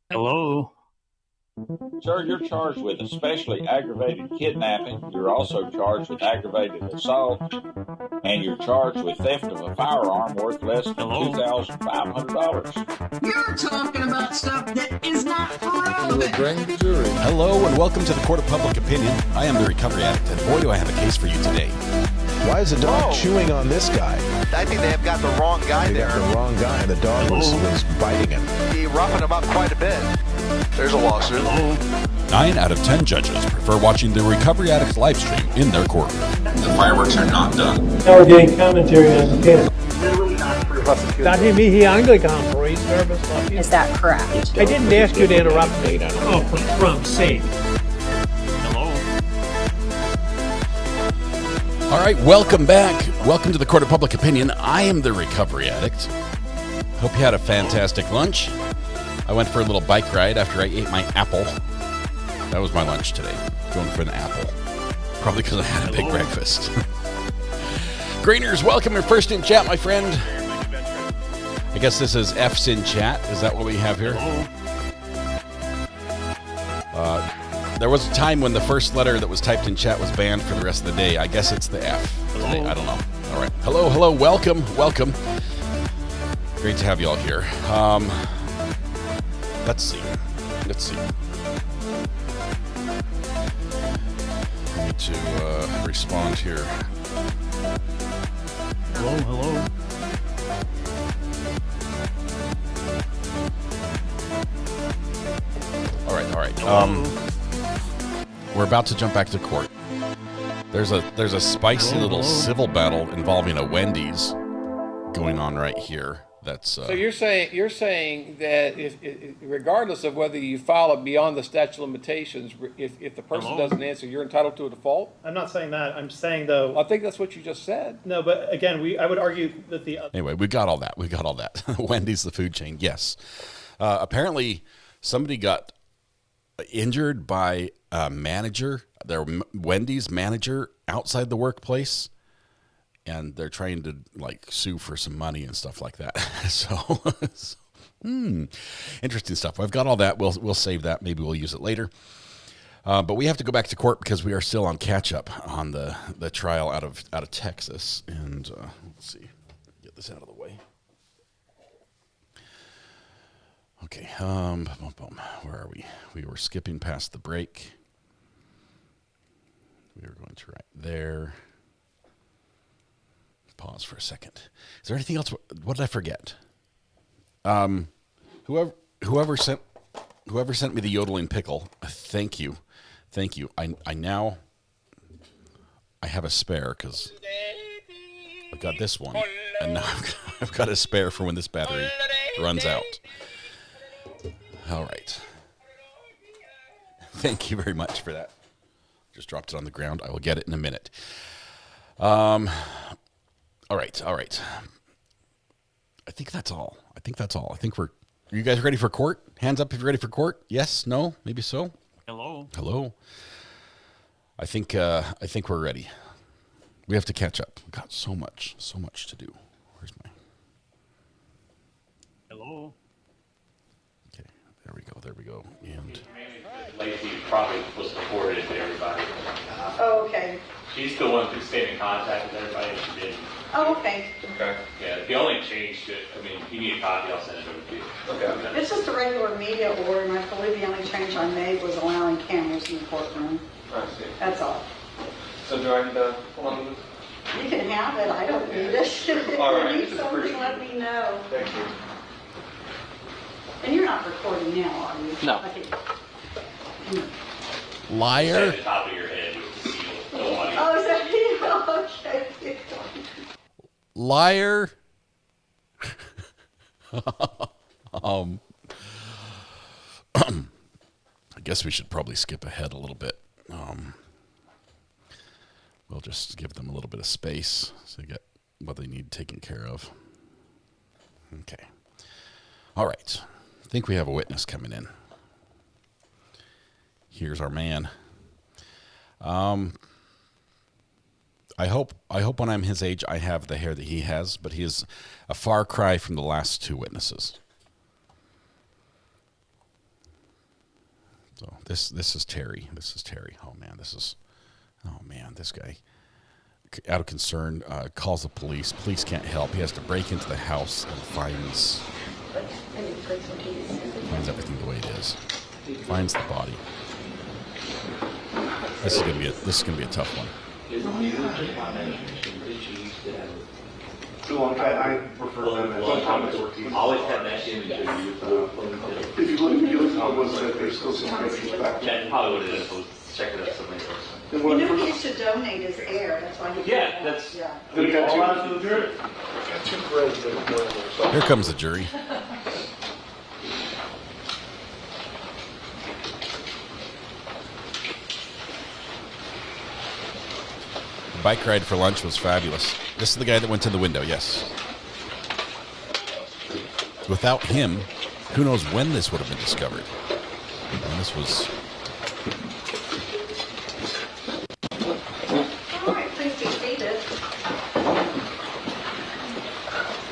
Hello. Sir, you're charged with especially aggravated kidnapping. You're also charged with aggravated assault, and you're charged with theft of a firearm worth less than Hello. $2,500. You're talking about stuff that is not relevant. Hello and welcome to the Court of Public Opinion. I am the Recovery Addict, and boy do I have a case for you today. Why is the dog chewing on this guy? I think they have got the wrong guy They there. got the wrong guy, and the dog was biting him. He roughing him up quite a bit. There's a lawsuit. 9 out of 10 judges prefer watching the Recovery Addict live stream in their courtroom. The fireworks are not done. Now we're getting commentary on the case. Dati mihi Anglican praise service. Is that correct? I didn't ask you to interrupt me. Oh, for Trump's sake. Hello. All right, welcome back. Welcome to the Court of Public Opinion. I am the Recovery Addict. Hope you had a fantastic lunch. I went for a little bike ride after I ate my apple. That was my lunch today, going for an apple. Probably because I had a big breakfast. Greeners, welcome. You're first in chat, my friend. I guess this is F's in chat. Is that what we have here? There was a time when the first letter that was typed in chat was banned for the rest of the day. I guess it's the F today. I don't know. All right. Hello, hello. Welcome, welcome. Great to have you all here. Let's see. I need to respond here. Hello. All right. We're about to jump back to court. There's a spicy little civil battle involving a Wendy's going on right here. That's So you're saying that if regardless of whether you file it beyond the statute of limitations, if the person doesn't answer, you're entitled to a default? I'm not saying that. I'm saying, though... I think that's what you just said. No, but again, I would argue that the... Anyway, we got all that. Wendy's, the food chain, yes. Apparently, somebody got injured by a manager, their Wendy's manager outside the workplace, and they're trying to sue for some money and stuff like that. So, interesting stuff. I've got all that. We'll save that. Maybe we'll use it later. But we have to go back to court because we are still on catch up on the trial out of Texas. And let's see, get this out of the way. Okay. Where are we? We were skipping past the break. We were going to right there. Pause for a second. Is there anything else? What did I forget? Whoever sent me the yodeling pickle, thank you. I now have a spare because I've got this one, and now I've got a spare for when this battery runs out. All right. Thank you very much for that. Just dropped it on the ground. I will get it in a minute. All right. I think that's all. I think are you guys ready for court? Hands up if you're ready for court. Yes, no, maybe so. Hello. I think we're ready. We have to catch up. We've got so much to do. Where's my... Hello. Okay, there we go. And Lacey probably was reported to everybody. Oh, okay. She's the one who stayed in contact with everybody, and she didn't. Oh, okay. Okay. Yeah, the only change that, if you need a copy, I'll send it over to you. Okay. It's just a regular media order, and I believe the only change I made was allowing cameras in the courtroom. I see. That's all. So do I need to hold on to this? You can have it. I don't need it. If All right. you need something, let me know. Thank you. And you're not recording now, are you? No. Okay. liar. Just at the top of your head with the seal. No audio. Oh, is that you? Okay. Liar. I guess we should probably skip ahead a little bit. We'll just give them a little bit of space so they get what they need taken care of. Okay. All right. I think we have a witness coming in. Here's our man. I hope when I'm his age, I have the hair that he has, but he is a far cry from the last two witnesses. So this is Terry. This is Terry. Oh man, this guy, out of concern, calls the police. Police can't help. He has to break into the house and finds everything the way it is. Finds the body. This is gonna be a tough one. I prefer that. Always have that image of you. If you look at what's that, there's still some pictures back there. That's probably what it is. We'll check it out somewhere else. You know he used to donate his air, that's why he. Yeah, that's. Yeah. Then we got two threads that are going there. Here comes the jury. The bike ride for lunch was fabulous. This is the guy that went to the window, yes. Without him, who knows when this would have been discovered. And this was... All right, please be seated.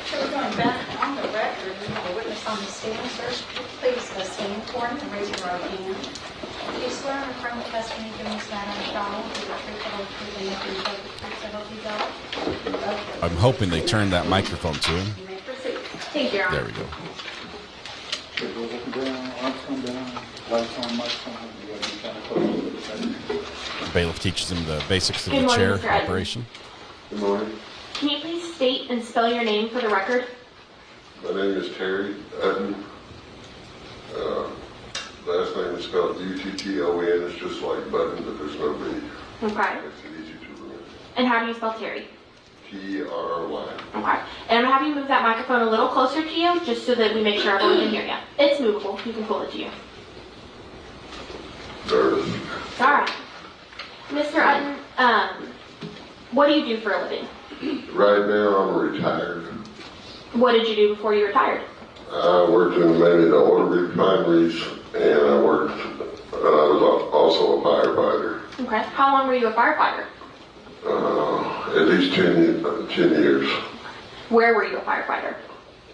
So we're going back on the record. We have a witness on the stand, sir. Please stand for him and raise your right hand. Do you swear and affirm the testimony given this matter in trial will be the truth, the whole truth, and nothing but the truth, so help you God? Okay. I'm hoping they turned that microphone to him. You may proceed. Thank you, Your Honor. There we go. Goes up and down, arms come down, lights on, mics on. You got to be kind of close to the Bailiff teaches him the basics of Good the morning, chair Mr. Ayden. operation. Good morning. Can you please state and spell your name for the record? My name is Terry Ayden. Last name is spelled U-T-T-O-N. It's just like button, but there's no B. Okay. Makes it easy to remember. And how do you spell Terry? T-R-Y. Okay. And I'm going to have you move that microphone a little closer to you, just so that we make sure everyone can hear you. It's movable. You can pull it to you. Nervous. All right. Mr. Ayden, what do you do for a living? Right now, I'm retired. What did you do before you retired? I worked in many of the oil refineries, and I was also a firefighter. Okay. How long were you a firefighter? At least 10 years. Where were you a firefighter?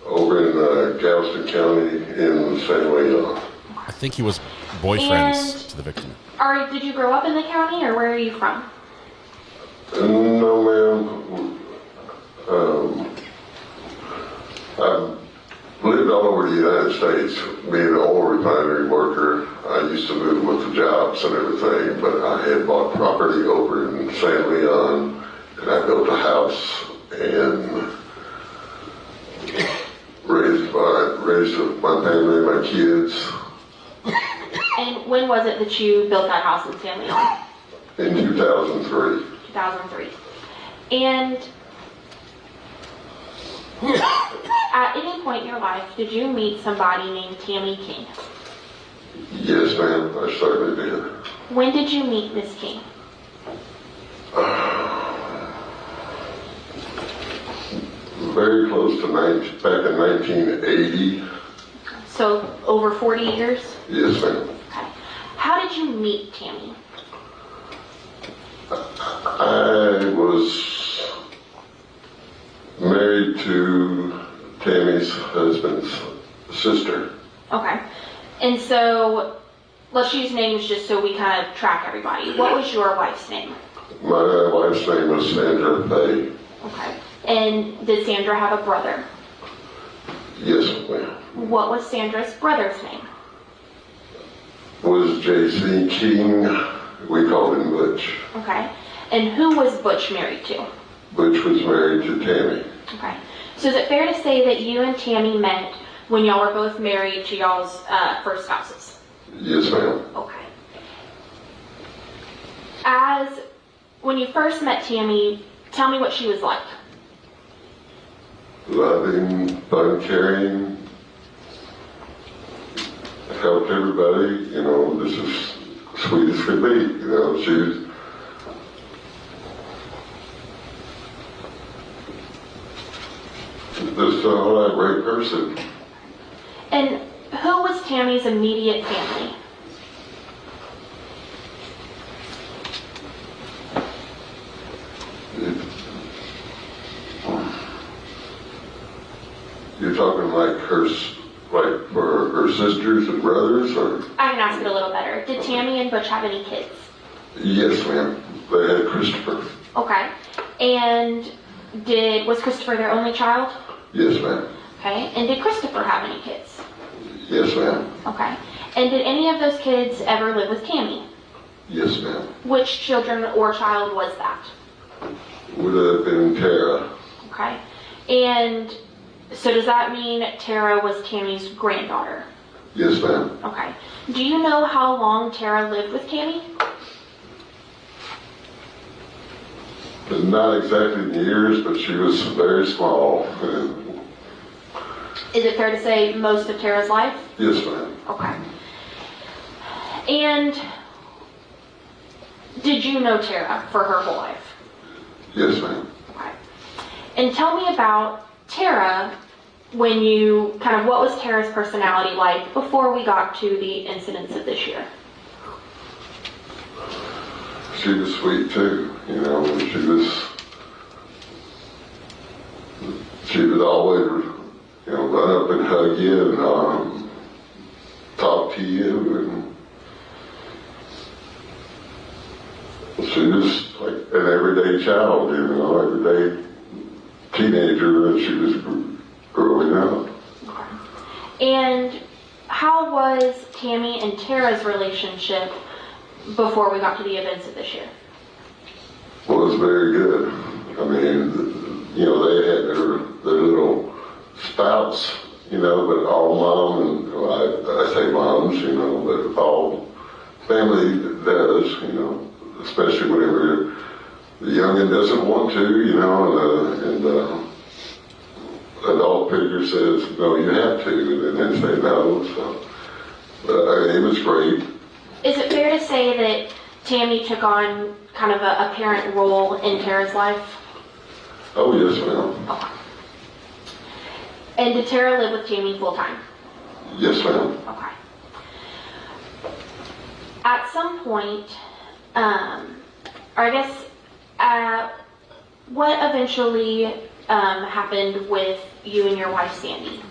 Over in Galveston County in San Leon. I think he was boyfriends to the victim. Did you grow up in the county, or where are you from? No, ma'am. I've lived all over the United States, being an oil refinery worker. I used to move with the jobs and everything, but I had bought property over in San Leon, and I built a house and raised my family and my kids. And when was it that you built that house in San Leon? In 2003. 2003. And at any point in your life, did you meet somebody named Tammy King? Yes, ma'am, I certainly did. When did you meet Miss King? Very close to back in 1980. So over 40 years? Yes, ma'am. Okay. How did you meet Tammy? I was married to Tammy's husband's sister. Okay. And so, let's use names just so we kind of track everybody. What was your wife's name? My wife's name was Sandra Faye. Okay. And did Sandra have a brother? Yes, ma'am. What was Sandra's brother's name? Was J.C. King. We called him Butch. Okay. And who was Butch married to? Butch was married to Tammy. Okay. So is it fair to say that you and Tammy met when y'all were both married to y'all's first spouses? Yes, ma'am. Okay. When you first met Tammy, tell me what she was like. Loving, fun, caring, helped everybody, this is sweet as could be, she was just a great person. And who was Tammy's immediate family? You're talking like for her sisters and brothers, or? I can ask it a little better. Did Tammy and Butch have any kids? Yes, ma'am. They had Christopher. Okay. And was Christopher their only child? Yes, ma'am. Okay. And did Christopher have any kids? Yes, ma'am. Okay. And did any of those kids ever live with Tammy? Yes, ma'am. Which children or child was that? Would have been Tara. Okay. And so does that mean Tara was Tammy's granddaughter? Yes, ma'am. Okay. Do you know how long Tara lived with Tammy? Not exactly in years, but she was very small. Is it fair to say most of Tara's life? Yes, ma'am. Okay. And did you know Tara for her whole life? Yes, ma'am. Okay. And tell me about Tara what was Tara's personality like before we got to the incidents of this year? She was sweet too, she would always, run up and hug you and talk to you, and she was like an everyday child, everyday teenager, and she was growing up. And how was Tammy and Tara's relationship before we got to the events of this year? Well, it was very good. I mean, they had their little spouts, but all mom and, I say moms, but all family does, especially whenever the youngin' doesn't want to, and adult figure says, no, you have to, and then say no, so, but it was great. Is it fair to say that Tammy took on kind of a parent role in Tara's life? Oh, yes, ma'am. Okay. And did Tara live with Tammy full time? Yes, ma'am. Okay. At some point, what eventually happened with you and your wife, Sandy?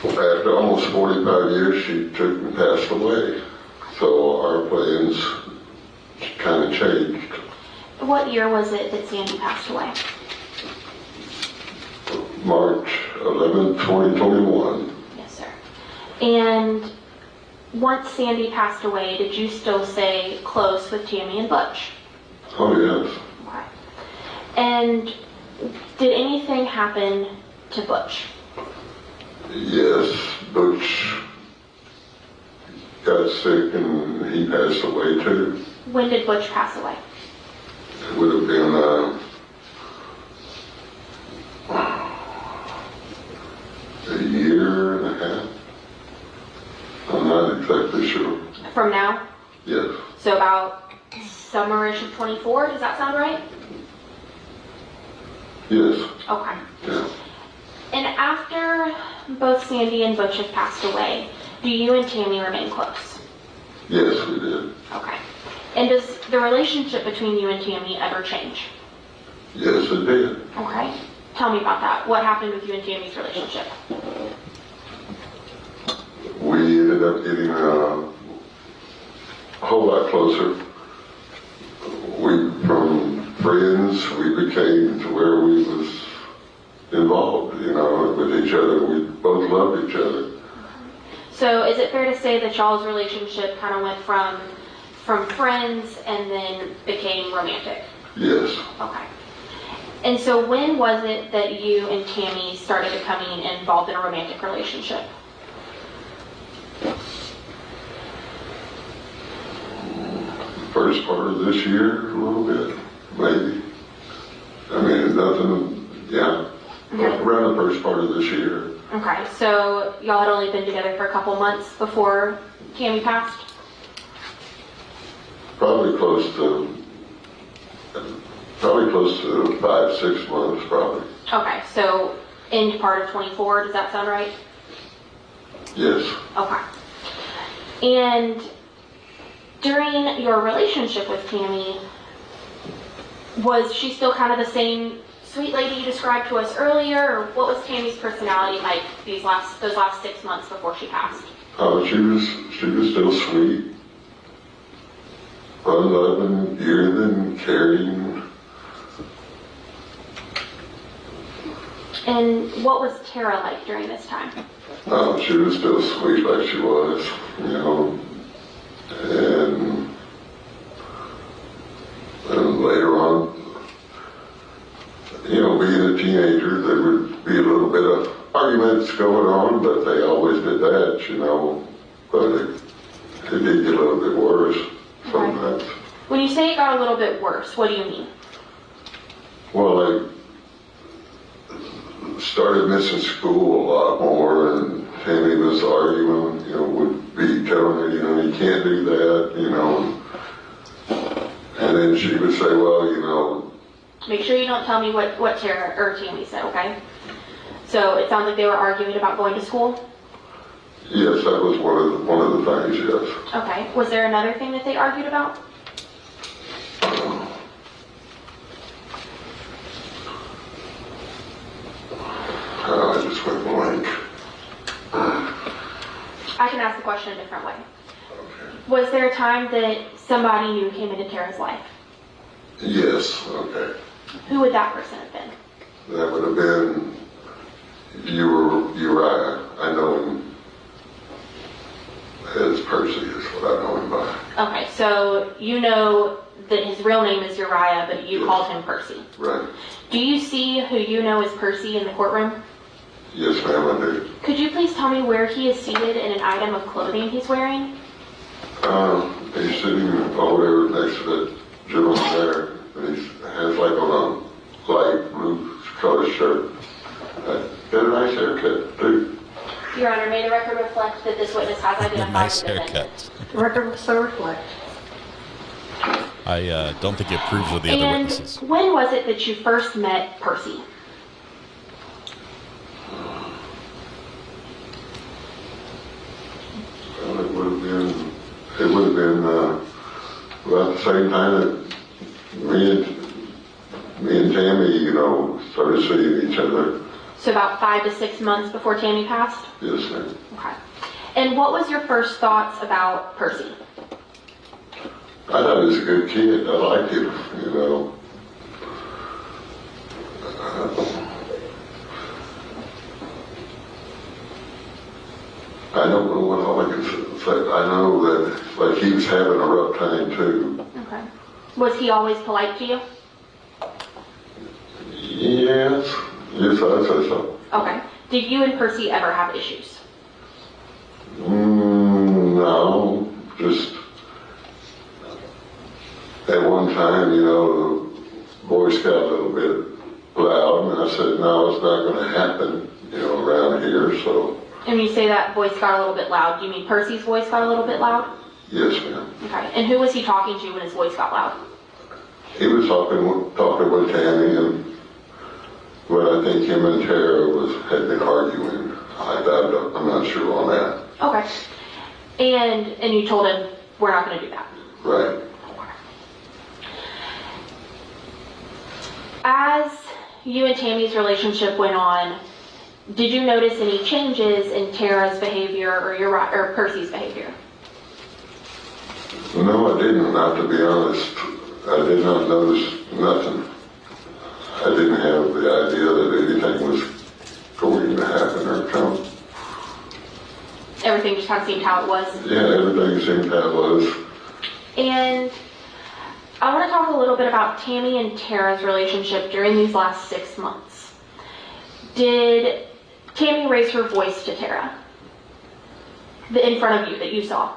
After almost 45 years, she took and passed away. So our plans kind of changed. What year was it that Sandy passed away? March 11, 2021. Yes, sir. And once Sandy passed away, did you still stay close with Tammy and Butch? Oh, yes. Okay. And did anything happen to Butch? Yes, Butch got sick and he passed away too. When did Butch pass away? It would have been a year and a half. I'm not exactly sure. From now? Yes. So about summerish of 24, does that sound right? Yes. Okay. Yeah. And after both Sandy and Butch have passed away, do you and Tammy remain close? Yes, we did. Okay. And does the relationship between you and Tammy ever change? Yes, it did. Okay. Tell me about that. What happened with you and Tammy's relationship? We ended up getting a whole lot closer. From friends, we became to where we was involved, with each other. We both loved each other. So is it fair to say that y'all's relationship kind of went from friends and then became romantic? Yes. Okay. And so when was it that you and Tammy started becoming involved in a romantic relationship? First part of this year, a little bit, maybe. I mean, nothing, yeah. Okay. Around the first part of this year. Okay, so y'all had only been together for a couple months before Tammy passed? Probably close to 5-6 months, probably. Okay, so end part of 24, does that sound right? Yes. Okay. And during your relationship with Tammy, was she still kind of the same sweet lady you described to us earlier, or what was Tammy's personality like those last 6 months before she passed? Oh, she was still sweet, fun-loving, giving, caring. And what was Tara like during this time? Oh, she was still sweet like she was, you know, and later on, you know, being a teenager, there would be a little bit of arguments going on, but they always did that, you know, but it did get a little bit worse sometimes. Okay. When you say it got a little bit worse, what do you mean? Well, I started missing school a lot more, and Tammy was arguing, you know, would be telling her, you know, you can't do that, you know, and then she would say, well, you know. Make sure you don't tell me what Tara or Tammy said, okay? So it sounds like they were arguing about going to school? Yes, that was one of the things, yes. Okay. Was there another thing that they argued about? I just went blank. I can ask the question a different way. Okay. Was there a time that somebody new came into Tara's life? Yes, okay. Who would that person have been? That would have been Uriah. I know him as Percy is what I know him by. Okay, so you know that his real name is Uriah, but you called him Percy. Right. Do you see who you know as Percy in the courtroom? Yes, ma'am, I do. Could you please tell me where he is seated and an item of clothing he's wearing? He's sitting over there next to that gentleman there, and he has like on a light blue color shirt. Got a nice haircut, too. Your Honor, may the record reflect that this witness has identified Nice the defendant. haircut. The record will so reflect. I don't think he approves of the other witnesses. When was it that you first met Percy? Well, it would have been about the same time that me and Tammy, you know, started seeing each other. So about 5 to 6 months before Tammy passed? Yes, ma'am. Okay. And what was your first thoughts about Percy? I thought he was a good kid. I liked him, you know. I don't know what all I can say. I know that, like, he was having a rough time, too. Okay. Was he always polite to you? Yes. Yes, I'd say so. Okay. Did you and Percy ever have issues? No. Just at one time, you know, the voice got a little bit loud, and I said, no, it's not going to happen, you know, around here, so. And when you say that voice got a little bit loud, do you mean Percy's voice got a little bit loud? Yes, ma'am. Okay. And who was he talking to when his voice got loud? He was talking with Tammy, but I think him and Tara had been arguing. I'm not sure on that. Okay. And you told him, we're not going to do that. Right. As you and Tammy's relationship went on, did you notice any changes in Tara's behavior or Percy's behavior? No, I didn't, not to be honest. I did not notice nothing. I didn't have the idea that anything was going to happen or come. Everything just kind of seemed how it was? Yeah, everything seemed how it was. And I want to talk a little bit about Tammy and Tara's relationship during these last 6 months. Did Tammy raise her voice to Tara in front of you that you saw?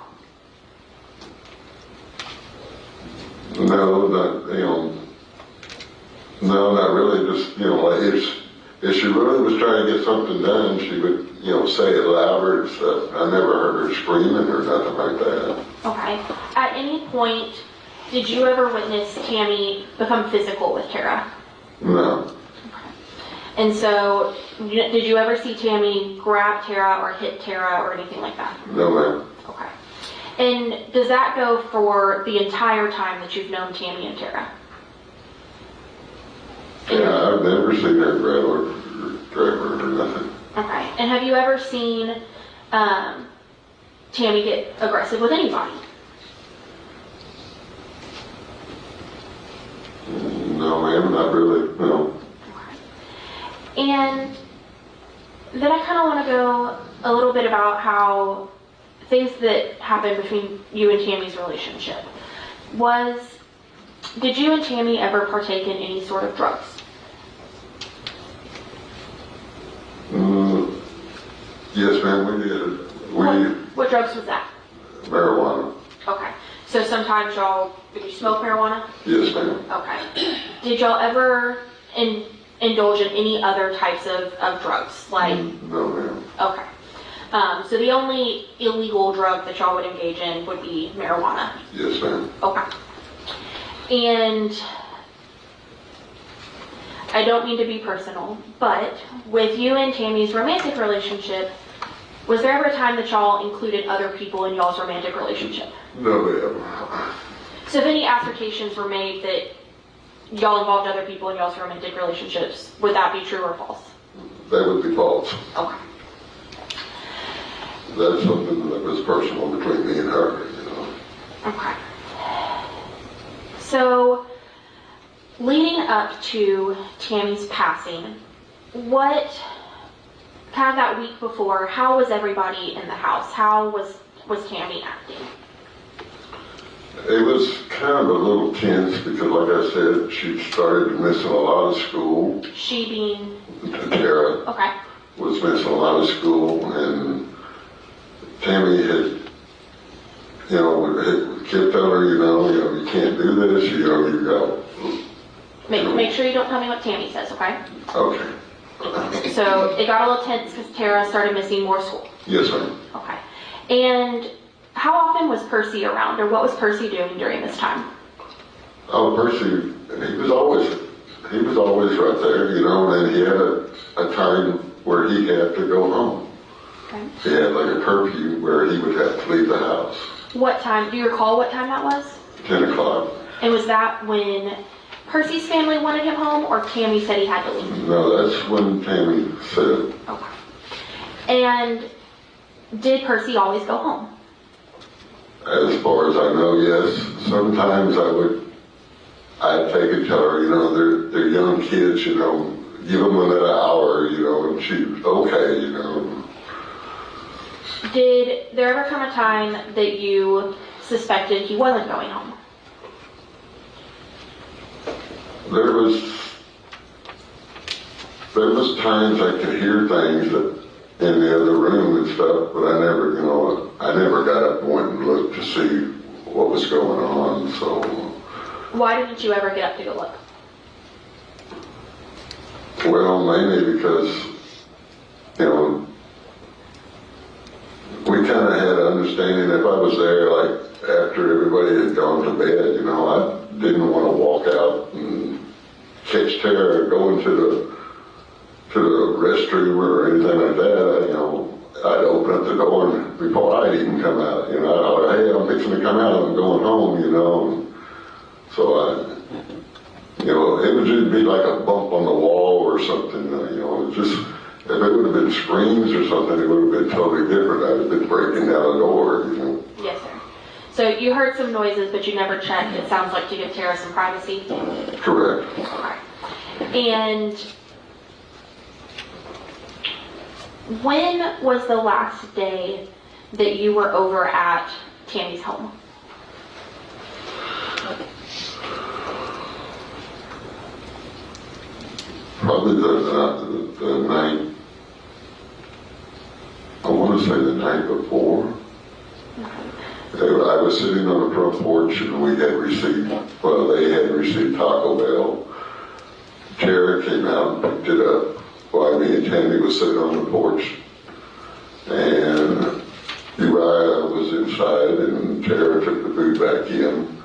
No, not really. Just, you know, if she really was trying to get something done, she would, you know, say it louder and stuff. I never heard her screaming or nothing like that. Okay. At any point, did you ever witness Tammy become physical with Tara? No. Okay. And so, did you ever see Tammy grab Tara or hit Tara or anything like that? No, ma'am. Okay. And does that go for the entire time that you've known Tammy and Tara? Yeah, I've never never seen her grab her or nothing. Okay. And have you ever seen Tammy get aggressive with anybody? No, ma'am, not really, no. Okay. And then I kind of want to go a little bit about how things that happened between you and Tammy's relationship. Did you and Tammy ever partake in any sort of drugs? Yes, ma'am, we did. What drugs was that? Marijuana. Okay. So sometimes did you smoke marijuana? Yes, ma'am. Okay. Did y'all ever indulge in any other types of drugs? No, ma'am. Okay. So the only illegal drug that y'all would engage in would be marijuana? Yes, ma'am. Okay. And I don't mean to be personal, but with you and Tammy's romantic relationship, was there ever a time that y'all included other people in y'all's romantic relationship? No, ma'am. So if any assertions were made that y'all involved other people in y'all's romantic relationships, would that be true or false? That would be false. Okay. That's something that was personal between me and her, Okay. So, leading up to Tammy's passing, what, kind of that week before, how was everybody in the house? How was Tammy acting? It was kind of a little tense because, like I said, she started missing a lot of school. She being? Tara. Okay. Was missing a lot of school, and Tammy had, kept on her, you can't do this, you go. Make sure you don't tell me what Tammy says, okay? Okay. So it got a little tense because Tara started missing more school. Yes, ma'am. Okay. And how often was Percy around, or what was Percy doing during this time? Oh, Percy, he was always right there, and then he had a time where he had to go home. Okay. He had like a curfew where he would have to leave the house. What time? Do you recall what time that was? 10 o'clock. And was that when Percy's family wanted him home, or Tammy said he had to leave? No, that's when Tammy said. Okay. And did Percy always go home? As far as I know, yes. Sometimes I'd take it to her, they're young kids, give them another hour, and she's okay, Did there ever come a time that you suspected he wasn't going home? There was times I could hear things in the other room and stuff, but I never got up and went and looked to see what was going on, so. Why didn't you ever get up to go look? Well, mainly because, we kind of had an understanding if I was there, like, after everybody had gone to bed, I didn't want to walk out and catch Tara going to the restroom or anything like that. I'd open up the door and before I'd even come out, I'd holler, hey, I'm fixing to come out, I'm going home, So it would just be like a bump on the wall or something, if it would have been screams or something, it would have been totally different. I'd have been breaking down the door, Yes, sir. So you heard some noises, but you never checked, it sounds like, to give Tara some privacy? Correct. Okay. And when was the last day that you were over at Tammy's home? Probably the night, I want to say the night before. I was sitting on the front porch and they had received Taco Bell. Tara came out and picked it up while me and Tammy was sitting on the porch. And Uriah was inside and Tara took the food back in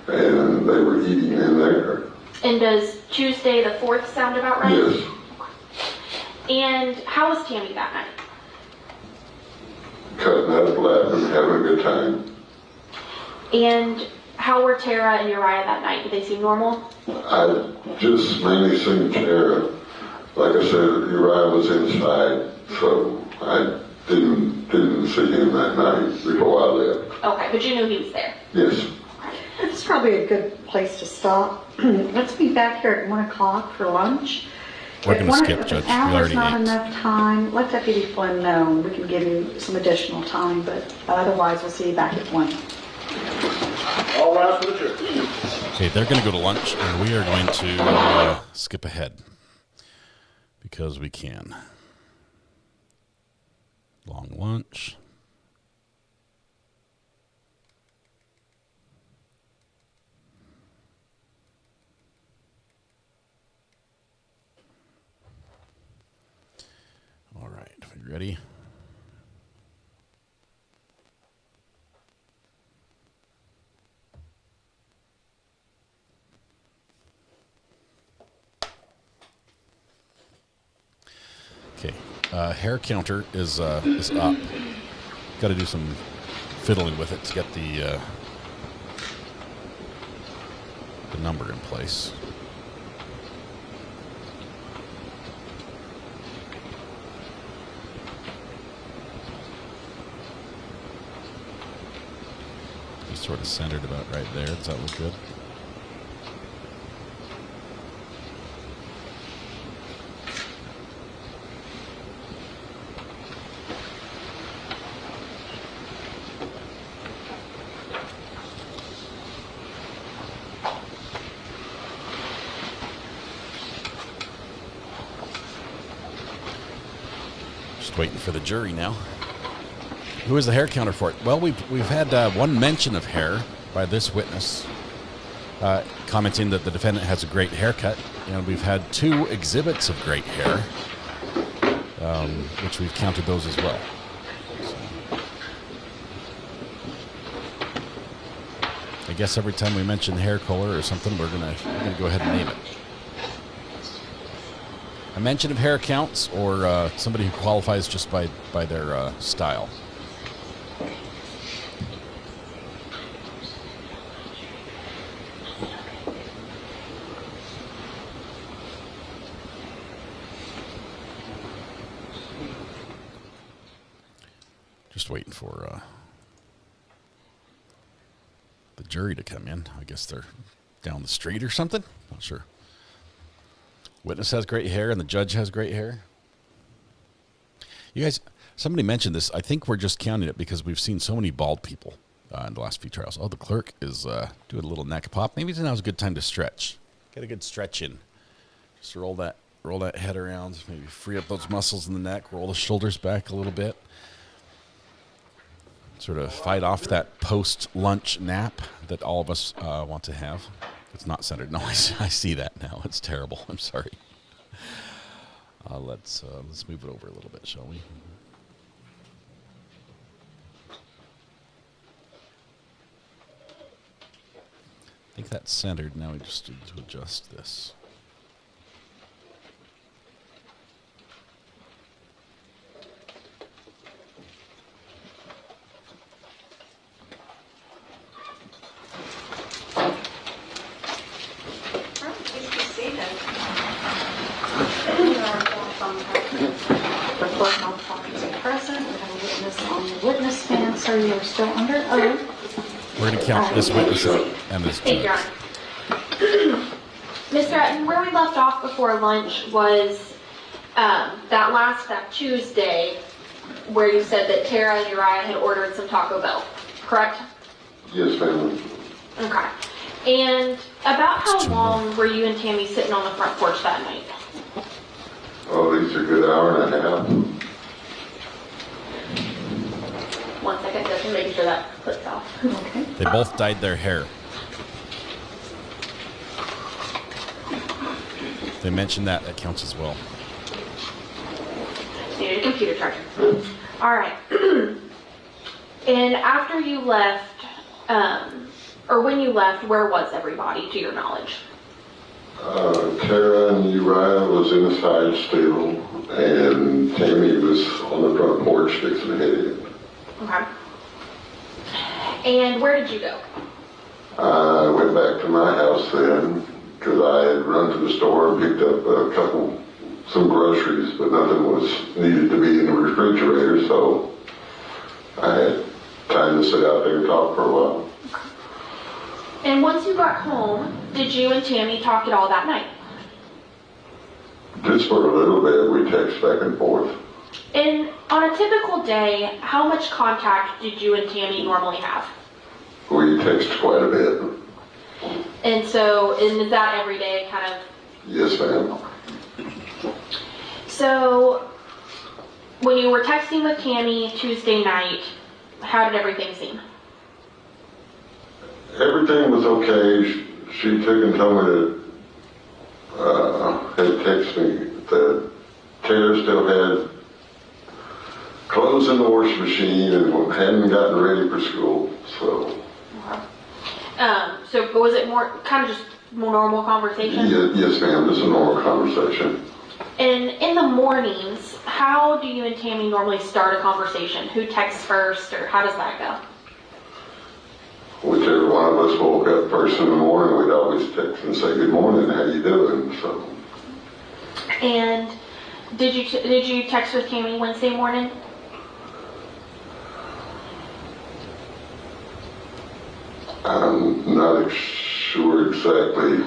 and they were eating in there. And does Tuesday the 4th sound about right? Yes. And how was Tammy that night? Cutting up, laughing, having a good time. And how were Tara and Uriah that night? Did they seem normal? I just mainly seen Tara Like I said, Uriah was inside, so I didn't see him that night before I left. Okay, but you knew he was there? Yes. This is probably a good place to stop. Let's be back here at 1 o'clock for lunch. We're going to skip, Judge. If We an hour's already not ate. enough time, let Deputy Flynn know. We can give you some additional time, but otherwise we'll see you back at 1. All rise for the church. Okay, they're going to go to lunch, and we are going to skip ahead because we can. Long lunch. All right, are you ready? Okay, hair counter is up. Got to do some fiddling with it to get the number in place. Just sort of centered about right there. Does that look good? Just waiting for the jury now. Who is the hair counter for it? Well, we've had one mention of hair by this witness, commenting that the defendant has a great haircut, and we've had 2 exhibits of great hair, which we've counted those as well. So, I guess every time we mention hair color or something, we're gonna go ahead and name it. A mention of hair counts, or somebody who qualifies just by their style. Just waiting for the jury to come in. I guess they're down the street or something. Not sure. Witness has great hair and the judge has great hair. You guys, somebody mentioned this. I think we're just counting it because we've seen so many bald people in the last few trials. Oh, the clerk is doing a little neck pop. Maybe now's a good time to stretch. Get a good stretch in. Just roll that head around. Maybe free up those muscles in the neck. Roll the shoulders back a little bit. Sort of fight off that post-lunch nap that all of us want to have. It's not centered. No, I see that now. It's terrible. I'm sorry. Let's move it over a little bit, shall we? I think that's centered. Now we just need to adjust this. Present. We have a witness on the witness stand, so you're still under oath. We're going to count this witness and this judge. Mr. Ayden, where we left off before lunch was that Tuesday where you said that Tara and Uriah had ordered some Taco Bell, correct? Yes, ma'am. Okay. And about how long were you and Tammy sitting on the front porch that night? Oh, these are a good hour and a half. 1 second, just making sure that clicks off. Okay. They both dyed their hair. They mentioned that counts as well. Need a computer charger. All right. And after you left, or when you left, where was everybody, to your knowledge? Tara and Uriah was inside still, and Tammy was on the front porch fixing to head in. Okay. And where did you go? I went back to my house then, because I had run to the store and picked up a couple some groceries, but nothing was needed to be in the refrigerator, so I had time to sit out there and talk for a while. And once you got home, did you and Tammy talk at all that night? Just for a little bit, we text back and forth. And on a typical day, how much contact did you and Tammy normally have? We text quite a bit. And is that every day kind of? Yes, ma'am. So when you were texting with Tammy Tuesday night, how did everything seem? Everything was okay. She took and told me that, had texted me that Tara still had clothes in the washing machine and hadn't gotten ready for school, so. So was it more, kind of just more normal conversation? Yes, ma'am, just a normal conversation. And in the mornings, how do you and Tammy normally start a conversation? Who texts first, or how does that go? Whichever one of us woke up first in the morning, we'd always text and say, good morning, how you doing? So. And did you text with Tammy Wednesday morning? I'm not sure exactly.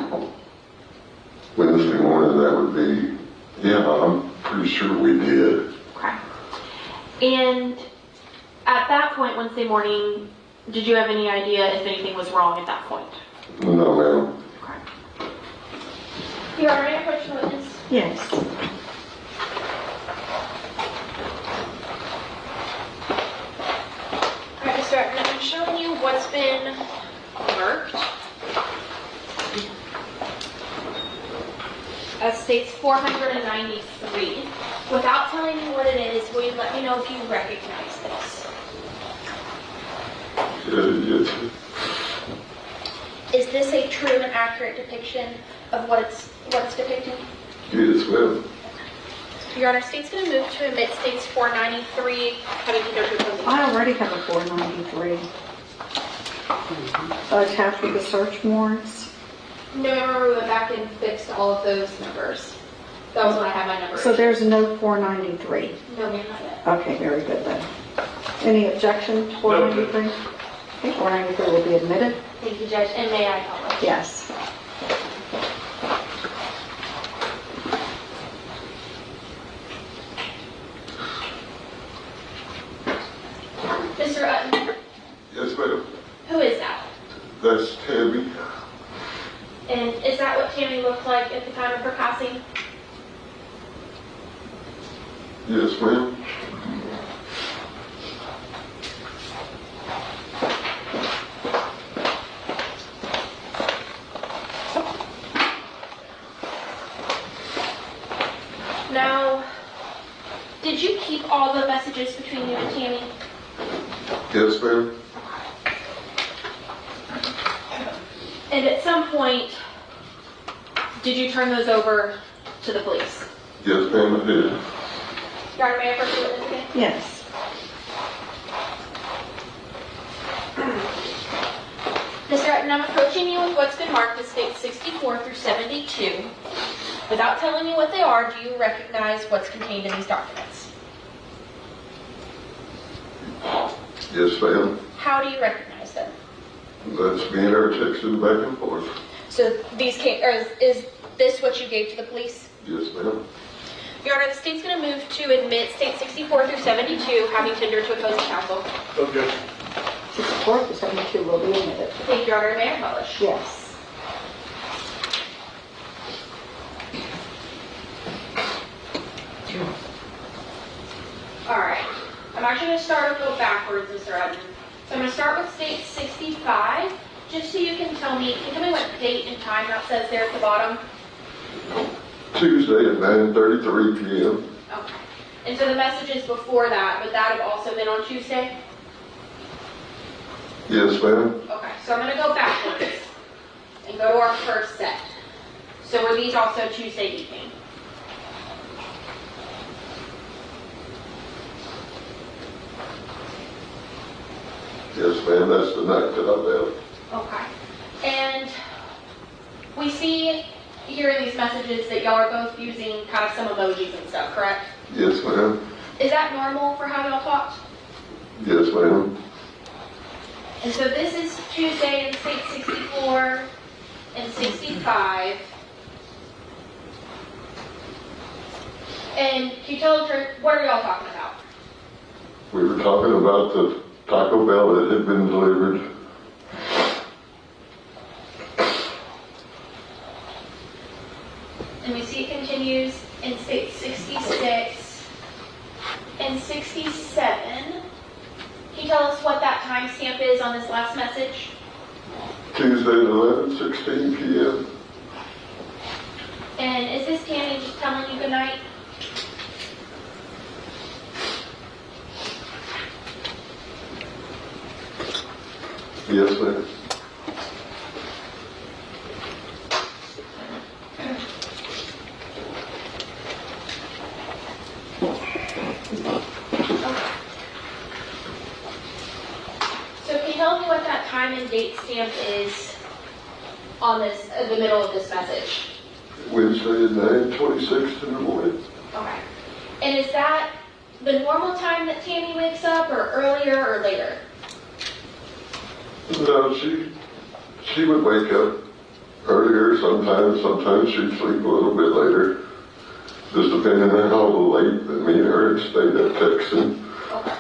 Wednesday morning, that would be, yeah, I'm pretty sure we did. Okay. And at that point, Wednesday morning, did you have any idea if anything was wrong at that point? No, ma'am. Okay. You already approached the witness? Yes. Alright, Mr. Ayden, I'm showing you what's been marked. States 493. Without telling me what it is, will you let me know if you recognize this? Yes. Is this a true and accurate depiction of what it's depicting? Yes, ma'am. Your Honor, State's going to move to admit States 493. Having to go to opposing. I already have a 493. Attached with the search warrants. No, remember we went back and fixed all of those numbers. That was when I had my numbers. So there's no 493. No, ma'am, not yet. Okay, very good then. Any objection to 493? Okay, 493 will be admitted. Thank you, Judge. And may I publish? Yes. Mr. Ayden. Yes, ma'am. Who is that? That's Tammy. And is that what Tammy looked like at the time of her passing? Yes, ma'am. Now, did you keep all the messages between you and Tammy? Yes, ma'am. And at some point, did you turn those over to the police? Yes, ma'am, I did. Your Honor, may I first witness again? Yes. Mr. Ayden, I'm approaching you with what's been marked as States 64 through 72. Without telling me what they are, do you recognize what's contained in these documents? Yes, ma'am. How do you recognize them? That's me and her texting back and forth. So these came, or is this what you gave to the police? Yes, ma'am. Your Honor, the state's going to move to admit States 64 through 72, having tendered to opposing counsel. Objection. 64 to 72 will be admitted. Thank you, Your Honor. May I publish? Yes. All right. I'm actually going to start and go backwards, Mr. Ayden. So I'm going to start with State 65, just so you can tell me what date and time that says there at the bottom? Tuesday at 9:33 p.m. Okay. And so the messages before that, would that have also been on Tuesday? Yes, ma'am. Okay, so I'm going to go backwards and go to our first set. So were these also Tuesday evening? Yes, ma'am. That's the night that I left. Okay. And we see here in these messages that y'all are both using kind of some emojis and stuff, correct? Yes, ma'am. Is that normal for how y'all talked? Yes, ma'am. And so this is Tuesday in state 64 and 65. And can you tell us, what are y'all talking about? We were talking about the Taco Bell that had been delivered. And we see it continues in state 66 and 67. Can you tell us what that timestamp is on this last message? Tuesday at 11:16 p.m. And is this Tammy just telling you good night? Yes, ma'am. So can you tell me what that time and date stamp is on this, the middle of this message? Wednesday at 9:26 in the morning. Okay. And is that the normal time that Tammy wakes up, or earlier or later? No, she would wake up earlier sometimes. Sometimes she'd sleep a little bit later. Just depending on how late that me and her had stayed up texting. Okay.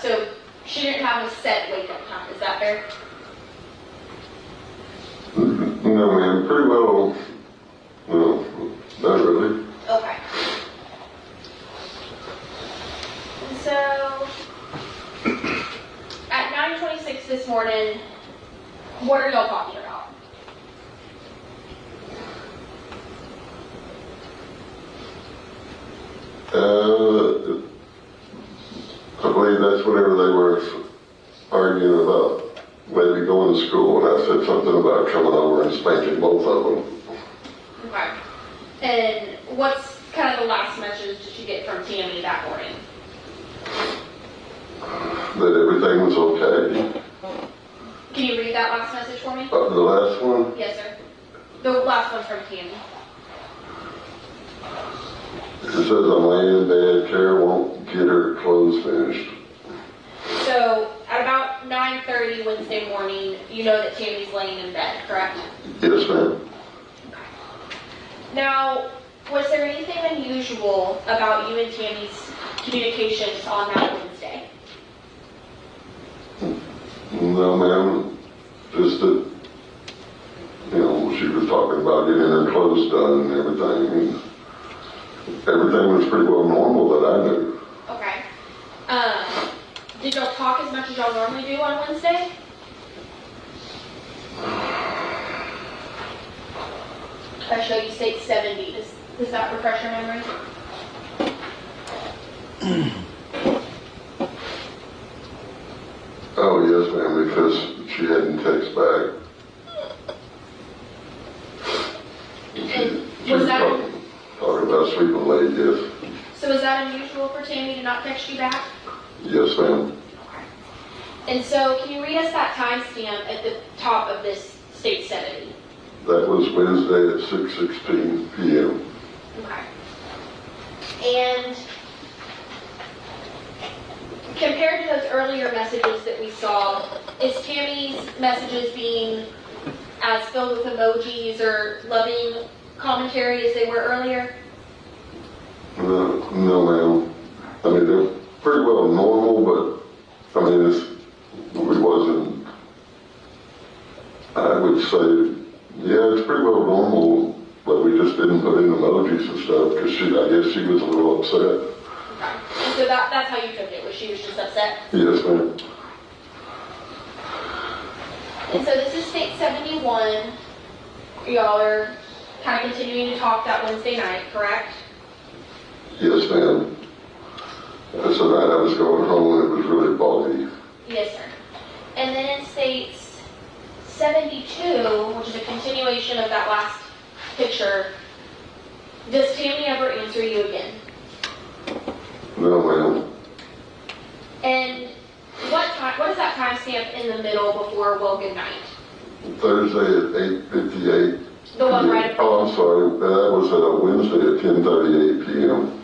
So she didn't have a set wake up time, is that fair? No, ma'am. Pretty well. No, not really. Okay. And so, at 9:26 this morning, what are y'all talking about? I believe that's whenever they were arguing about maybe going to school, and I said something about coming over and spanking both of them. Okay. And what's kind of the last message did you get from Tammy that morning? That everything was okay. Can you read that last message for me? The last one? Yes, sir. The last one from Tammy. It says, I'm laying in bed, Tara won't get her clothes finished. So, at about 9:30 Wednesday morning, you know that Tammy's laying in bed, correct? Yes, ma'am. Now, was there anything unusual about you and Tammy's communications on that Wednesday? No, ma'am. Just that, she was talking about getting her clothes done and everything. Everything was pretty well normal that I knew. Okay. Did y'all talk as much as y'all normally do on Wednesday? I show you state 70. Does that refresh your memory? Oh, yes, ma'am, because she hadn't texted back. She was talking about sleeping late, yes. So is that unusual for Tammy to not text you back? Yes, ma'am. And so can you read us that timestamp at the top of this state 70? That was Wednesday at 6:16 p.m. Okay. And compared to those earlier messages that we saw, is Tammy's messages being as filled with emojis or loving commentary as they were earlier? No, ma'am. I mean, they're pretty well normal, but I mean, it wasn't, I would say, yeah, it's pretty well normal, but we just didn't put in emojis and stuff because I guess she was a little upset. Okay. And so that's how you took it, was she was just upset? Yes, ma'am. And so this is state 71. Y'all are kind of continuing to talk that Wednesday night, correct? Yes, ma'am. That's the night I was going home and it was really foggy. Yes, sir. And then in states 72, which is a continuation of that last picture, does Tammy ever answer you again? No, ma'am. And what is that timestamp in the middle before well good night? Thursday at 8:58 The one right up. Oh, I'm sorry. That was Wednesday at 10:38 p.m.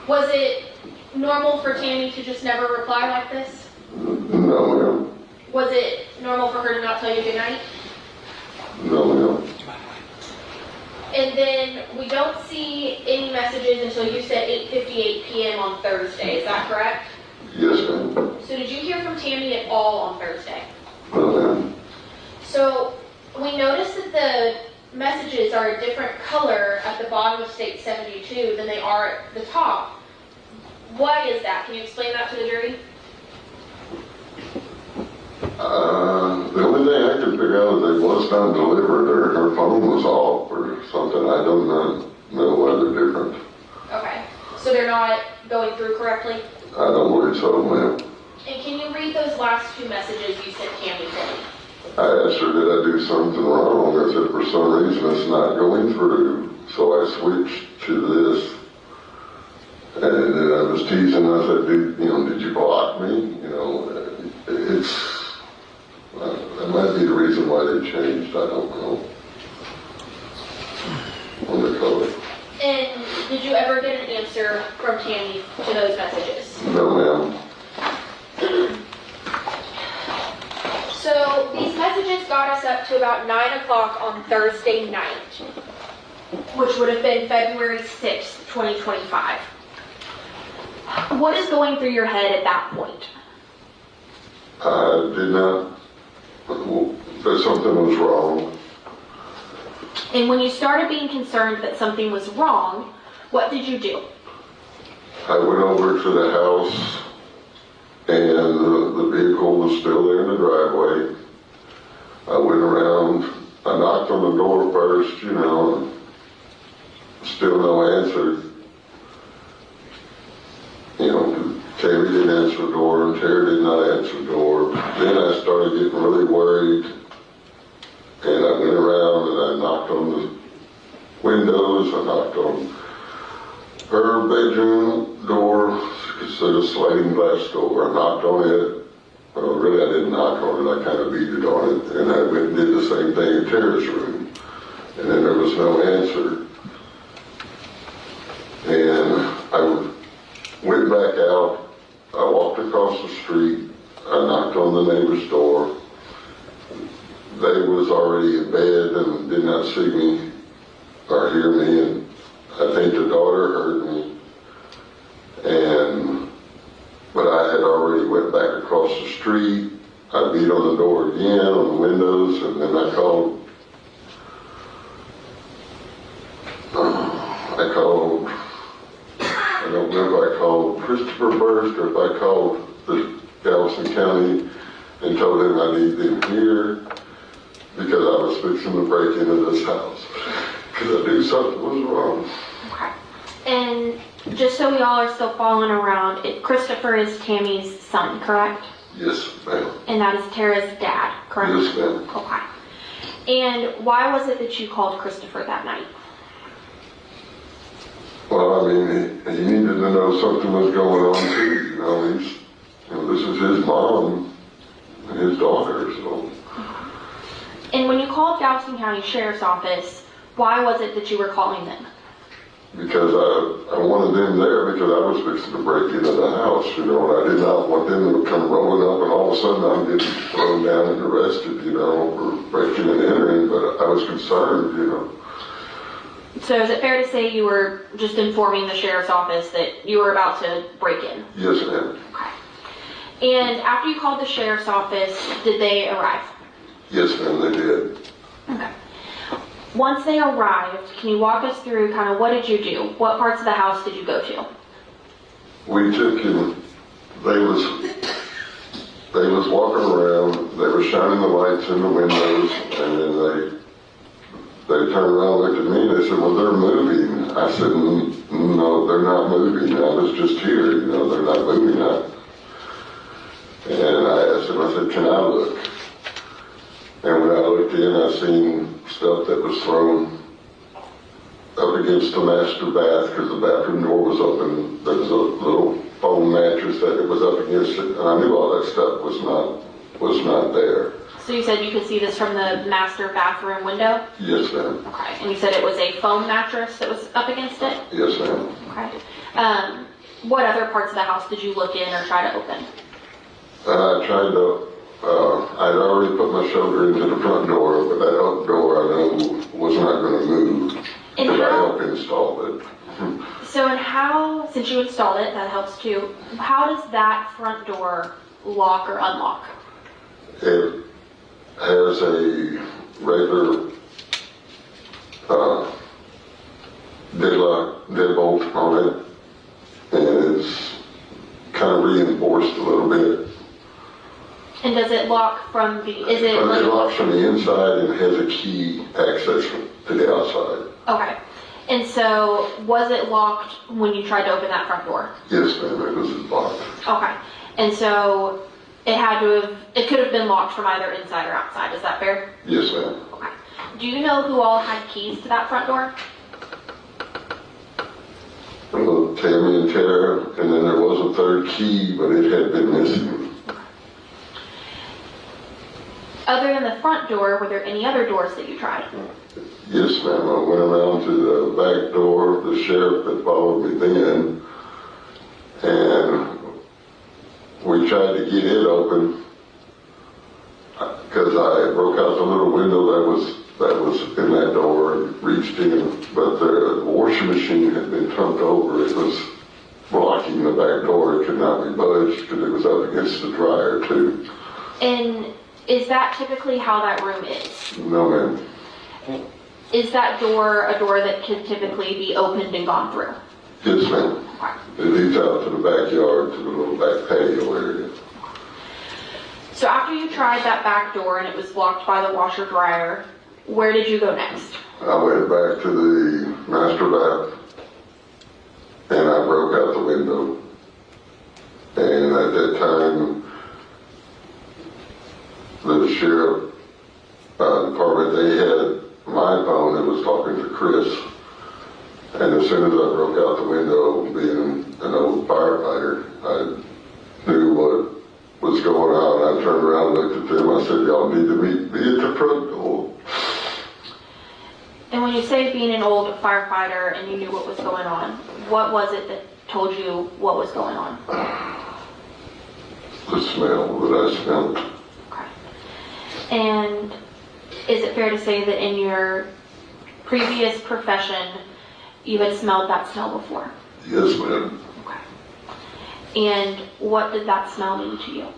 Was it normal for Tammy to just never reply like this? No, ma'am. Was it normal for her to not tell you goodnight? No, ma'am. And then we don't see any messages until you said 8:58 p.m. on Thursday. Is that correct? Yes, ma'am. So did you hear from Tammy at all on Thursday? No, ma'am. So we noticed that the messages are a different color at the bottom of State 72 than they are at the top. Why is that? Can you explain that to the jury? The only thing I could figure out is it was not delivered or her phone was off or something. I don't know why they're different. Okay. So they're not going through correctly? I don't believe so, ma'am. And can you read those last two messages you sent Tammy for me? I asked her, did I do something wrong? I said, for some reason it's not going through. So I switched to this. And then I was teasing. I said, did you block me? That might be the reason why they changed. I don't know. On the color. And did you ever get an answer from Tammy to those messages? No, ma'am. So these messages got us up to about 9 o'clock on Thursday night, which would have been February 6th, 2025. What is going through your head at that point? I did not, that something was wrong. And when you started being concerned that something was wrong, what did you do? I went over to the house and the vehicle was still there in the driveway. I went around, I knocked on the door first, still no answer. Tammy didn't answer the door and Terry did not answer the door. Then I started getting really worried and I went around and I knocked on the windows, I knocked on her bedroom door, it's a sliding glass door. I knocked on it. Well, really I didn't knock on it, I kind of beat it on it. And I went and did the same thing in Tara's room. And then there was no answer. And I went back out. I walked across the street. I knocked on the neighbor's door. They was already in bed and did not see me or hear me. And I think the daughter heard me. But I had already went back across the street. I beat on the door again, on the windows, and then I called. I don't know if I called Christopher first or if I called the Galveston County and told him I need them here because I was fixing to break into this house because I knew something was wrong. Okay. And just so we all are still following around, Christopher is Tammy's son, correct? Yes, ma'am. And that is Tara's dad, correct? Yes, ma'am. Okay. And why was it that you called Christopher that night? Well, I mean, he needed to know something was going on too. This is his mom and his daughter, so. And when you called Galveston County Sheriff's Office, why was it that you were calling them? Because I wanted them there because I was fixing to break into the house, and I did not want them to come rolling up and all of a sudden I'm getting thrown down and arrested, for breaking and entering, but I was concerned, So is it fair to say you were just informing the Sheriff's Office that you were about to break in? Yes, ma'am. Okay. And after you called the Sheriff's Office, did they arrive? Yes, ma'am, they did. Okay. Once they arrived, can you walk us through kind of what did you do? What parts of the house did you go to? We took him, they was walking around, they were shining the lights in the windows, and then they turned around and looked at me and they said, well, they're moving. I said, no, they're not moving. I was just here, they're not moving. And I asked him, I said, can I look? And when I looked in, I seen stuff that was thrown up against the master bath because the bathroom door was open. There was a little foam mattress that it was up against it. And I knew all that stuff was was not there. So you said you could see this from the master bathroom window? Yes, ma'am. Okay. And you said it was a foam mattress that was up against it? Yes, ma'am. Okay. What other parts of the house did you look in or try to open? I tried to, I'd already put my shoulder into the front door, but that up door I know was not going to move. And because I how- helped install it. So, and how, since you installed it, that helps too, how does that front door lock or unlock? It has a regular deadbolt on it, and it's kind of reinforced a little bit. And does it lock from the, is it But like? it locks from the inside and has a key access to the outside. Okay. And so, was it locked when you tried to open that front door? Yes, ma'am, it was locked. Okay. And so, it could have been locked from either inside or outside, is that fair? Yes, ma'am. Okay. Do you know who all had keys to that front door? Well, Tammy and Tara, and then there was a third key, but it had been missing. Other than the front door, were there any other doors that you tried? Yes, ma'am. I went around to the back door, the sheriff that followed me then, and we tried to get it open because I broke out the little window that was in that door and reached in, but the washing machine had been turned over. It was blocking the back door. It could not be budged because it was up against the dryer too. And is that typically how that room is? No, ma'am. Is that door a door that can typically be opened and gone through? Yes, ma'am. It leads out to the backyard, to the little back patio area. So after you tried that back door and it was blocked by the washer dryer, where did you go next? I went back to the master bath and I broke out the window. And at that time, the sheriff department, they had my phone that was talking to Chris. And as soon as I broke out the window, being an old firefighter, I knew what was going on. I turned around and looked at them. I said, y'all need to be at the front door. And when you say being an old firefighter and you knew what was going on, what was it that told you what was going on? The smell that I smelled. Okay. And is it fair to say that in your previous profession, you had smelled that smell before? Yes, ma'am. Okay. And what did that smell mean to you?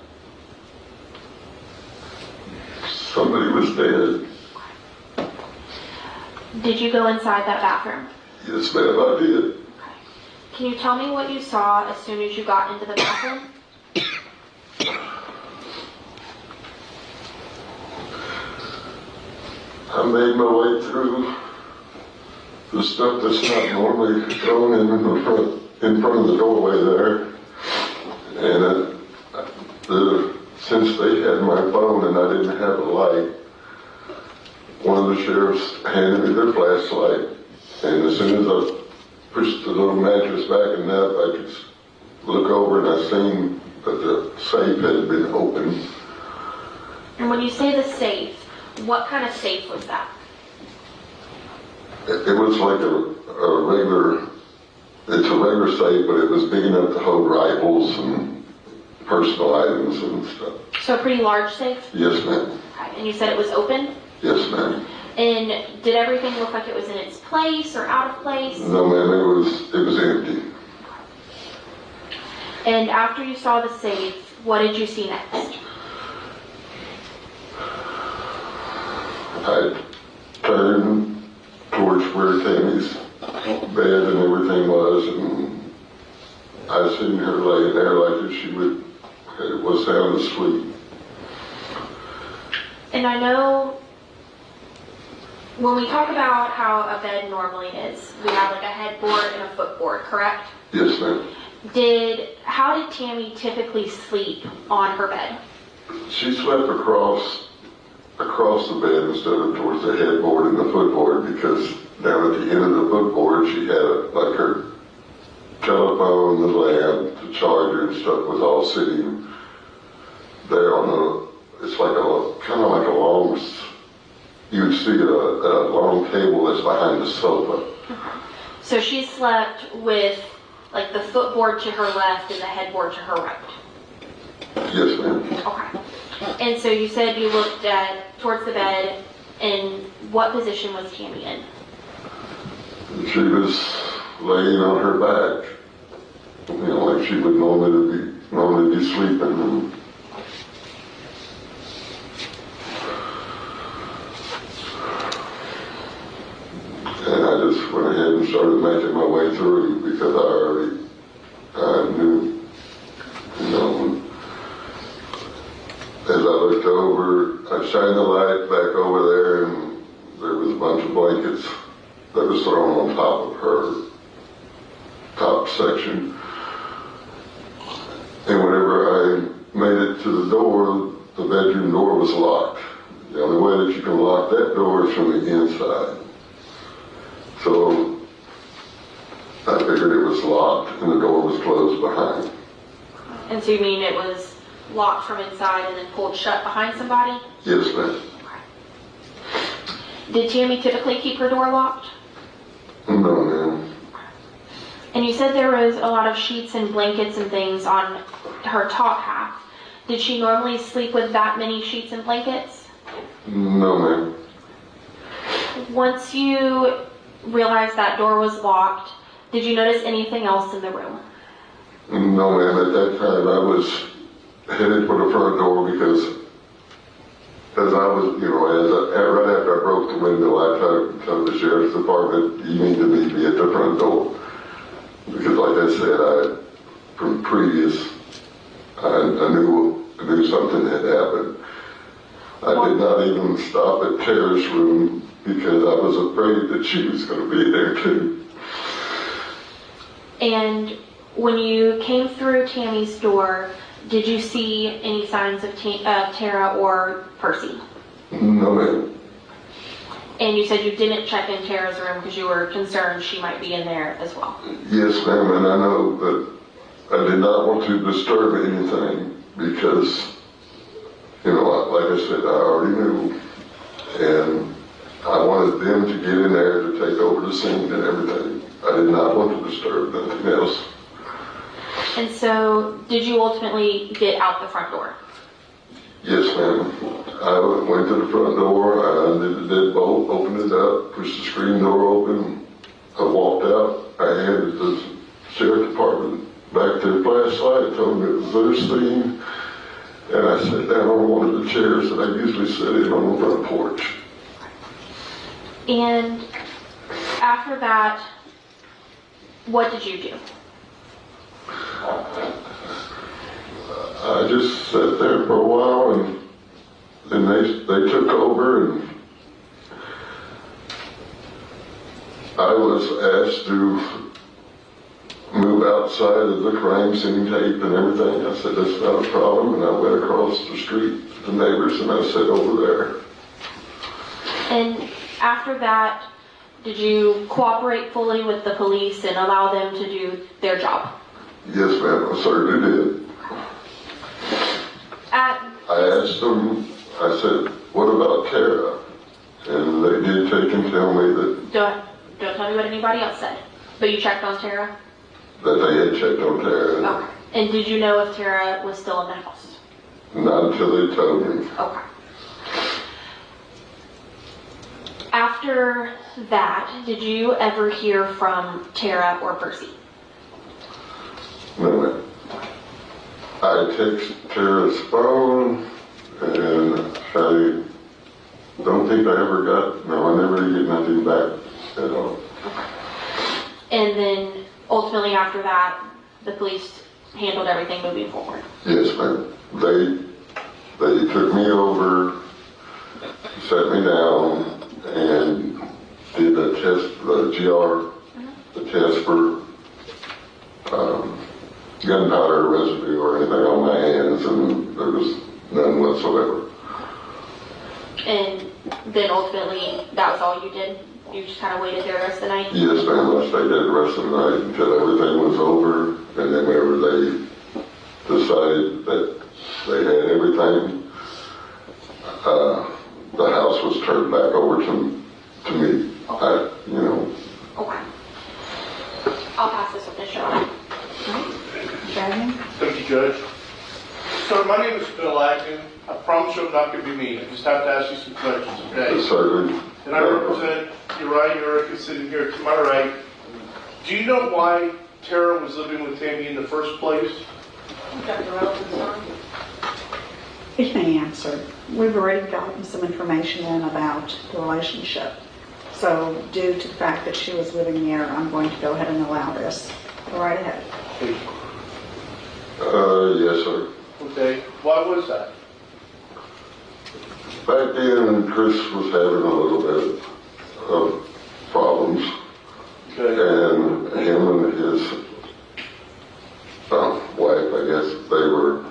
Somebody was dead. Did you go inside that bathroom? Yes, ma'am, I did. Okay. Can you tell me what you saw as soon as you got into the bathroom? I made my way through the stuff that's not normally thrown in front of the doorway there. And since they had my phone and I didn't have a light, one of the sheriffs handed me their flashlight. And as soon as I pushed the little mattress back enough, I could look over and I seen that the safe had been opened. And when you say the safe, what kind of safe was that? It was like a regular, it's a regular safe, but it was big enough to hold rifles and personal items and stuff. So a pretty large safe? Yes, ma'am. Okay. And you said it was open? Yes, ma'am. And did everything look like it was in its place or out of place? No, ma'am, it was empty. And after you saw the safe, what did you see next? I turned towards where Tammy's bed and everything was, and I seen her laying there like if she was sound asleep. And I know when we talk about how a bed normally is, we have like a headboard and a footboard, correct? Yes, ma'am. How did Tammy typically sleep on her bed? She slept across the bed instead of towards the headboard and the footboard, because down at the end of the footboard she had like her telephone, the lamp, the charger and stuff was all sitting there on it's like kind of like a long, you would see a long table that's behind the sofa. So she slept with like the footboard to her left and the headboard to her right. Yes, ma'am. Okay. And so you said you looked towards the bed, and what position was Tammy in? She was laying on her back, like she would normally be sleeping. And I just went ahead and started making my way through because I knew, as I looked over, I shined the light back over there, and there was a bunch of blankets that was thrown on top of her top section. And whenever I made it to the door, the bedroom door was locked. The only way that you can lock that door is from the inside. So I figured it was locked and the door was closed behind. And so you mean it was locked from inside and then pulled shut behind somebody? Yes, ma'am. Did Tammy typically keep her door locked? No, ma'am. And you said there was a lot of sheets and blankets and things on her top half. Did she normally sleep with that many sheets and blankets? No, ma'am. Once you realized that door was locked, did you notice anything else in the room? No, ma'am. At that time, I was headed for the front door because as I was, right after I broke the window, I told the sheriff's department, you need to meet me at the front door. Because like I said, from previous, I knew something had happened. I did not even stop at Tara's room because I was afraid that she was going to be there too. And when you came through Tammy's door, did you see any signs of Tara or Percy? No, ma'am. And you said you didn't check in Tara's room because you were concerned she might be in there as well. Yes, ma'am, and I know that I did not want to disturb anything because, like I said, I already knew. And I wanted them to get in there to take over the scene and everything. I did not want to disturb anything else. And so, did you ultimately get out the front door? Yes, ma'am. I went to the front door, I undid the deadbolt, opened it up, pushed the screen door open. I walked out. I handed the sheriff department back their flashlight, told them it was their scene, and I sat down on one of the chairs that I usually sit in on the front porch. And after that, what did you do? I just sat there for a while, and then they took over, and I was asked to move outside of the crime scene tape and everything. I said, that's not a problem, and I went across the street to the neighbors, and I sat over there. And after that, did you cooperate fully with the police and allow them to do their job? Yes, ma'am, I certainly did. I asked them, I said, what about Tara? And they did take and tell me that... Don't tell me what anybody else said. But you checked on Tara? That they had checked on Tara. Okay. And did you know if Tara was still in the house? Not until they told me. Okay. After that, did you ever hear from Tara or Percy? No, ma'am. I text Tara's phone, and I don't think I never get nothing back at all. Okay. And then, ultimately after that, the police handled everything moving forward? Yes, ma'am. They took me over, sat me down, and did a test, the GR, the test for gunpowder residue or anything on my hands, and there was none whatsoever. And then ultimately, that was all you did? You just kind of waited there the rest of the night? Yes, ma'am. I stayed there the rest of the night until everything was over, and then whenever they decided that they had everything, the house was turned back over to me. Okay. I'll pass this with the show. Thank you, Judge. Sir, my name is Bill Ayden. I promise you I'm not going to be mean. I just have to ask you some questions, okay? Certainly. And I represent Uriah. Urick is sitting here to my right. Do you know why Tara was living with Tammy in the first place? He may answer. We've already gotten some information in about the relationship. So due to the fact that she was living there, I'm going to go ahead and allow this. Go right ahead. Yes, sir. Okay. Why was that? Back then, Chris was having a little bit of problems. Okay. And him and his wife, I guess, they were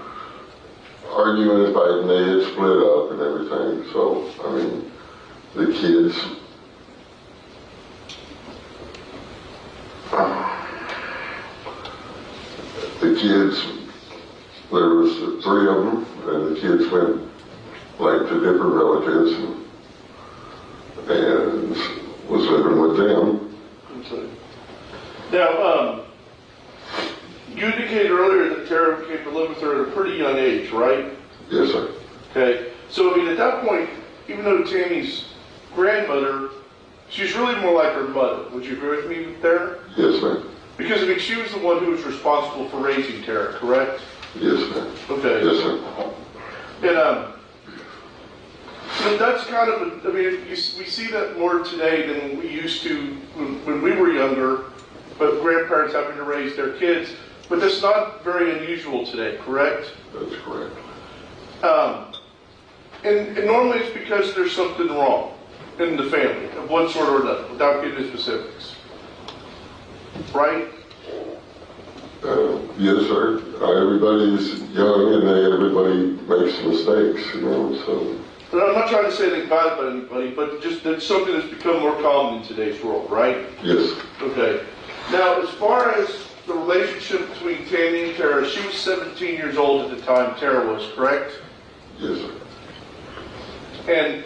arguing and fighting. They had split up and everything. So, I mean, the kids... there was 3 of them, and the kids went like to different relatives and was living with them. Okay. Now, you indicated earlier that Tara came to live with her at a pretty young age, right? Yes, sir. Okay. So, I mean, at that point, even though Tammy's grandmother, she's really more like her mother. Would you agree with me there? Yes, ma'am. Because, I mean, she was the one who was responsible for raising Tara, correct? Yes, ma'am. Okay. Yes, sir. And, so that's kind of, I mean, we see that more today than we used to when we were younger, but grandparents having to raise their kids. But that's not very unusual today, correct? That's correct. And normally it's because there's something wrong in the family of one sort or another, without getting into specifics. Right? Yes, sir. Everybody's young and everybody makes mistakes, so. And I'm not trying to say anything bad about anybody, but just that's something that's become more common in today's world, right? Yes. Okay. Now, as far as the relationship between Tammy and Tara, she was 17 years old at the time Tara was, correct? Yes, sir. And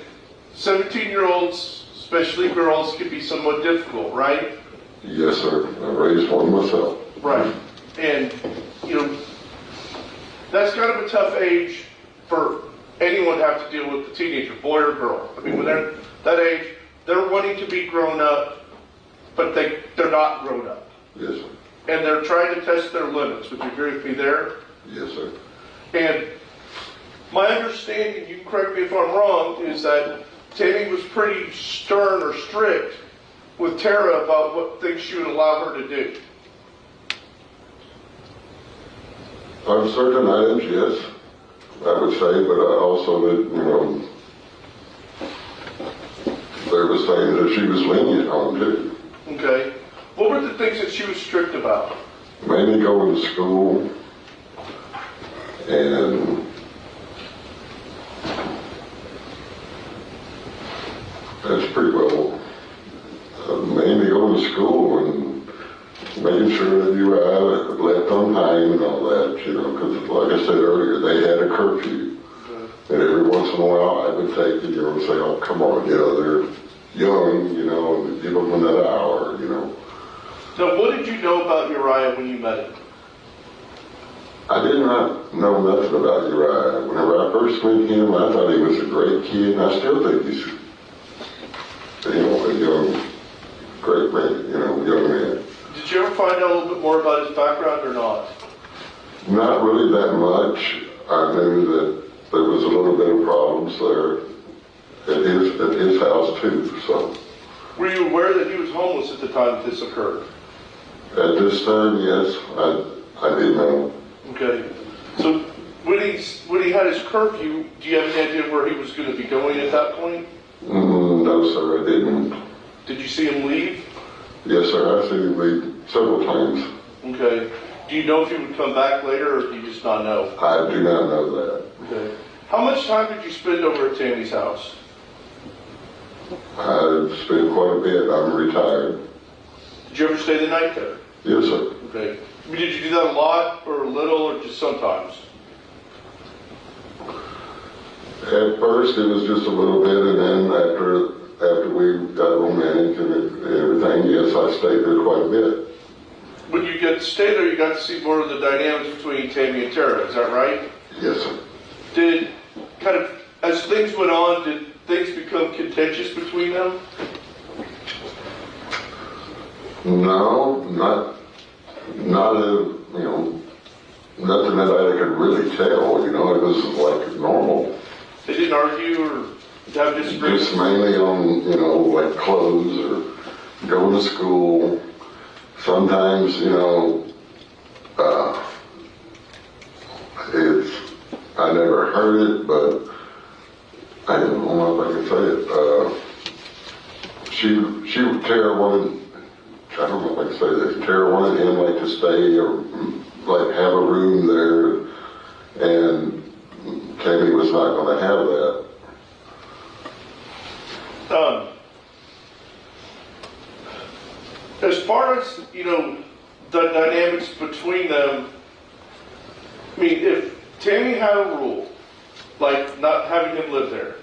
17-year-olds, especially girls, can be somewhat difficult, right? Yes, sir. I raised one myself. Right. And, that's kind of a tough age for anyone to have to deal with a teenager, boy or girl. I mean, when they're that age, they're wanting to be grown up, but they're not grown up. Yes, sir. And they're trying to test their limits. Would you agree with me there? Yes, sir. And my understanding, you can correct me if I'm wrong, is that Tammy was pretty stern or strict with Tara about what things she would allow her to do. On certain items, yes, I would say, but I also that, there was things that she was lenient on, too. Okay. What were the things that she was strict about? Mainly going to school and that's pretty well mainly going to school and making sure that you left on time and all that, because like I said earlier, they had a curfew. And every once in a while I would take it, and say, oh, come on, they're young, and give them another hour, Now, what did you know about Uriah when you met him? I did not know nothing about Uriah. Whenever I first met him, I thought he was a great kid, and I still think he's, a young, great man, young man. Did you ever find out a little bit more about his background or not? Not really that much. I knew that there was a little bit of problems there at his house too, so. Were you aware that he was homeless at the time this occurred? At this time, yes, I did know. Okay. So when he had his curfew, do you have any idea where he was going to be going at that point? No, sir, I didn't. Did you see him leave? Yes, sir, I've seen him leave several times. Okay. Do you know if he would come back later, or do you just not know? I do not know that. Okay. How much time did you spend over at Tammy's house? I've spent quite a bit. I'm retired. Did you ever stay the night there? Yes, sir. Okay. I mean, did you do that a lot, or a little, or just sometimes? At first, it was just a little bit, and then after we got romantic and everything, yes, I stayed there quite a bit. When you get to stay there, you got to see more of the dynamics between Tammy and Tara. Is that right? Yes, sir. Did kind of as things went on, did things become contentious between them? No, not nothing that I could really tell. It was like normal. They didn't argue or have disagreements? Just mainly on, like clothes or going to school. Sometimes, I never heard it, but I don't know if I can say it. Tara wanted, I don't know if I can say this, Tara wanted him like to stay or like have a room there, and Tammy was not going to have that. As far as, the dynamics between them, I mean, if Tammy had a rule, like not having him live there,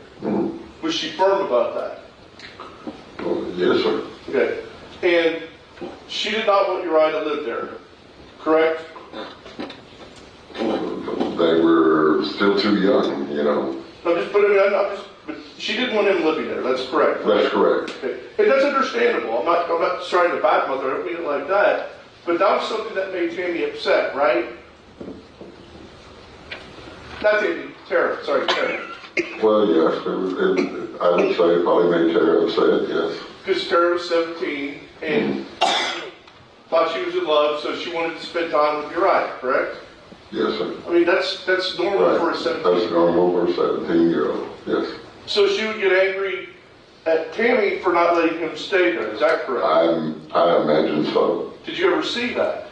was she firm about that? Yes, sir. Okay. And she did not want Uriah to live there, correct? They were still too young, But she didn't want him living there. That's correct. Right? That's correct. Okay. And that's understandable. I'm not trying to badmouth her. I don't mean it like that. But that was something that made Tammy upset, right? Not Tammy, Tara. Sorry, Tara. Well, yes. I would say it probably made Tara upset, yes. Because Tara was 17 and thought she was in love, so she wanted to spend time with Uriah, correct? Yes, sir. I mean, that's normal Right. for a 17-year-old. That's normal for a 17-year-old, yes. So she would get angry at Tammy for not letting him stay there. Is that correct? I imagine so. Did you ever see that?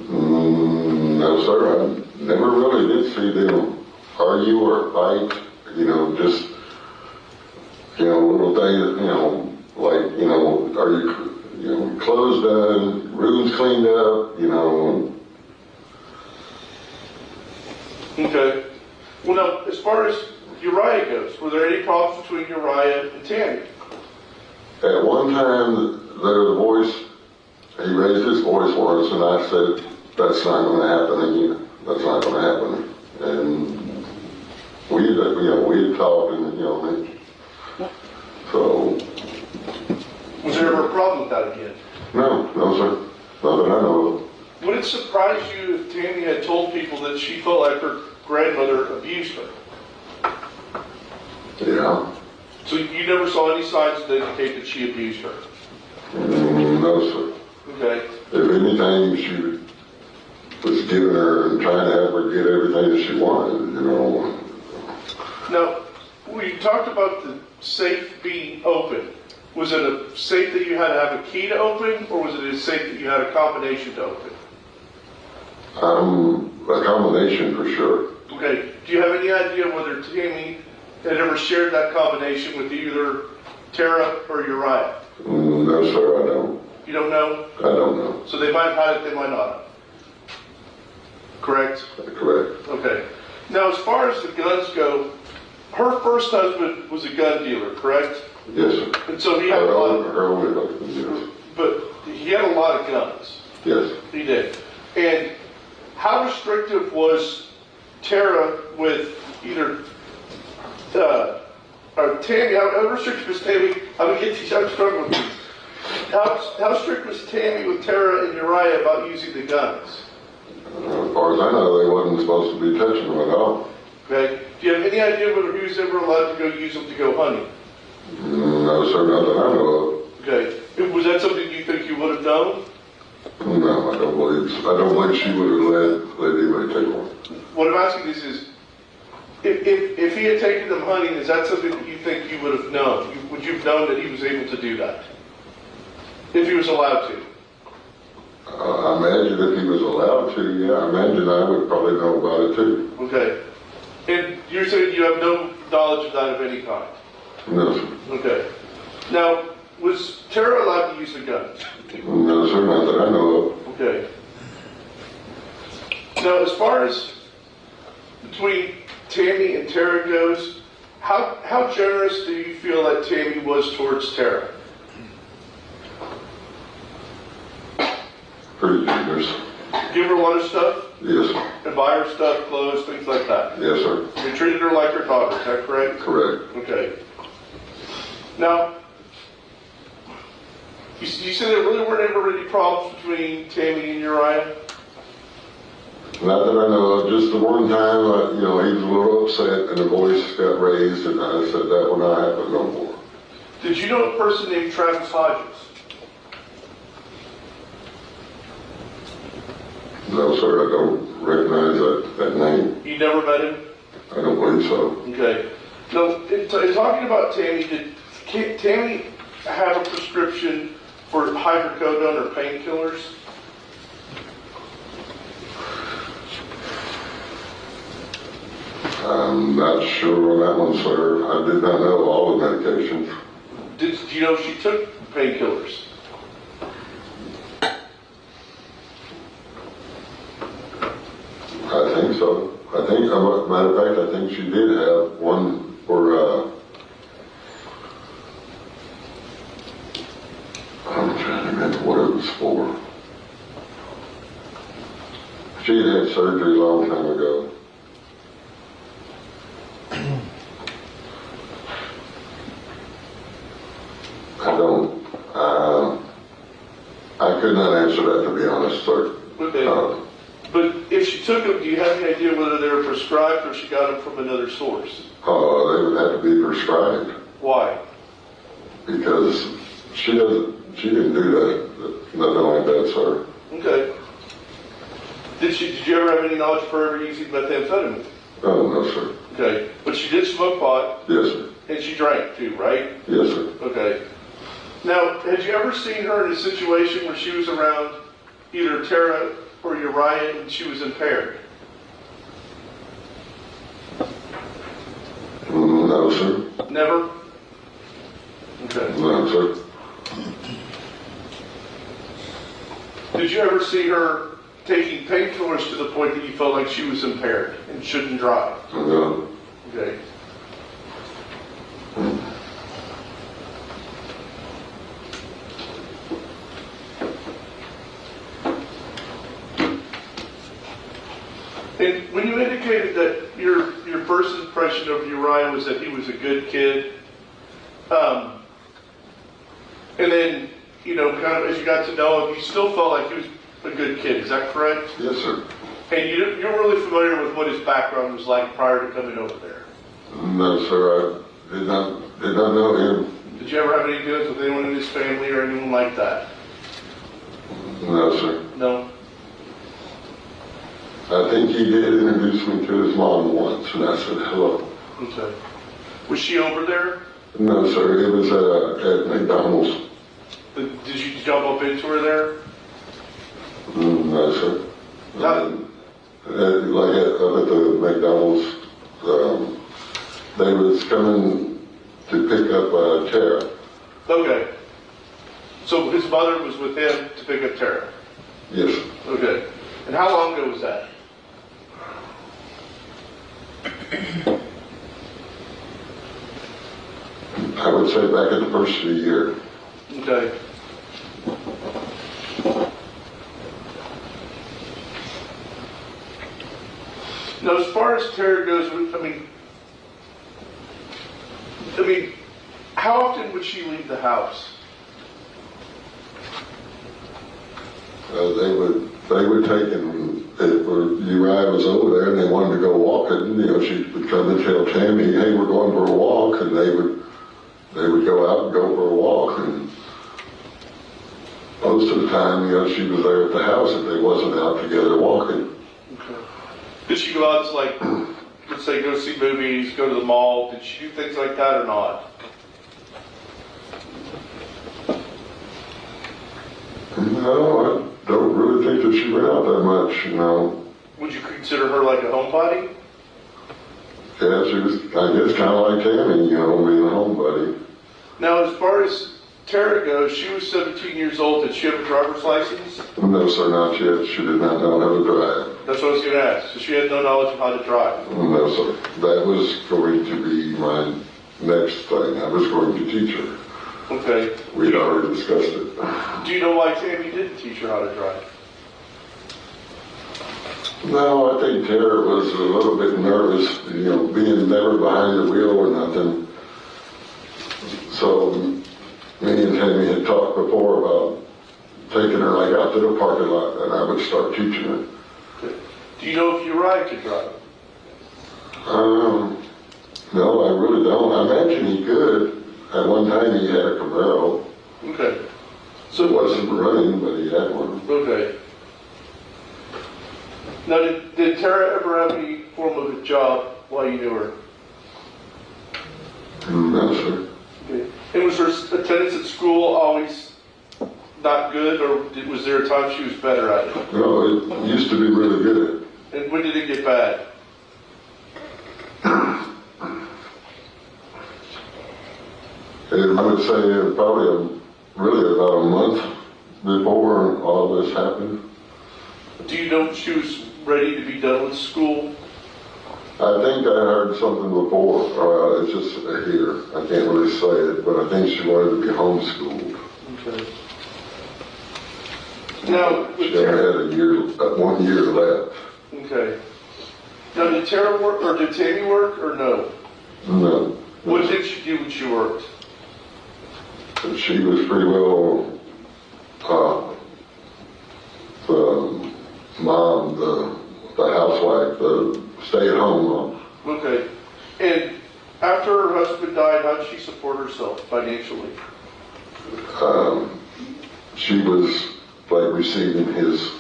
No, sir. I never really did see them argue or fight. Just little things. Like are you clothes done, rooms cleaned up, Okay. Well, now, as far as Uriah goes, were there any problems between Uriah and Tammy? At one time, he raised his voice once, and I said, that's not going to happen again. That's not going to happen. And we had talked, and, so. Was there ever a problem with that again? No, sir. Not that I know of. Would it surprise you if Tammy had told people that she felt like her grandmother abused her? Yeah. So you never saw any signs that indicate that she abused her? No, sir. Okay. If anything, she was giving her and trying to have her get everything that she wanted, Now, we talked about the safe being open. Was it a safe that you had to have a key to open, or was it a safe that you had a combination to open? A combination for sure. Okay. Do you have any idea whether Tammy had ever shared that combination with either Tara or Uriah? No, sir, I don't. You don't know? I don't know. So they might have had it, they might not have. Correct? Correct. Okay. Now, as far as the guns go, her first husband was a gun dealer, correct? Yes, sir. And so he had a lot of, yes. but he had a lot of guns. Yes. He did. And how restrictive was Tara with either or Tammy? How restrictive was Tammy? I'm gonna get these. I'm struggling with these. How strict was Tammy with Tara and Uriah about using the guns? As far as I know, they wasn't supposed to be touching them at all. Okay. Do you have any idea whether he was ever allowed to go use them to go hunting? No, sir, not that I know of. Okay. Was that something you think you would have done? No, I don't believe so. I don't believe she would have let anybody take one. What I'm asking is if he had taken them hunting, is that something that you think you would have known? Would you have known that he was able to do that? If he was allowed to? I imagine if he was allowed to, yeah, I imagine I would probably know about it too. Okay. And you're saying you have no knowledge of that of any kind? No, sir. Okay. Now, was Tara allowed to use the guns? No, sir, not that I know of. Okay. Now, as far as between Tammy and Tara goes, How generous do you feel that Tammy was towards Tara? Pretty generous. Give her a lot of stuff? Yes. And buy her stuff, clothes, things like that? Yes, sir. You treated her like her daughter, is that correct? Correct. Okay. Now, you said there really weren't ever any problems between Tammy and Uriah? Not that I know of. Just the one time, he was a little upset and the voice got raised, and I said that will not happen no more. Did you know a person named Travis Hodges? No, sir, I don't recognize that name. You never met him? I don't believe so. Okay. Now, in talking about Tammy, did Tammy have a prescription for hydrocodone or painkillers? I'm not sure on that one, sir. I did not know all the medications. Do you know if she took painkillers? I think so. Matter of fact, I think she did have one for, I'm trying to remember what it was for. She had surgery a long time ago. I could not answer that, to be honest, sir. Okay. But if she took them, do you have any idea whether they were prescribed or she got them from another source? They would have to be prescribed. Why? Because she didn't do that, nothing like that, sir. Okay. Did you ever have any knowledge of her ever using methamphetamine? Oh, no, sir. Okay. But she did smoke pot? Yes, sir. And she drank too, right? Yes, sir. Okay. Now, had you ever seen her in a situation where she was around either Tara or Uriah and she was impaired? No, sir. Never? Okay. No, sir. Did you ever see her taking painkillers to the point that you felt like she was impaired and shouldn't drive? No. Okay. And when you indicated that your first impression of Uriah was that he was a good kid, and then, kind of as you got to know him, you still felt like he was a good kid. Is that correct? Yes, sir. And you're really familiar with what his background was like prior to coming over there? No, sir. I did not know him. Did you ever have any dealings with anyone in his family or anyone like that? No, sir. No? I think he did introduce me to his mom once, and I said hello. Okay. Was she over there? No, sir. It was at McDonald's. Did you jump up into her there? No, sir. How? Up at the McDonald's, they was coming to pick up Tara. Okay. So his mother was with him to pick up Tara? Yes. Okay. And how long ago was that? I would say back at the first of the year. Okay. Now, as far as Tara goes, I mean, how often would she leave the house? They would take him. Uriah was over there, and they wanted to go walking. She would come and tell Tammy, "Hey, we're going for a walk," and they would go out and go for a walk. And most of the time, she was there at the house if they wasn't out together walking. Okay. Did she go out to, let's say, go see movies, go to the mall? Did she do things like that or not? No, I don't really think that she went out that much, Would you consider her like a homebody? Yeah, she was, I guess, kind of like Tammy, being a homebody. Now, as far as Tara goes, she was 17 years old. Did she have a driver's license? No, sir, not yet. She did not know how to drive. That's what I was going to ask. So she had no knowledge of how to drive? No, sir. That was going to be my next thing. I was going to teach her. Okay. We'd already discussed it. Do you know why Tammy didn't teach her how to drive? No, I think Tara was a little bit nervous, being never behind the wheel or nothing. So me and Tammy had talked before about taking her like out to the parking lot, and I would start teaching her. Do you know if Uriah could drive? No, I really don't. I imagine he could. At one time he had a Camaro. Okay. So it wasn't running, but he had one. Okay. Now, did Tara ever have any form of a job while you knew her? No, sir. Okay. And was her attendance at school always not good, or was there a time she was better at it? No, it used to be really good. And when did it get bad? I would say probably really about a month before all this happened. Do you know if she was ready to be done with school? I think I heard something before. It's just here. I can't really say it, but I think she wanted to be homeschooled. Okay. Now, she only had 1 year left. Okay. Now, did Tara work, or did Tammy work, or no? No. What did she do when she worked? She was pretty well the mom, the housewife, the stay-at-home mom. Okay. And after her husband died, how did she support herself financially? She was like receiving his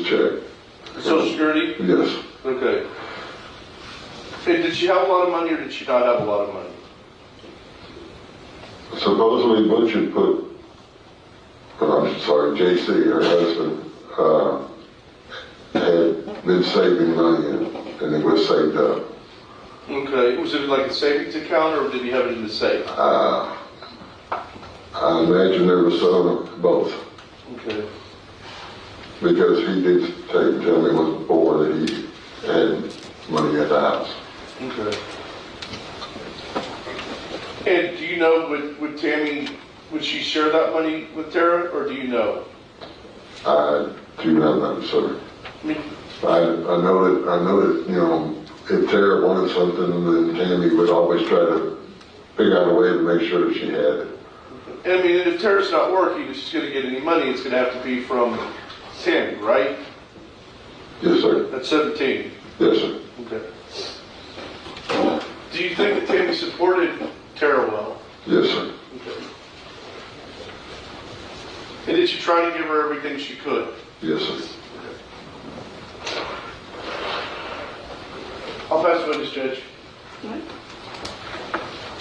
check. Social Security? Yes. Okay. And did she have a lot of money, or did she not have a lot of money? Supposedly Butch had put, JC, her husband, had been saving money and it was saved up. Okay. Was it like a savings account, or did he have it in the safe? I imagine there was some of both. Okay. Because he did tell me once before that he had money at the house. Okay. And do you know, would Tammy, would she share that money with Tara, or do you know? I do not know, sir. I know that, if Tara wanted something, then Tammy would always try to figure out a way to make sure that she had it. I mean, if Tara's not working, if she's going to get any money, it's going to have to be from Tammy, right? Yes, sir. At 17? Yes, sir. Okay. Do you think that Tammy supported Tara well? Yes, sir. Okay. And did she try to give her everything she could? Yes, sir. Okay. I'll pass the witness, Judge.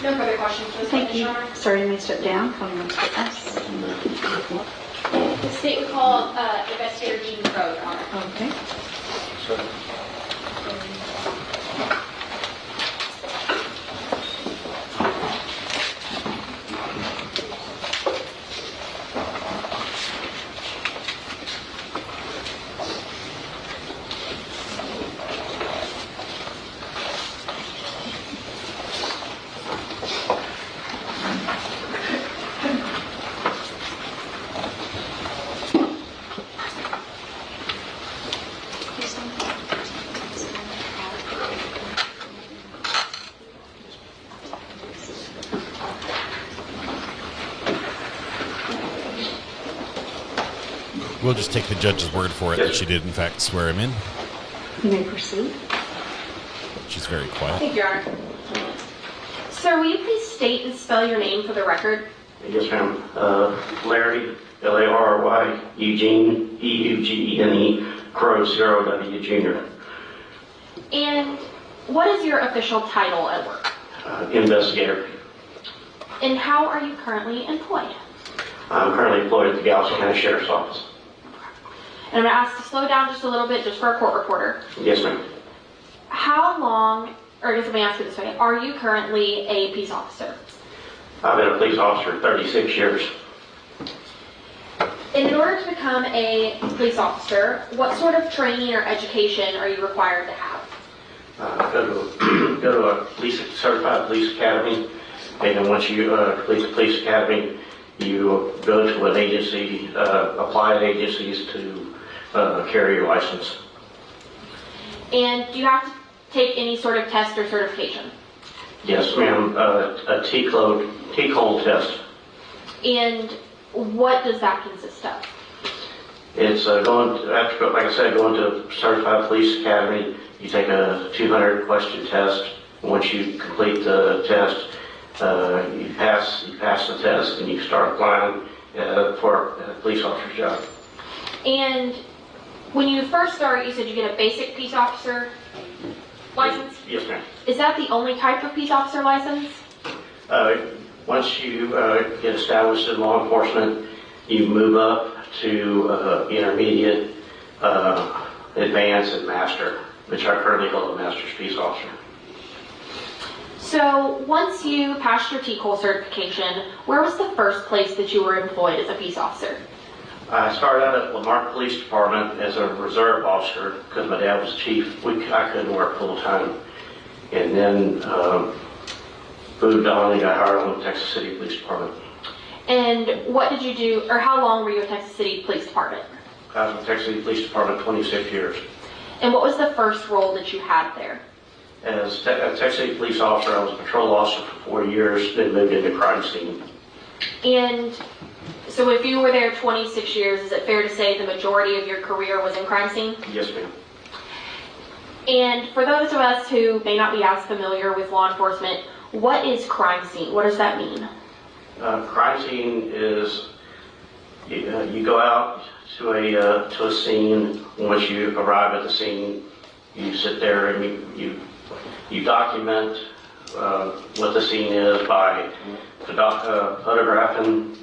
No further questions for this Thank witness, you. Your Honor. Sir, you may step down. Call your next witness. The state will call Investigator Dean Crow, Your Honor. Okay. We'll just take the judge's word for it that she did, in fact, swear him in. You may proceed. She's very quiet. Thank you, Your Honor. Sir, will you please state and spell your name for the record? Yes, ma'am. Larry, L-A-R-R-Y, Eugene, E-U-G-E-N-E, Crow, C-R-O-W, Jr. And what is your official title at work? Investigator. And how are you currently employed? I'm currently employed at the Galveston County Sheriff's Office. And I'm going to ask to slow down just a little bit, just for a court reporter. Yes, ma'am. How long, or I guess let me ask it this way, are you currently a peace officer? I've been a police officer 36 years. And in order to become a police officer, what sort of training or education are you required to have? Go to a certified police academy, and then once you complete the police academy, you go to an agency, apply at agencies to carry your license. And do you have to take any sort of test or certification? Yes, ma'am. A T-code test. And what does that consist of? It's going to certified police academy. You take a 200 question test. Once you complete the test, you pass the test, and you start applying for a police officer's job. And when you first start, you said you get a basic peace officer license? Yes, ma'am. Is that the only type of peace officer license? Once you get established in law enforcement, you move up to intermediate, advanced, and master, which I currently hold a master's peace officer. So once you passed your TCOL certification, where was the first place that you were employed as a peace officer? I started out at Lamar Police Department as a reserve officer because my dad was chief. I couldn't work full time. And then moved on and got hired on the Texas City Police Department. And what did you do, or how long were you at Texas City Police Department? I was in the Texas City Police Department 26 years. And what was the first role that you had there? As a Texas City Police officer, I was a patrol officer for 4 years, then moved into crime scene. And so if you were there 26 years, is it fair to say the majority of your career was in crime scene? Yes, ma'am. And for those of us who may not be as familiar with law enforcement, what is crime scene? What does that mean? Crime scene is you go out to a scene. Once you arrive at the scene, you sit there and you document what the scene is by photographing,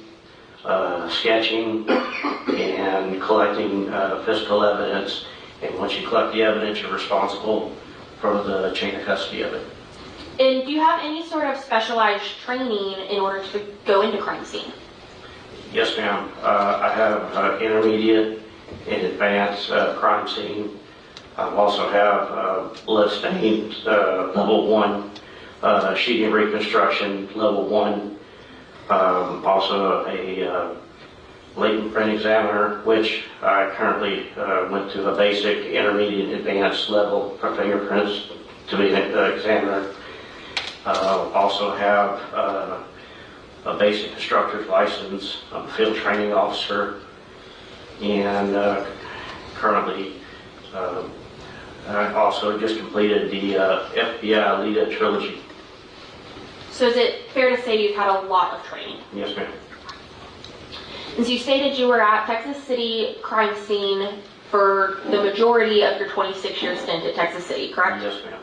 sketching, and collecting physical evidence. And once you collect the evidence, you're responsible for the chain of custody of it. And do you have any sort of specialized training in order to go into crime scene? Yes, ma'am. I have intermediate and advanced crime scene. I also have blood stains, level 1, sheeting reconstruction, level 1. Also a latent print examiner, which I currently went to a basic, intermediate, advanced level for fingerprints to be an examiner. Also have a basic instructor's license. I'm a field training officer, and currently I also just completed the FBI LEADA trilogy. So is it fair to say you've had a lot of training? Yes, ma'am. And so you stated you were at Texas City crime scene for the majority of your 26-year stint at Texas City, correct? Yes, ma'am.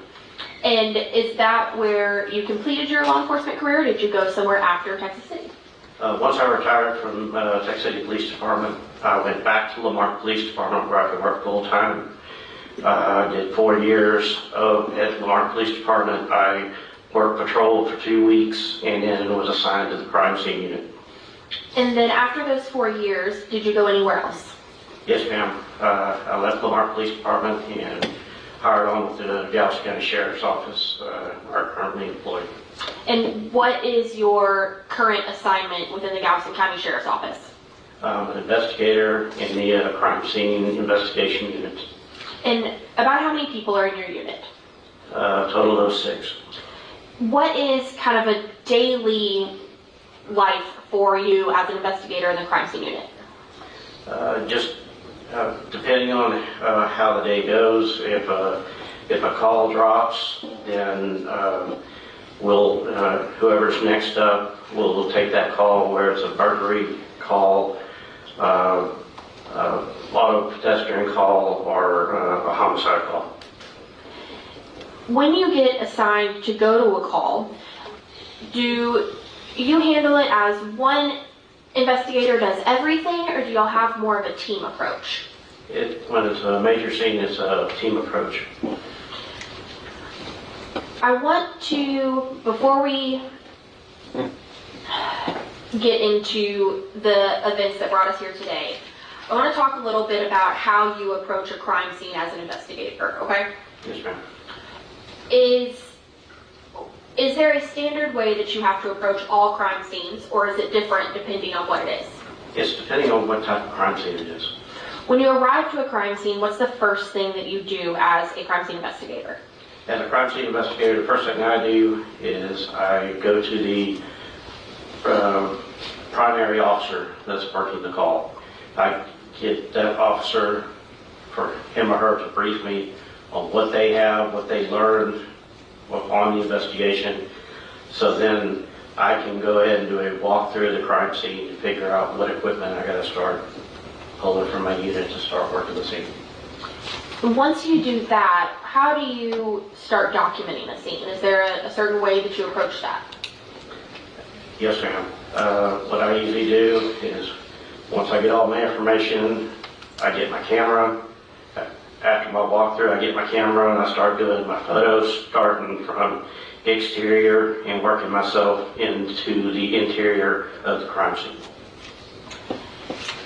And is that where you completed your law enforcement career, or did you go somewhere after Texas City? Once I retired from Texas City Police Department, I went back to Lamar Police Department where I could work full time. I did 4 years at Lamar Police Department. I worked patrol for 2 weeks and then was assigned to the crime scene unit. And then after those 4 years, did you go anywhere else? Yes, ma'am. I left Lamar Police Department and hired on with the Galveston County Sheriff's Office, are currently employed. And what is your current assignment within the Galveston County Sheriff's Office? I'm an investigator in the crime scene investigation unit. And about how many people are in your unit? Total of 6. What is kind of a daily life for you as an investigator in the crime scene unit? Just depending on how the day goes, if a call drops, then whoever's next up will take that call, where it's a burglary call, auto pedestrian call, or a homicide call. When you get assigned to go to a call, do you handle it as one investigator does everything, or do y'all have more of a team approach? When it's a major scene, it's a team approach. I want to, before we get into the events that brought us here today, I want to talk a little bit about how you approach a crime scene as an investigator, okay? Yes, ma'am. Is there a standard way that you have to approach all crime scenes, or is it different depending on what it is? It's depending on what type of crime scene it is. When you arrive to a crime scene, what's the first thing that you do as a crime scene investigator? As a crime scene investigator, the first thing I do is I go to the primary officer that's working the call. I get that officer, for him or her, to brief me on what they have, what they learned on the investigation. So then I can go ahead and do a walk through the crime scene to figure out what equipment I got to start pulling from my unit to start working the scene. Once you do that, how do you start documenting a scene? Is there a certain way that you approach that? Yes, ma'am. What I usually do is, once I get all my information, I get my camera. After my walkthrough, I get my camera and I start doing my photos, starting from exterior and working myself into the interior of the crime scene.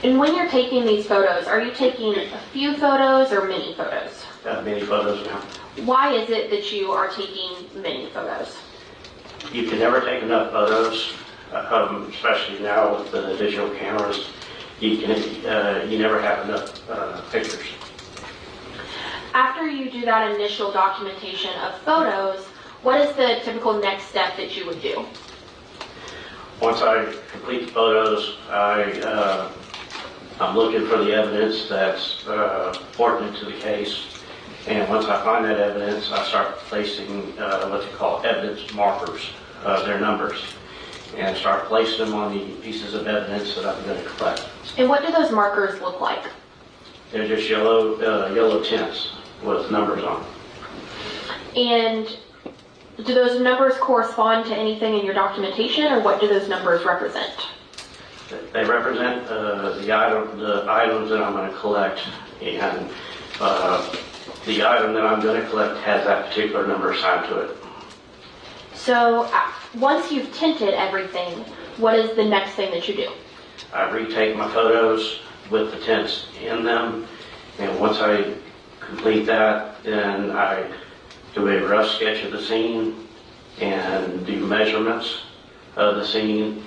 And when you're taking these photos, are you taking a few photos or many photos? Many photos now. Why is it that you are taking many photos? You can never take enough photos, especially now with the digital cameras. You never have enough pictures. After you do that initial documentation of photos, what is the typical next step that you would do? Once I complete the photos, I'm looking for the evidence that's pertinent to the case. And once I find that evidence, I start placing what they call evidence markers, their numbers, and start placing them on the pieces of evidence that I'm going to collect. And what do those markers look like? They're just yellow tints with numbers on them. And do those numbers correspond to anything in your documentation, or what do those numbers represent? They represent the items that I'm going to collect, and the item that I'm going to collect has that particular number assigned to it. So once you've tinted everything, what is the next thing that you do? I retake my photos with the tints in them, and once I complete that, then I do a rough sketch of the scene and do measurements of the scene.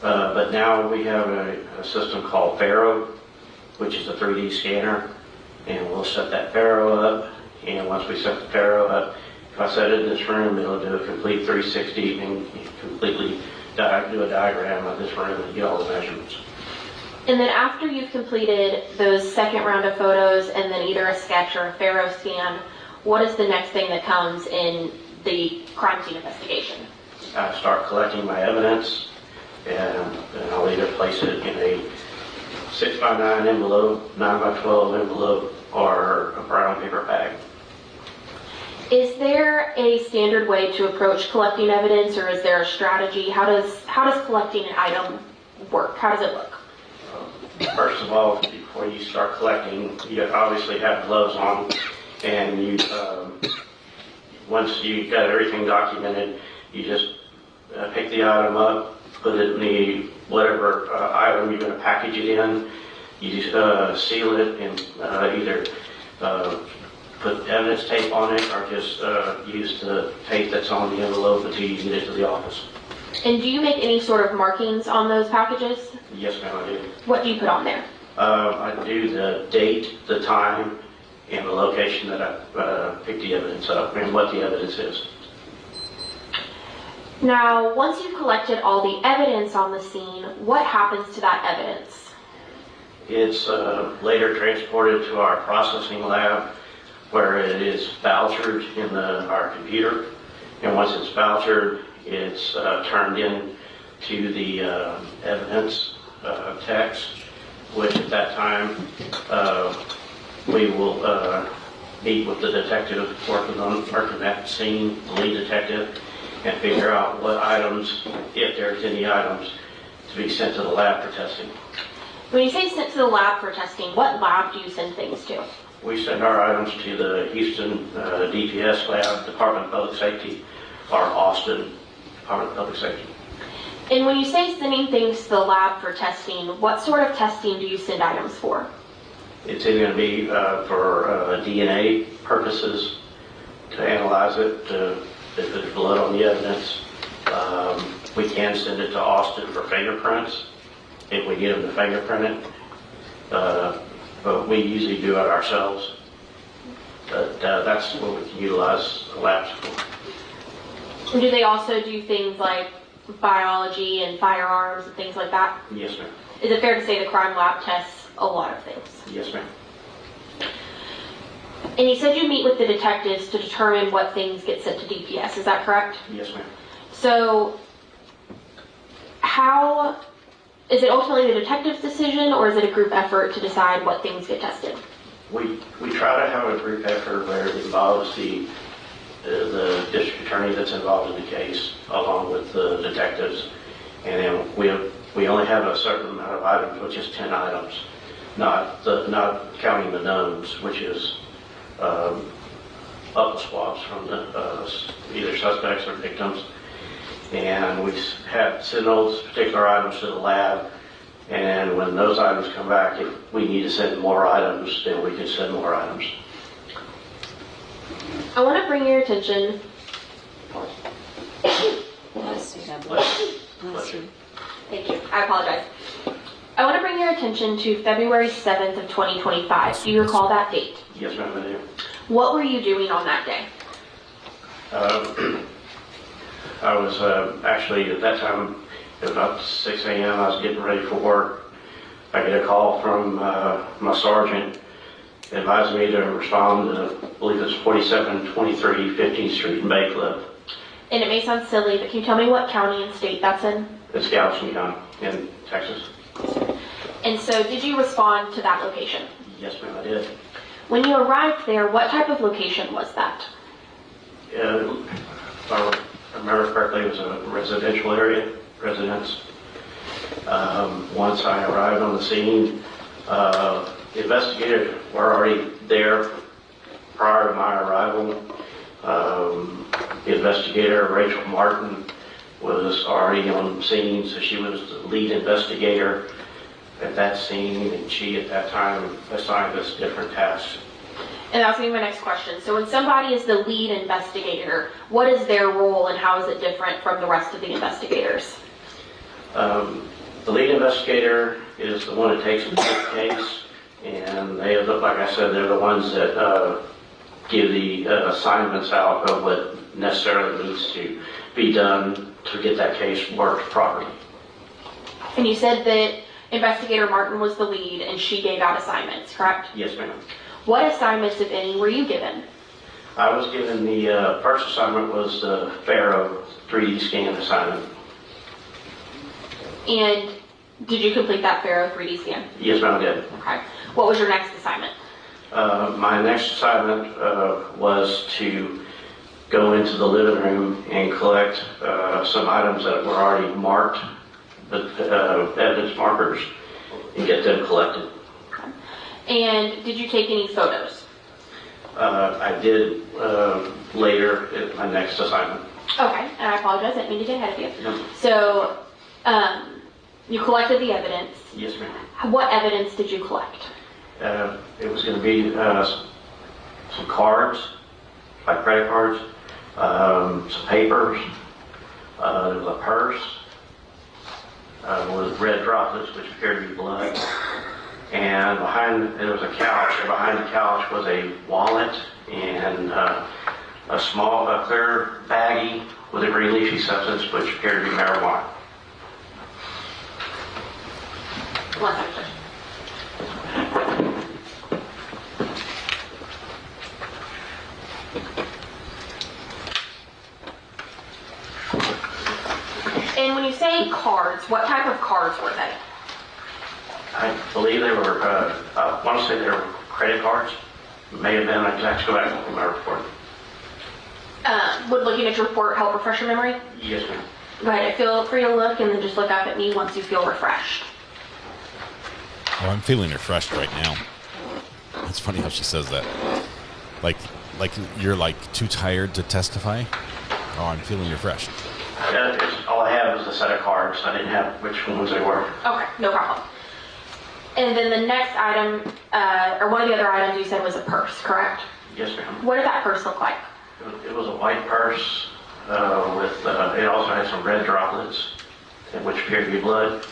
But now we have a system called Faro, which is a 3D scanner, and we'll set that Faro up. And once we set the Faro up, if I set it in this room, it'll do a complete 360 and completely do a diagram of this room and get all the measurements. And then after you've completed those second round of photos and then either a sketch or a Faro scan, what is the next thing that comes in the crime scene investigation? I start collecting my evidence, and I'll either place it in a 6x9 envelope, 9x12 envelope, or a brown paper bag. Is there a standard way to approach collecting evidence, or is there a strategy? How does collecting an item work? How does it look? First of all, before you start collecting, you obviously have gloves on, and you once you got everything documented, you just pick the item up, put it in the whatever item you're going to package it in. You seal it and either put evidence tape on it or just use the tape that's on the envelope until you get it to the office. And do you make any sort of markings on those packages? Yes, ma'am, I do. What do you put on there? I do the date, the time, and the location that I picked the evidence up and what the evidence is. Now, once you've collected all the evidence on the scene, what happens to that evidence? It's later transported to our processing lab where it is vouchered in our computer. And once it's vouchered, it's turned in to the evidence text, which at that time we will meet with the detective working that scene, the lead detective, and figure out what items, if there's any items, to be sent to the lab for testing. When you say sent to the lab for testing, what lab do you send things to? We send our items to the Houston DPS lab, Department of Public Safety, or Austin Department of Public Safety. And when you say sending things to the lab for testing, what sort of testing do you send items for? It's either going to be for DNA purposes, to analyze it, if there's blood on the evidence. We can send it to Austin for fingerprints, if we get them to fingerprint it. But we usually do it ourselves. But that's what we can utilize the labs for. And do they also do things like biology and firearms and things like that? Yes, ma'am. Is it fair to say the crime lab tests a lot of things? Yes, ma'am. And you said you meet with the detectives to determine what things get sent to DPS, is that correct? Yes, ma'am. So, how, is it ultimately the detective's decision, or is it a group effort to decide what things get tested? We try to have a group effort where it involves the district attorney that's involved in the case, along with the detectives. And then we only have a certain amount of items, which is 10 items, not counting the knowns, which is buckle swabs from the either suspects or victims. And we have send those particular items to the lab. And when those items come back, if we need to send more items, then we can send more items. I want to bring your attention. Bless you. Bless you. Thank you. I apologize. I want to bring your attention to February 7th of 2025. Do you recall that date? Yes, ma'am, I do. What were you doing on that day? I was actually, at that time, it was about 6 a.m. I was getting ready for work. I get a call from my sergeant advising me to respond to, I believe it's 4723 15th Street in Bay Cliff. And it may sound silly, but can you tell me what county and state that's in? It's Galveston County in Texas. And so did you respond to that location? Yes, ma'am, I did. When you arrived there, what type of location was that? If I remember correctly, it was a residential area, residence. Once I arrived on the scene, the investigators were already there prior to my arrival. The investigator, Rachel Martin, was already on scene, so she was the lead investigator at that scene, and she at that time assigned us different tasks. And that was going to be my next question. So when somebody is the lead investigator, what is their role and how is it different from the rest of the investigators? The lead investigator is the one that takes the case, and they look, like I said, they're the ones that give the assignments out of what necessarily needs to be done to get that case worked properly. And you said that Investigator Martin was the lead and she gave out assignments, correct? Yes, ma'am. What assignments, if any, were you given? I was given the first assignment was the Pharaoh 3D scan assignment. And did you complete that Pharaoh 3D scan? Yes, ma'am, I did. Okay. What was your next assignment? My next assignment was to go into the living room and collect some items that were already marked, evidence markers, and get them collected. Okay. And did you take any photos? I did later at my next assignment. Okay, and I apologize, I didn't mean to get ahead of you. No. So, you collected the evidence. Yes, ma'am. What evidence did you collect? It was going to be some cards, like credit cards, some papers, there was a purse with red droplets, which appeared to be blood, and there was a couch, and behind the couch was a wallet and a small, clear baggie with a green leafy substance, which appeared to be marijuana. One second. And when you say cards, what type of cards were they? I believe they were, I want to say they were credit cards. May have been, I can actually go back and look at my report. Would looking at your report help refresh your memory? Yes, ma'am. Go ahead, feel free to look and then just look up at me once you feel refreshed. Oh, I'm feeling refreshed right now. It's funny how she says that. Like you're like too tired to testify. Oh, I'm feeling refreshed. All I have had was a set of cards. I didn't have which ones they were. Okay, no problem. And then the next item, or one of the other items you said was a purse, correct? Yes, ma'am. What did that purse look like? It was a white purse it also had some red droplets, which appeared to be blood.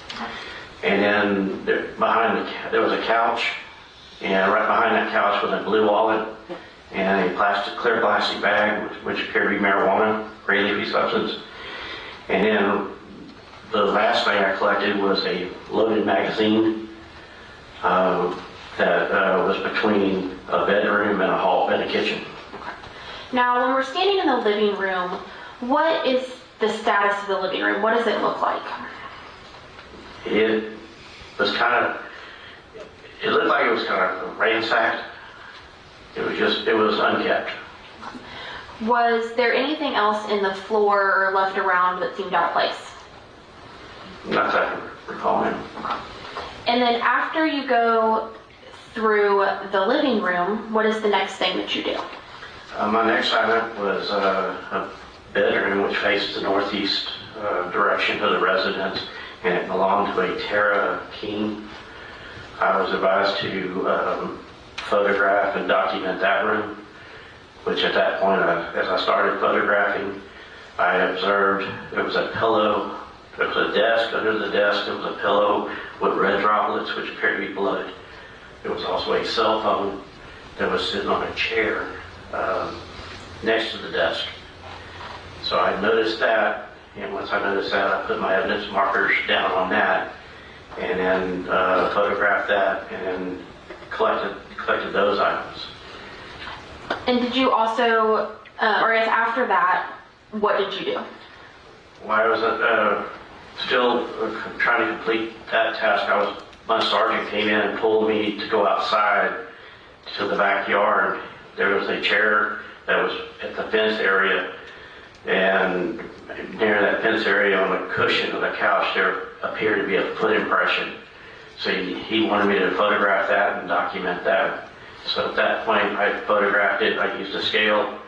And then there was a couch, and right behind that couch was a blue wallet and a clear plastic bag, which appeared to be marijuana, gray leafy substance. And then the last thing I collected was a loaded magazine that was between a bedroom and a hall and a kitchen. Now, when we're standing in the living room, what is the status of the living room? What does it look like? It was it looked like it was kind of ransacked. It was unkept. Was there anything else in the floor or left around that seemed out of place? Not that I can recall, ma'am. And then after you go through the living room, what is the next thing that you do? My next item was a bedroom which faced the northeast direction of the residence, and it belonged to a Tara King. I was advised to photograph and document that room, which at that point, as I started photographing, I observed there was a pillow, there was a desk. Under the desk there was a pillow with red droplets, which appeared to be blood. There was also a cell phone that was sitting on a chair next to the desk. So I noticed that, and once I noticed that, I put my evidence markers down on that, and then photographed that, and collected those items. And did you also, or I guess after that, what did you do? While I was still trying to complete that task, my sergeant came in and pulled me to go outside to the backyard. There was a chair that was at the fence area, and near that fence area on the cushion of the couch there appeared to be a foot impression. So he wanted me to photograph that and document that. So at that point I photographed it. I used a scale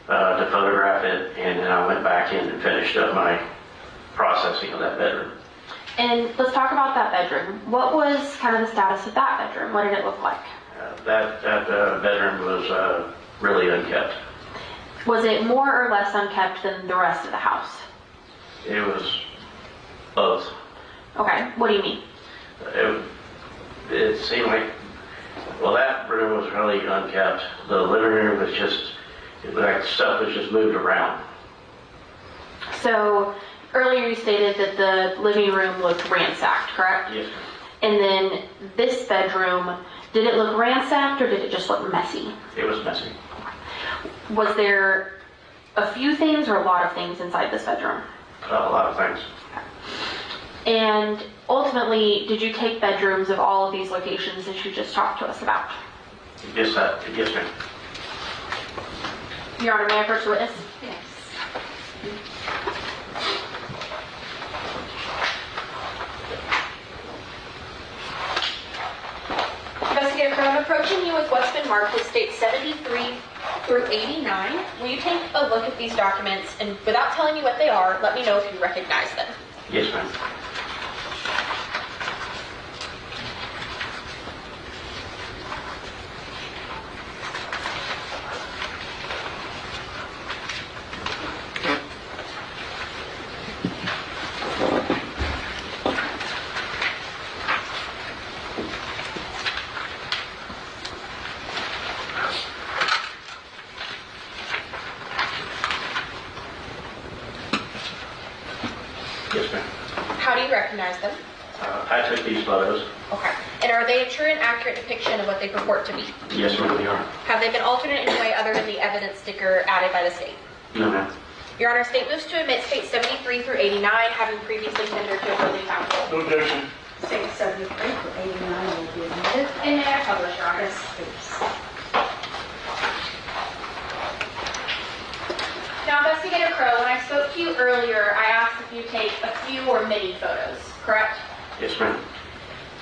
to photograph it, and then I went back in and finished up my processing of that bedroom. And let's talk about that bedroom. What was kind of the status of that bedroom? What did it look like? That bedroom was really unkept. Was it more or less unkept than the rest of the house? It was both. Okay, what do you mean? It seemed like, well, that room was really unkept. The living room was just, like stuff was just moved around. So earlier you stated that the living room looked ransacked, correct? Yes. And then this bedroom, did it look ransacked or did it just look messy? It was messy. Was there a few things or a lot of things inside this bedroom? A lot of things. And ultimately, did you take bedrooms of all of these locations that you just talked to us about? Yes, ma'am. Your Honor, may I approach the witness? Yes. Investigator Crow, I'm approaching you with what's been marked with states 73 through 89. Will you take a look at these documents and without telling me what they are, let me know if you recognize them? Yes, ma'am. Yes, ma'am. How do you recognize them? I took these photos. Okay. And are they a true and accurate depiction of what they purport to be? Yes, ma'am, they are. Have they been altered in any way other than the evidence sticker added by the state? No, ma'am. Your Honor, state moves to admit states 73 through 89, having previously tendered to opposing counsel. No objection. State 73 through 89 will be admitted. And may I publish, Your Honor? Yes, please. Now, Investigator Crow, when I spoke to you earlier, I asked if you take a few or many photos, correct? Yes, ma'am.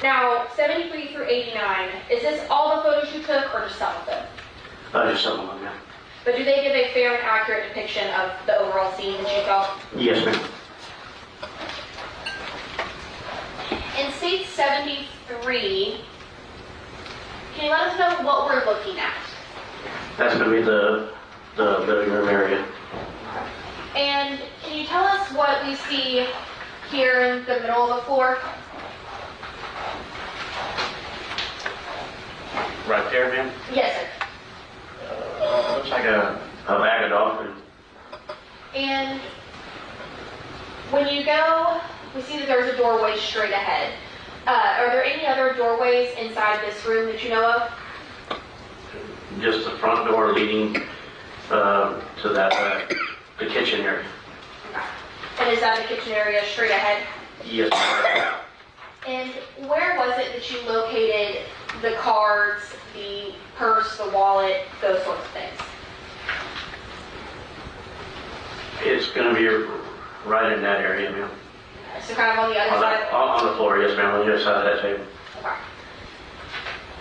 Now, 73 through 89, is this all the photos you took or just some of them? Just some of them, ma'am. But do they give a fair and accurate depiction of the overall scene that you felt? Yes, ma'am. state 73, can you let us know what we're looking at? That's going to be the living room area. And can you tell us what we see here in the middle of the floor? Right there, ma'am? Yes, sir. Looks like a bag of dog food. And when you go, we see that there's a doorway straight ahead. Are there any other doorways inside this room that you know of? Just the front door leading to that the kitchen area. Okay. And is that the kitchen area straight ahead? Yes, ma'am. And where was it that you located the cards, the purse, the wallet, those sorts of things? It's going to be right in that area, ma'am. So kind of on the other side? On the floor, yes, ma'am, on the other side of that table. Okay.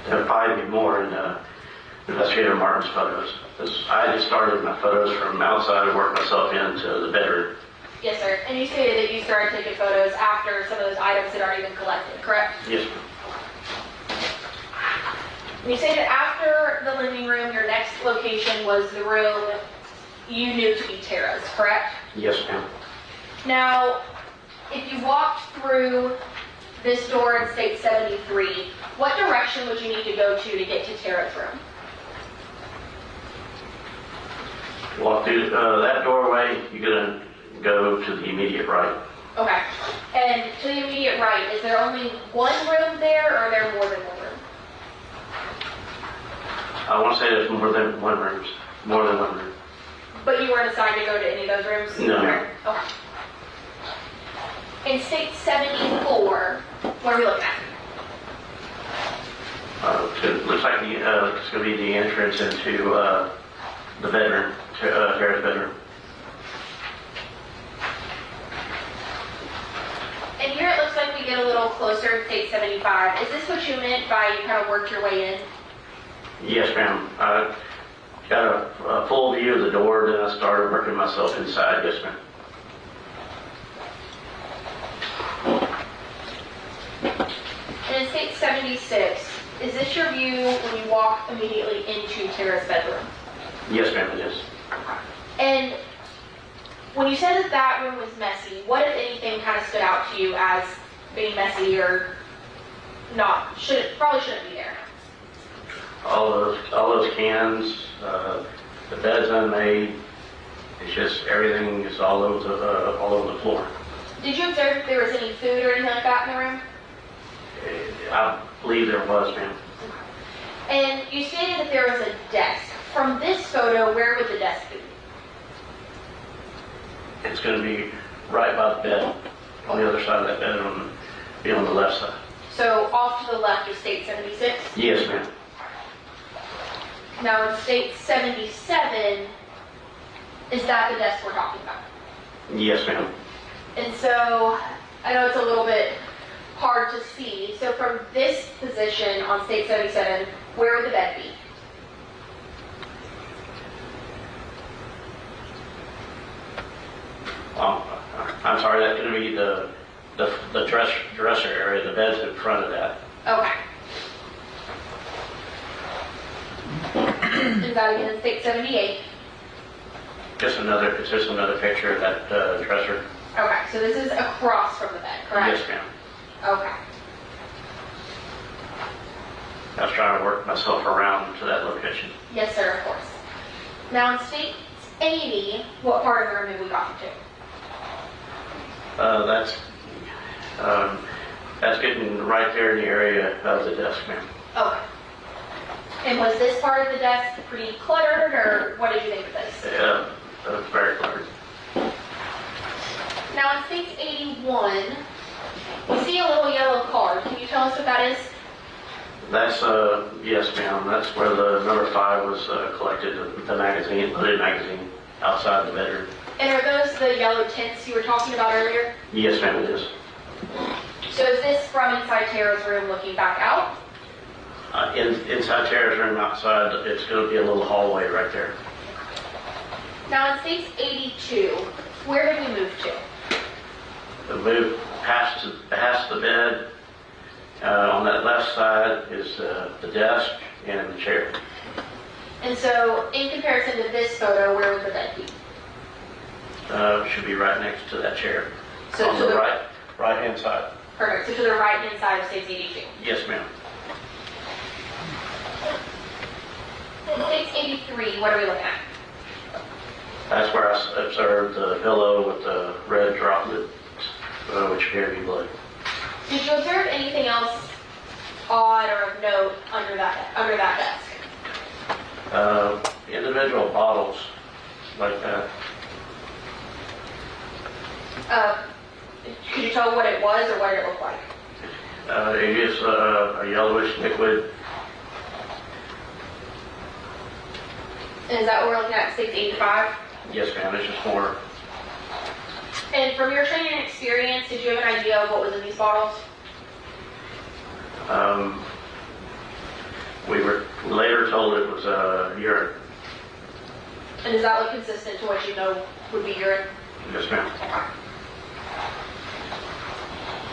There'll probably be more in Investigator Martin's photos. I just started my photos from outside and worked myself into the bedroom. Yes, sir. And you stated that you started taking photos after some of those items had already been collected, correct? Yes, ma'am. And you stated after the living room, your next location was the room you knew to be Tara's, correct? Yes, ma'am. Now, if you walked through this door in state 73, what direction would you need to go to get to Tara's room? Walk through that doorway, you're going to go to the immediate right. Okay. And to the immediate right, is there only one room there, or are there more than one room? I want to say there's more than one room. More than one room. But you weren't assigned to go to any of those rooms? No. Okay. In state 74, what are we looking at? It looks like it's going to be the entrance into the bedroom, Tara's bedroom. And here it looks like we get a little closer to state 75. Is this what you meant by you kind of worked your way in? Yes, ma'am. I got a full view of the door, then I started working myself inside. Yes, ma'am. And in state 76, is this your view when you walk immediately into Tara's bedroom? Yes, ma'am, it is. And when you said that that room was messy, what, if anything, kind of stood out to you as being messy or not? Probably shouldn't be there. All those cans, the bed's unmade. It's just everything is all over the floor. Did you observe if there was any food or anything like that in the room? I believe there was, ma'am. And you stated that there was a desk. From this photo, where would the desk be? It's going to be right by the bed, on the other side of that bed, be on the left side. So off to the left of state 76? Yes, ma'am. Now in state 77, is that the desk we're talking about? Yes, ma'am. And so, I know it's a little bit hard to see. So from this position on state 77, where would the bed be? I'm sorry, that's going to be the dresser area. The bed's in front of that. Okay. Is that again in state 78? It's just another picture of that dresser. Okay, so this is across from the bed, correct? Yes, ma'am. Okay. I was trying to work myself around to that location. Yes, sir, of course. Now in state 80, what part of the room have we gotten to? That's getting right there in the area of the desk, ma'am. Okay. And was this part of the desk pretty cluttered, or what did you think of this? Yeah, it's very cluttered. Now in state 81, we see a little yellow card. Can you tell us what that is? That's, yes, ma'am. That's where the number 5 was collected, the magazine, loaded magazine, outside the bedroom. And are those the yellow tints you were talking about earlier? Yes, ma'am, it is. So is this from inside Tara's room looking back out? Inside Tara's room, outside, it's going to be a little hallway right there. Now in state 82, where did we move to? We moved past the bed, left side is the desk and the chair. And so, in comparison to this photo, where would the bed be? Should be right next to that chair. So on to the the right hand side. Perfect. So to the right hand side of 682. Yes, ma'am. 683, what are we looking at? That's where I observed the pillow with the red droplet, which appeared to be blood. Did you observe anything else odd or of note under that desk? Individual bottles like that. Could you tell what it was or what it looked like? It is a yellowish liquid. And is that what we're looking at, 685? Yes, ma'am. It's just more. And from your training and experience, did you have an idea of what was in these bottles? We were later told it was urine. And does that look consistent to what you know would be urine? Yes, ma'am.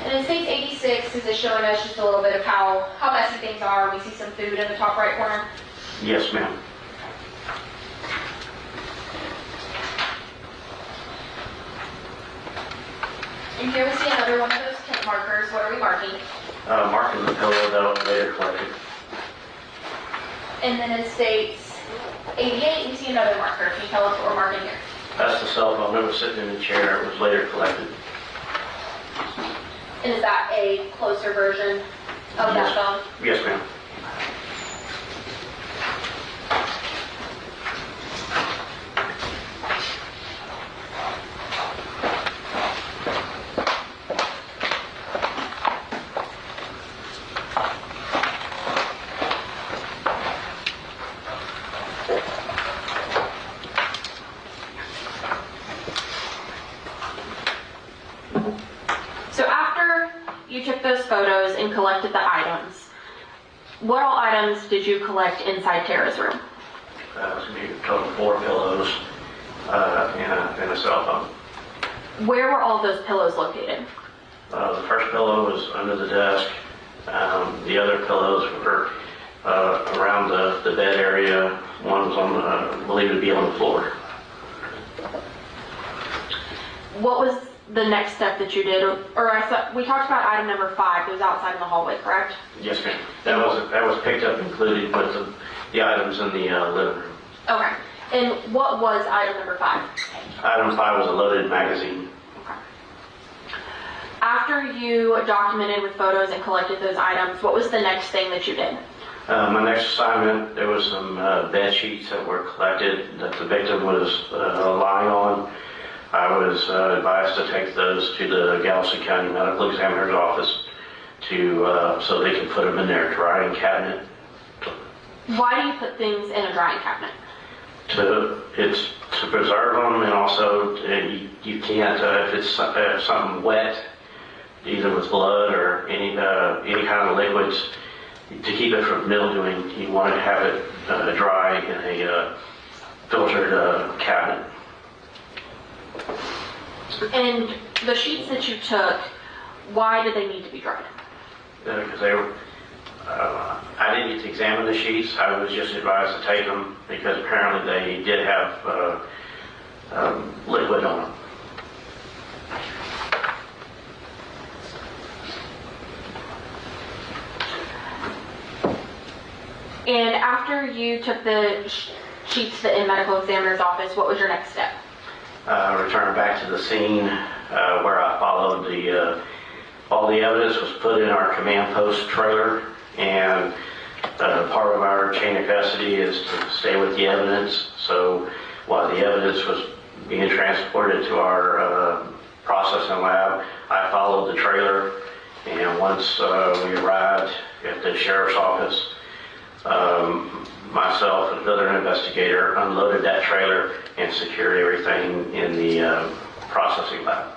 And in 686, is it showing us just a little bit of how messy things are? We see some food in the top right corner. Yes, ma'am. And here we see another one of those tint markers. What are we marking? Marking the pillow that was later collected. And then in states 88, we see another marker. Can you tell us what we're marking here? That's the cell phone that was sitting in the chair. It was later collected. And is that a closer version of that phone? Yes, ma'am. So after you took those photos and collected the items, what all items did you collect inside Tara's room? That was going to be a total of 4 pillows and a cell phone. Where were all those pillows located? The first pillow was under the desk. The other pillows were around the bed area. One was on, I believe it would be on the floor. What was the next step that you did? Or I thought we talked about item number 5. It was outside in the hallway, correct? Yes, ma'am. That was picked up, included with the items in the living room. Okay. And what was item number 5? Item 5 was a loaded magazine. After you documented with photos and collected those items, what was the next thing that you did? My next assignment, there was some bed sheets that were collected that the victim was lying on. I was advised to take those to the Galveston County Medical Examiner's office so they can put them in their drying cabinet. Why do you put things in a drying cabinet? It's to preserve them, and also you can't if it's something wet, either with blood or any kind of liquids, to keep it from mildewing. You want to have it dry in a filtered cabinet. And the sheets that you took, why did they need to be dried? Because they were. I didn't get to examine the sheets. I was just advised to take them because apparently they did have liquid on them. And after you took the sheets to the medical examiner's office, what was your next step? Returned back to the scene where I followed all the evidence was put in our command post trailer, and part of our chain of custody is to stay with the evidence. So while the evidence was being transported to our processing lab, I followed the trailer, and once we arrived at the sheriff's office, myself and another investigator unloaded that trailer and secured everything in the processing lab.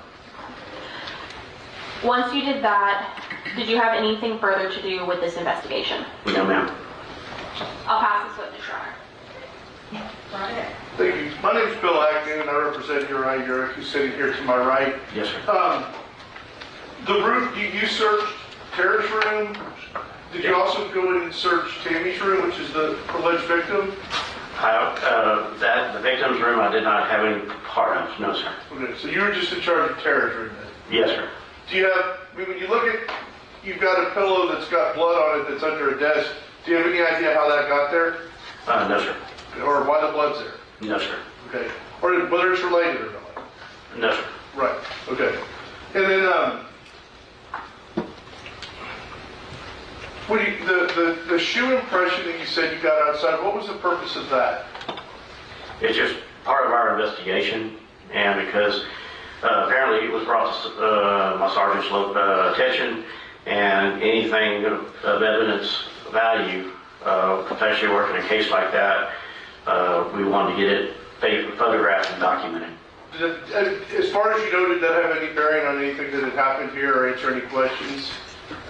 Once you did that, did you have anything further to do with this investigation? No, ma'am. I'll pass this witness, Your Honor. Thank you. My name is Bill Ayden, and I represent Uriah, who's sitting here to my right. Yes, sir. The room, you searched Tara's room, Did you also go in and search Tammy's room, which is the alleged victim? The victim's room I did not have any part of, no, sir. Okay, so you were just in charge of Tara's room then? Yes, sir. Do you have, I mean, when you look at, you've got a pillow that's got blood on it that's under a desk. Do you have any idea how that got there? No, sir. Or why the blood's there? No, sir. Okay. Or whether it's related or not? No, sir. Right. Okay. And then, the shoe impression that you said you got outside, what was the purpose of that? It's just part of our investigation, and because apparently it was brought to my sergeant's attention, and anything of evidence value, especially working a case like that, we wanted to get it photographed and documented. As far as you know, did that have any bearing on anything that had happened here or answer any questions?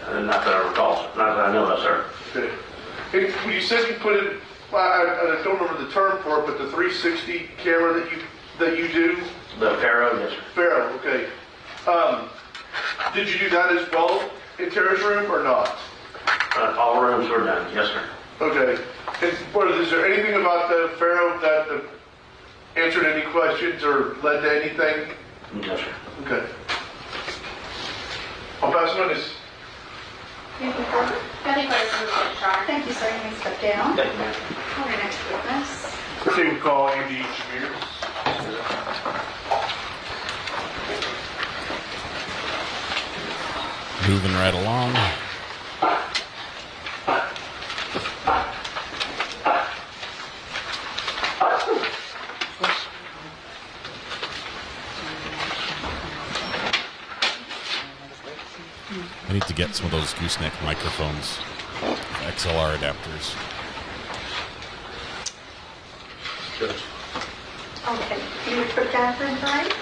Not that I recall, not that I know of, sir. Okay. Hey, when you said you put in, I don't remember the term for it, but the 360 camera that you do? The Faro, yes, sir. Faro, okay. Did you do that as well in Tara's room or not? All rooms were done, yes, sir. Okay. And is there anything about the Faro that answered any questions or led to anything? No, sir. Okay. I'll pass it on this. Thank you, Carter. Thank you, sir. You may step down. Thank you, ma'am. Call your next witness. So we call Andy Shamir. Moving right along. I need to get some of those gooseneck microphones, XLR adapters. Okay. You would put bathroom break?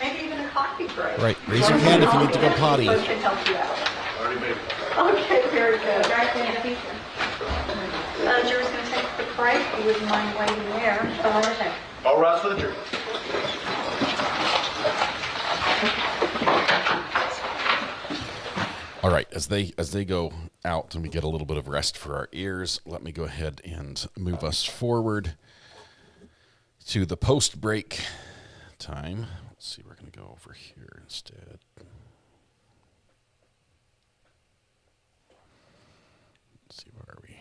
Maybe even a coffee break. Right. Raise your hand if you need to go potty. Folks can help you out. Already made it. Okay, very good. Jury's going to take a quick break. You wouldn't mind waiting there. All rise for the jury. All right, as they go out and we get a little bit of rest for our ears, let me go ahead and move us forward to the post-break time. Let's see, we're going to go over here instead. Let's see, where are we?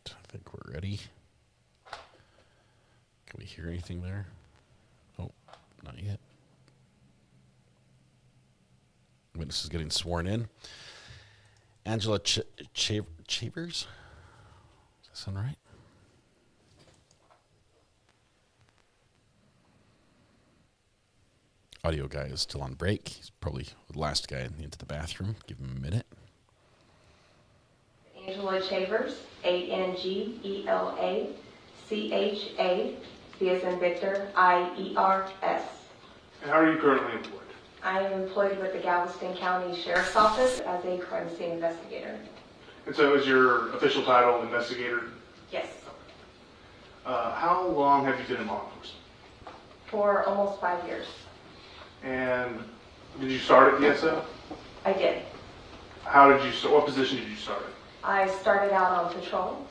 I think we're ready. Can we hear anything there? Oh, not yet. Witness is getting sworn in. Angela Chavers? Does that sound right? Audio guy is still on break. He's probably the last guy into the bathroom. Give him a minute. Angela Chavers, ANGELACHA, V as in Victor, IERS. And how are you currently employed? I am employed with the Galveston County Sheriff's Office as a crime scene investigator. And so is your official title investigator? Yes. How long have you been in law enforcement? For almost 5 years. And did you start at the SO? I did. How did you start? What position did you start in? I started out on patrol,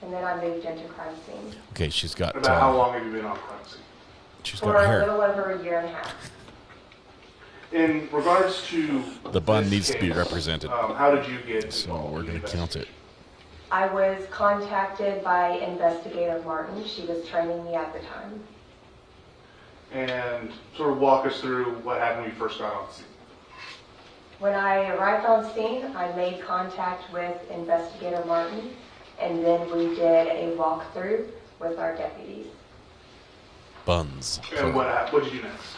and then I moved into crime scene. Okay, she's got... About how long have you been on crime scene? She's for got hair. a little over a year and a half. In regards to the bun needs case, to be represented. How did you get So we're going to count it. I was contacted by Investigator Martin. She was training me at the time. And sort of walk us through what happened when you first got on scene. When I arrived on scene, I made contact with Investigator Martin, and then we did a walkthrough with our deputies. Buns. And what did you do next?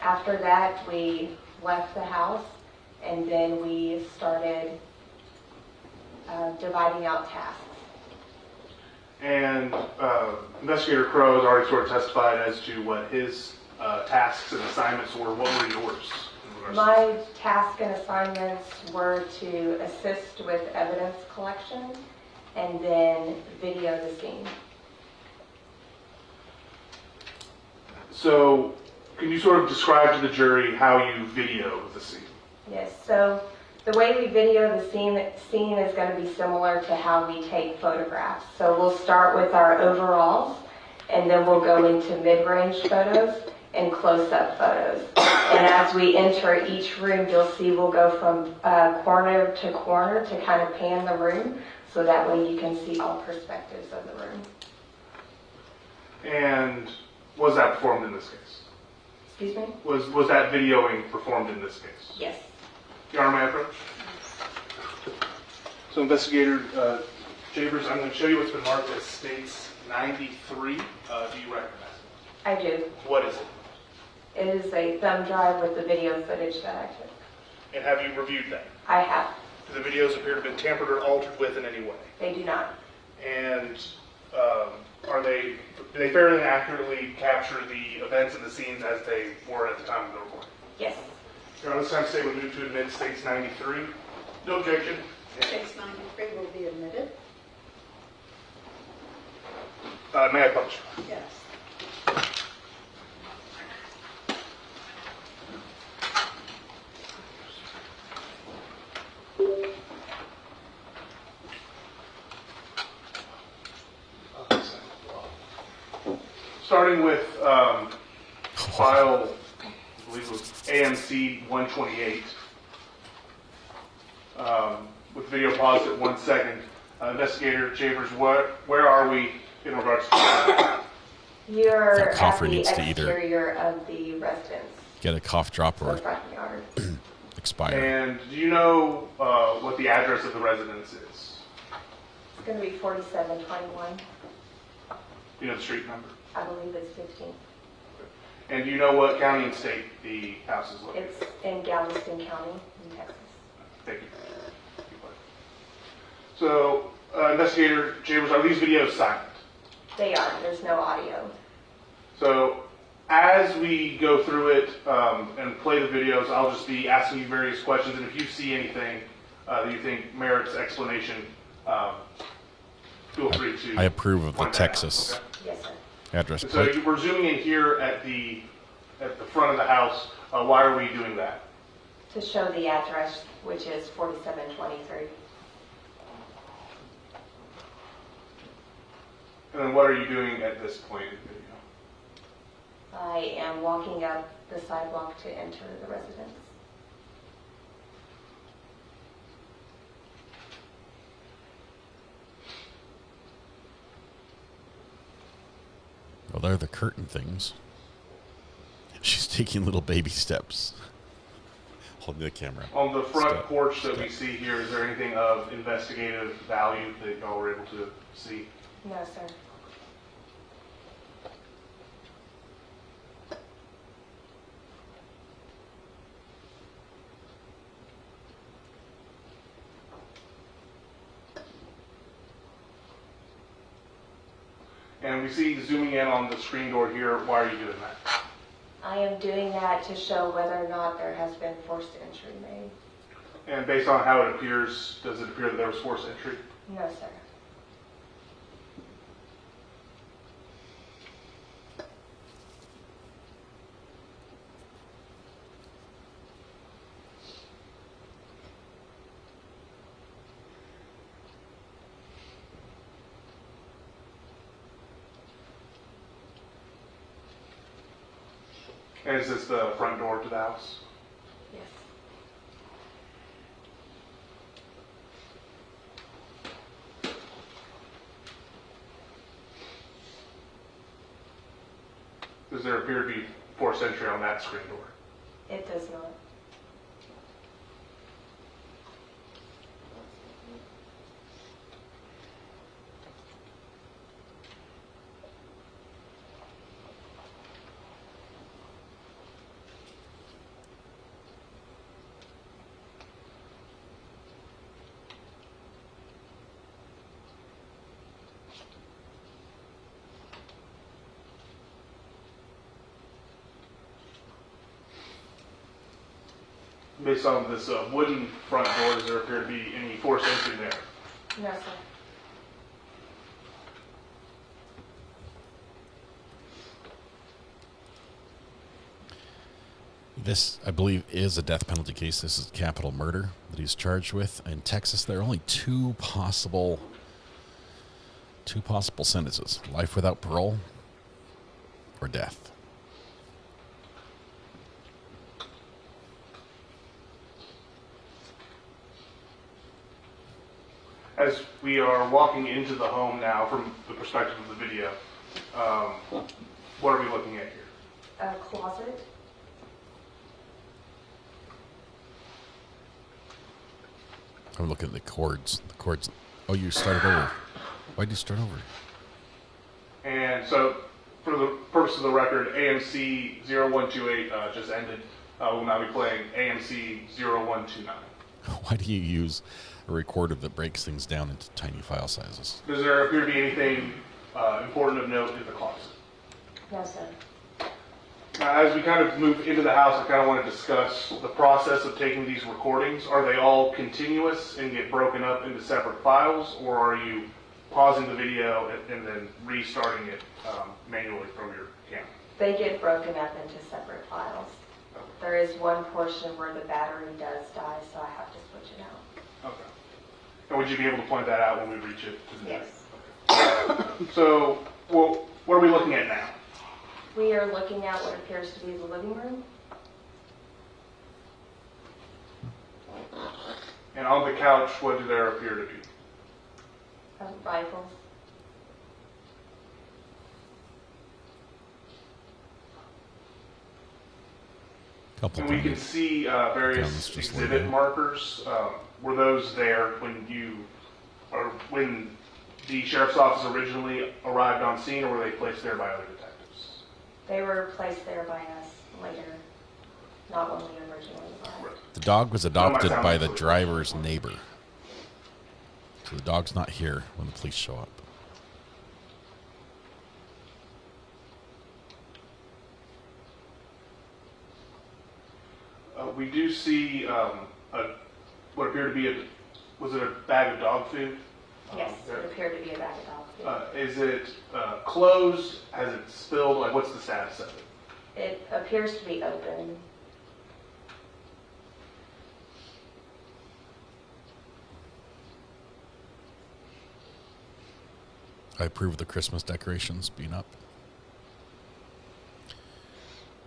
After that, we left the house, and then we started dividing out tasks. And Investigator Crow has already sort of testified as to what his tasks and assignments were. What were yours? My tasks and assignments were to assist with evidence collection and then video the scene. So, can you sort of describe to the jury how you video the scene? Yes, so the way we video the scene is going to be similar to how we take photographs. So we'll start with our overalls, and then we'll go into mid-range photos and close-up photos. And as we enter each room, you'll see we'll go from corner to kind of pan the room, so that way you can see all perspectives of the room. And was that performed in this case? Excuse me? Was that videoing performed in this case? Yes. Your Honor, may I approach? So, Investigator Chambers, I'm going to show you what's been marked as States 93. Do you recognize it? I do. What is it? It is a thumb drive with the video footage that I took. And have you reviewed that? I have. Do the videos appear to have been tampered or altered with in any way? They do not. And do they fairly and accurately capture the events and the scenes as they were at the time of the recording? Yes. Your Honor, this time state would move to admit States 93. No objection. States 93 will be admitted. May I publish? Yes. Starting with file, I believe it was AMC 128, with video paused at 1 second. Investigator Chambers, where are we in regards to that? You're That at cougher the needs to either exterior of the residence. get a cough drop or The front yard. expire. And do you know what the address of the residence is? It's going to be 4721. You know the street number? I believe it's 15. And do you know what county and state the house is located? It's in Galveston County in Texas. Thank you. So, Investigator Chambers, are these videos silent? They are. There's no audio. So, as we go through it and play the videos, I'll just be asking you various questions, and if you see anything that you think merits explanation, feel free to. I approve of the point that Texas out, okay? Yes, sir. address And so plate. we're zooming in here at the front of the house. Why are we doing that? To show the address, which is 4723. And then what are you doing at this point in the video? I am walking up the sidewalk to enter the residence. Well, there are the curtain things. She's taking little baby steps. Holding the camera. On the front Step. porch that we see here, is there anything of investigative value that y'all were able to see? No, sir. And we see zooming in on the screen door here. Why are you doing that? I am doing that to show whether or not there has been forced entry made. And based on how it appears, does it appear that there was forced entry? No, sir. And is this the front door to the house? Yes. Does there appear to be forced entry on that screen door? It does not. Based on this wooden front door, does there appear to be any forced entry there? No, sir. This, I believe, is a death penalty case. This is capital murder that he's charged with. In Texas, there are only two possible sentences: life without parole or death. As we are walking into the home now, from the perspective of the video, what are we looking at here? A closet. I'm looking at the cords. The cords. Oh, you started over. Why did you start over? And so, for the purpose of the record, AMC 0128 just ended. We'll now be playing AMC 0129. Why do you use a recorder that breaks things down into tiny file sizes? Does there appear to be anything important of note in the closet? No, sir. As we kind of move into the house, I kind of want to discuss the process of taking these recordings. Are they all continuous and get broken up into separate files, or are you pausing the video and then restarting it manually from your camera? They get broken up into separate files. There is one portion where the battery does die, so I have to switch it out. Okay. And would you be able to point that out when we reach it to the Yes. next? So, well, what are we looking at now? We are looking at what appears to be the living room. And on the couch, what do there appear to be? Rifles. And we can see various exhibit markers. Were those there when the sheriff's office originally arrived on scene, or were they placed there by other detectives? They were placed there by us later, not when we originally arrived. The dog was adopted by the driver's neighbor. So the dog's not here when the police show up. We do see what appeared to be was it a bag of dog food? Yes, it appeared to be a bag of dog food. Is it closed? Has it spilled? Like, what's the status of it? It appears to be open. I approve the Christmas decorations being up.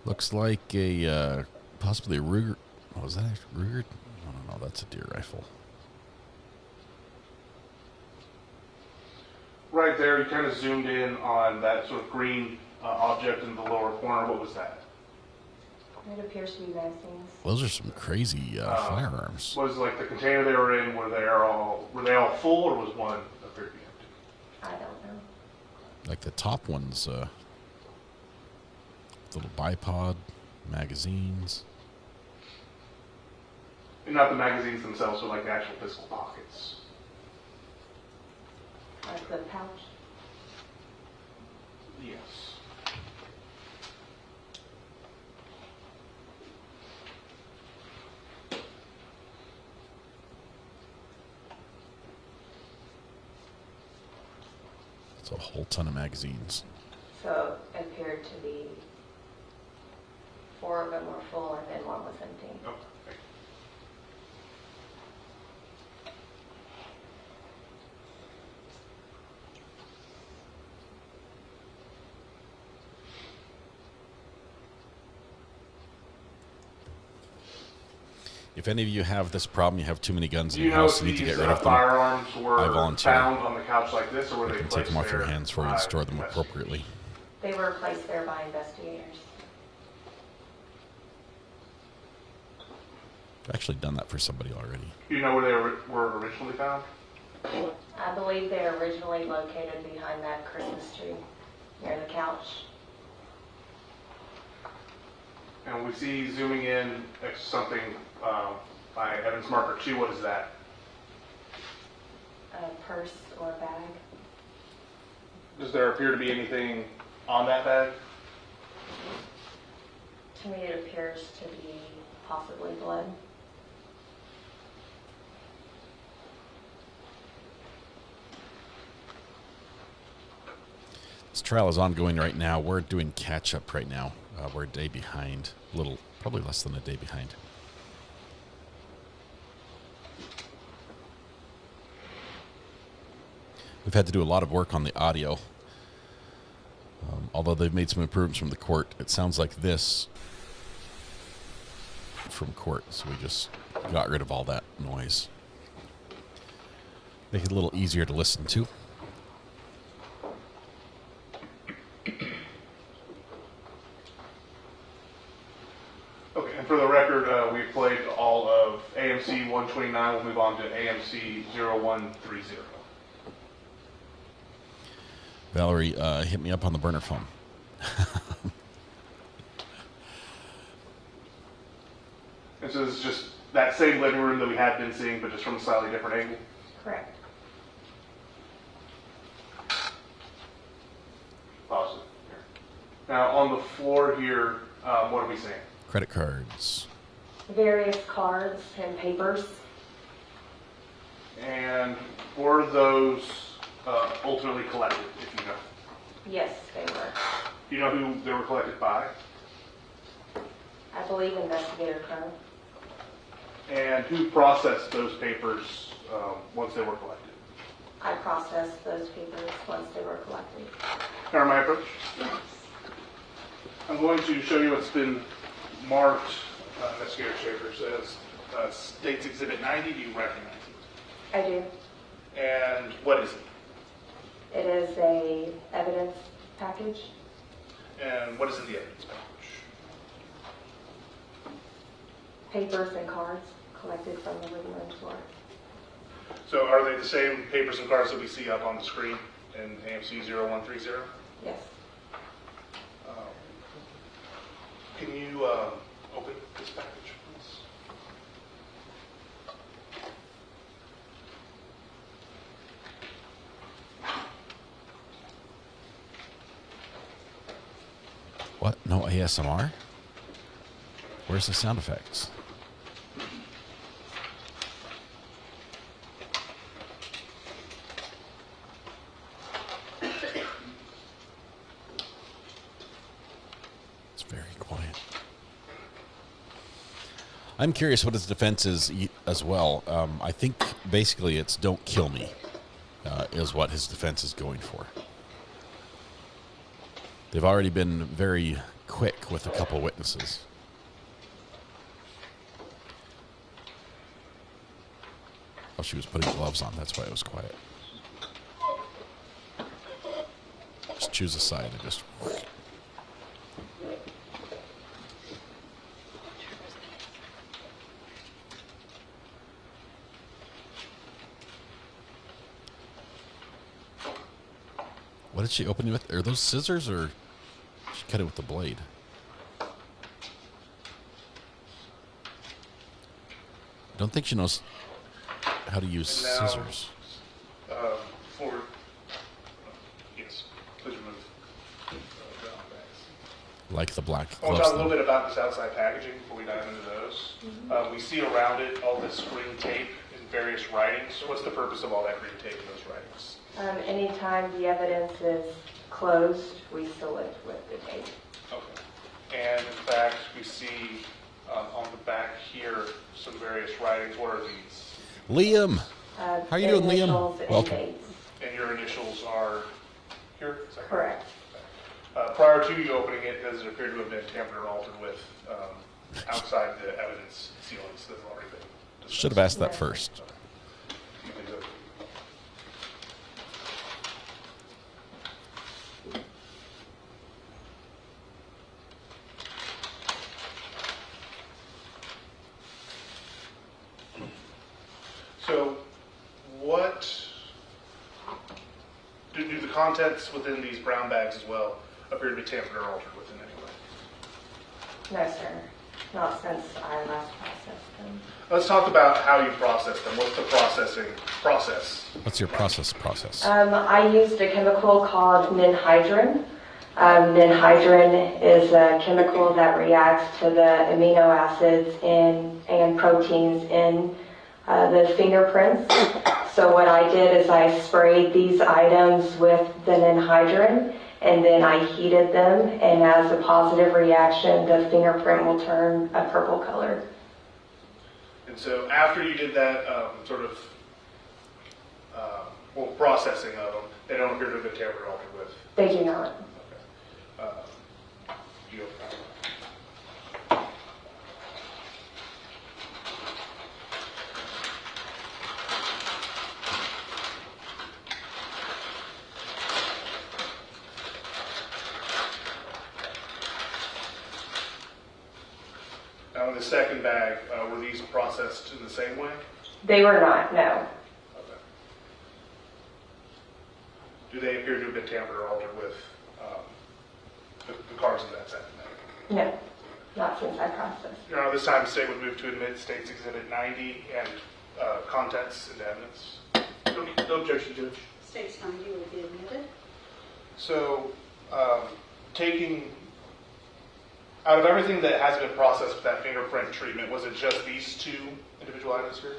Looks like a possibly a Ruger. Oh, is that a Ruger? I don't know. That's a deer rifle. Right there, you kind of zoomed in on that sort of green object in the lower corner. What was that? It appears to be magazines. Those are some crazy firearms. Was like the container they were in? Were they all full, or was one appeared to be empty? I don't know. Like the top ones, little bipod magazines. And not the magazines themselves, but like the actual physical pockets. Like the pouch? Yes. It's a whole ton of magazines. So it appeared to be 4 of them were full and then one was empty. Okay. If any of you have this problem, you have too many guns Do in you your know house, if you need to these get rid of them. firearms were I volunteer. found on the couch like this, or were they You can placed take them off your there hands for you and by store them investigators? appropriately. They were placed there by investigators. I've actually done that for somebody already. Do you know where they were originally found? I believe they are originally located behind that Christmas tree near the couch. And we see zooming in next to something by Evan's marker 2. What is that? A purse or a bag. Does there appear to be anything on that bag? To me, it appears to be possibly blood. This trial is ongoing right now. We're doing catch up right now. We're a day behind, a little Probably less than a day behind. We've had to do a lot of work on the audio. Although they've made some improvements from the court, it sounds like this from court. So we just got rid of all that noise. Make it a little easier to listen to. Okay, and for the record, we've played all of AMC 129. We'll move on to AMC 0130. Valerie, hit me up on the burner phone. And so this is just that same living room that we had been seeing, but just from a slightly different angle? Correct. Awesome. Now, on the floor here, what are we seeing? Credit cards. Various cards and papers. And were those ultimately collected, if you know? Yes, they were. Do you know who they were collected by? I believe Investigator Crow. And who processed those papers once they were collected? I processed those papers once they were collected. Can I have my approach? Yes. I'm going to show you what's been marked, Investigator Schaefer says, States Exhibit 90. Do you recognize it? I do. And what is it? It is a evidence package. And what is in the evidence package? Papers and cards collected from the living room floor. So are they the same papers and cards that we see up on the screen in AMC 0130? Yes. Can you open this package, please? What? No ASMR? Where's the sound effects? It's very quiet. I'm curious what his defense is as well. I think basically it's "don't kill me" is what his defense is going for. They've already been very quick with a couple witnesses. Oh, she was putting gloves on. That's why it was quiet. Just choose a side and just... What did she open it with? Are those scissors or she cut it with the blade? I don't think she knows how to use now, scissors. Yes, please remove brown bags. Like the black I want gloves. to talk a little bit about this outside packaging before we dive into those. We see around it all this green tape and various writings. So what's the purpose of all that green tape and those writings? Anytime the evidence is closed, we seal it with the tape. Okay. And in fact, we see on the back here some various writings. What are these? Liam! How are you doing, Liam? Welcome. And your initials are here? Is that correct? Prior to you opening it, does it appear to have been tampered or altered with outside the evidence sealings that have already been discussed? Should have asked that first. So, what do the contents within these brown bags as well appear to be tampered or altered with in any way? No, sir. Not since I last processed them. Let's talk about how you process them. What's the processing process? What's your process? I used a chemical called ninhydrin. Ninhydrin is a chemical that reacts to the amino acids and proteins in the fingerprints. So what I did is I sprayed these items with the ninhydrin, and then I heated them, and as a positive reaction, the fingerprint will turn a purple color. And so after you did that processing of them, they don't appear to have been tampered or altered with. They do not. Do you Now, in the second bag, were these processed in the same way? They were not, no. Okay. Do they appear to have been tampered or altered with the cards in that second bag? No, not since I processed. Your Honor, this time the state would move to admit State's Exhibit 90 and contents into evidence. No objection, Judge. State's 90 would be admitted. So, taking, out of everything that has been processed with that fingerprint treatment, was it just these two individual items here?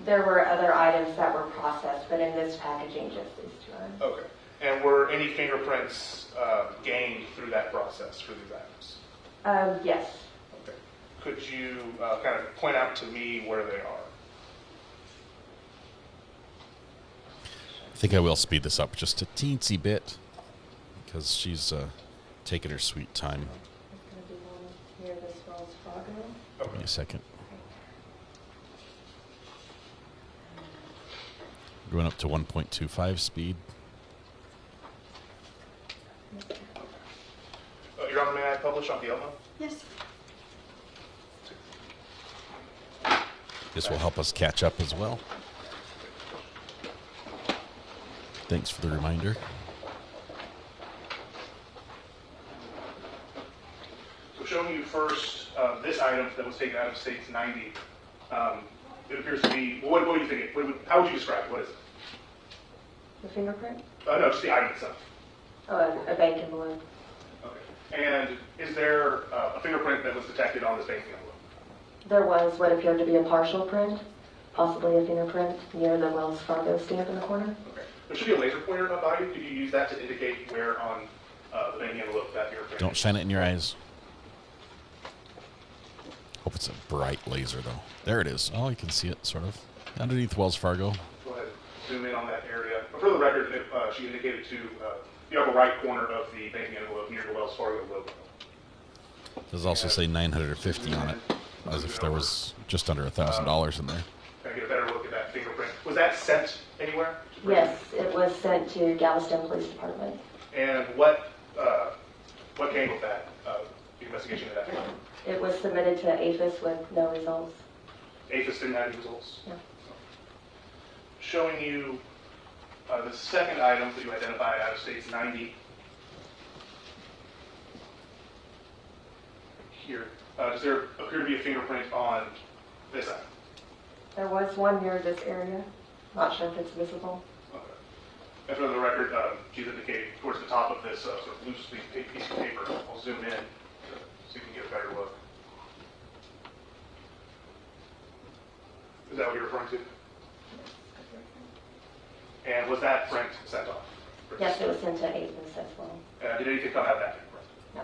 There were other items that were processed, but in this packaging, just these two items. Okay. And were any fingerprints gained through that process for these items? Yes. Okay. Could you kind of point out to me where they are? I think I will speed this up just a teensy bit because she's taking her sweet time. Near this Wells Fargo. Give me a second. Going up to 1.25 speed. Your Honor, may I publish on the Elmo? Yes. This will help us catch up as well. Thanks for the reminder. So showing you first this item that was taken out of State's 90. It appears to be, what do you think? How would you describe it? What is it? The fingerprint? No, just the item itself. Oh, a bank envelope. Okay. And is there a fingerprint that was detected on this bank envelope? There was what appeared to be a partial print, possibly a fingerprint near the Wells Fargo stamp in the corner. Okay. There should be a laser pointer by you. Could you use that to indicate where on the bank envelope that fingerprint? Don't shine it in your eyes. Hope it's a bright laser, though. There it is. Oh, you can see it, sort of. Underneath Wells Fargo. Go ahead, zoom in on that area. But for the record, she indicated to the upper right corner of the banking envelope near the Wells Fargo logo. Does also say 950 on it, as if there was just under $1,000 in there. Can I get a better look at that fingerprint? Was that sent anywhere? Yes, it was sent to Galveston Police Department. And what came with that, the investigation of that? It was submitted to APHIS with no results. APHIS didn't have any results? No. Showing you the second item that you identified out of State's 90. Here. Does there appear to be a fingerprint on this item? There was one near this area. Not sure if it's visible. Okay. And for the record, she's indicating towards the top of this sort of loose piece of paper. I'll zoom in so you can get a better look. Is that what you're referring to? And was that print sent off? Yes, it was sent to APHIS as well. Did anything come out of that fingerprint? No.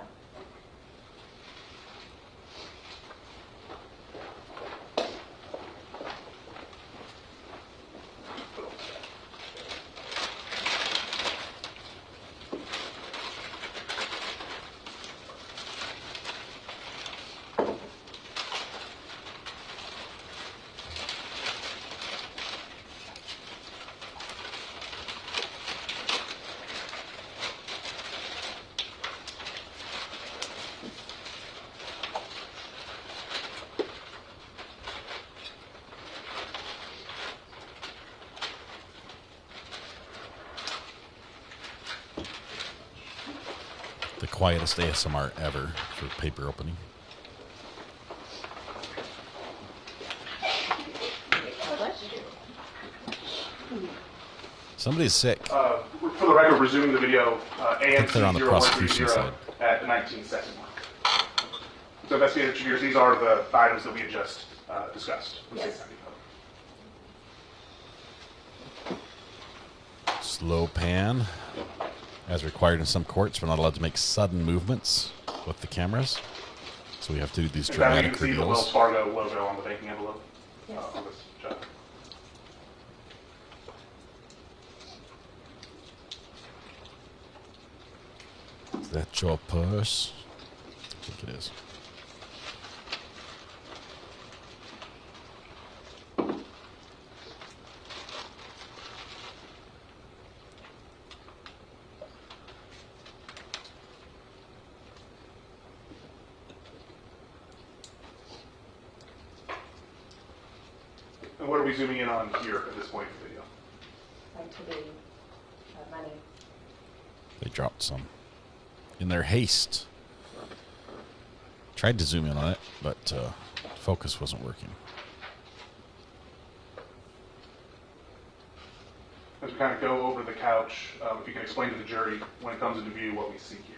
The quietest ASMR ever for paper opening. Somebody's sick. For the record, resuming the video, think they're on the prosecution side. At the 19-second mark. So, Investigator Cheers, these are the items that we had just discussed. Yes. Slow pan. As required in some courts, we're not allowed to make sudden movements with the cameras. So we have to do these dramatic you can see the Wells reveals. Fargo logo on the banking envelope. Yes. On this check. Is that your purse? I think it is. And what are we zooming in on here at this point in the video? Like to be money. They dropped some. In their haste. Tried to zoom in on it, but focus wasn't working. As we kind of go over the couch, if you can explain to the jury when it comes into view what we see here.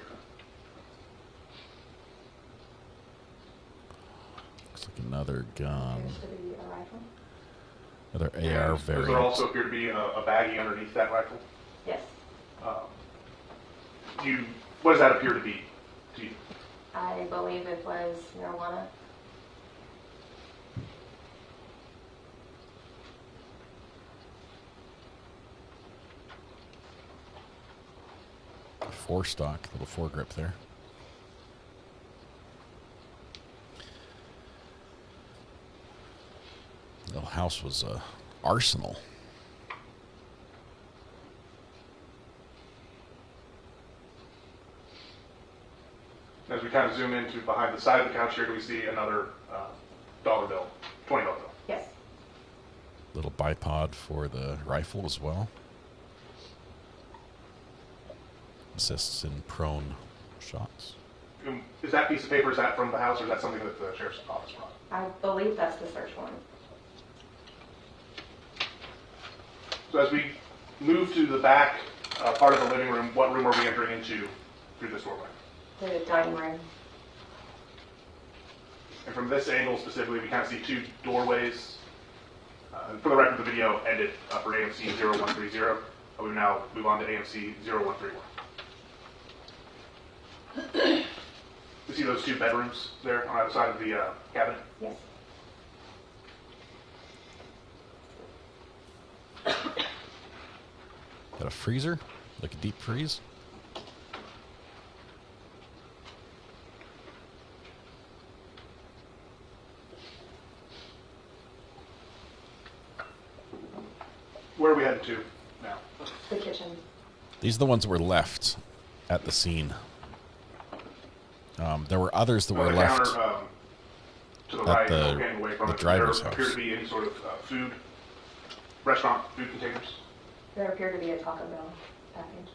Looks like another gun. Appears to be a rifle. Another AR And variant. does there also appear to be a baggie underneath that rifle? Yes. What does that appear to be to you? I believe it was marijuana. Four stock, little foregrip there. The house was a arsenal. As we kind of zoom into behind the side of the couch here, do we see another dollar bill, $20 bill? Yes. Little bipod for the rifle as well. Assists in prone shots. Is that piece of paper, is that from the house, or is that something that the sheriff's office brought? I believe that's the search warrant. So as we move to the back part of the living room, what room are we entering into through this doorway? The dining room. And from this angle specifically, we kind of see two doorways. For the record, the video ended for AMC 0130. We now move on to AMC 0131. You see those two bedrooms there on either side of the cabinet? Yes. Is that a freezer? Like a deep freeze? Where are we headed to now? The kitchen. These are the ones that were left at the scene. There were others that were left Counter, to the at right, the, looking away from the it. driver's There appear house. to be any sort of restaurant food containers. There appeared to be a Taco Bell package.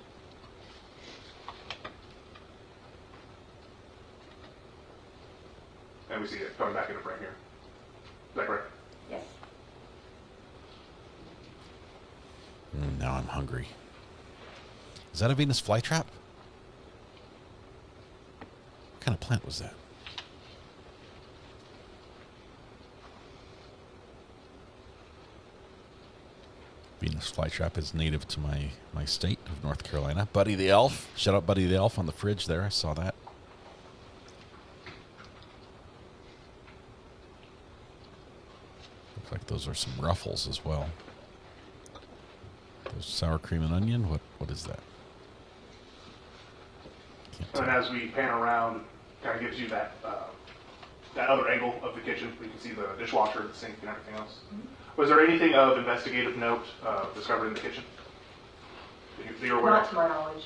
And we see it coming back into frame here. Is that correct? Yes. Now I'm hungry. Is that a Venus flytrap? What kind of plant was that? Venus flytrap is native to my state of North Carolina. Buddy the Elf. Shout out Buddy the Elf on the fridge there. I saw that. Looks like those are some ruffles as well. There's sour cream and onion. What is that? And as we pan around, kind of gives you that that other angle of the kitchen. We can see the dishwasher, the sink, and everything else. Was there anything of investigative note discovered in the kitchen that you're aware Not of? to my knowledge.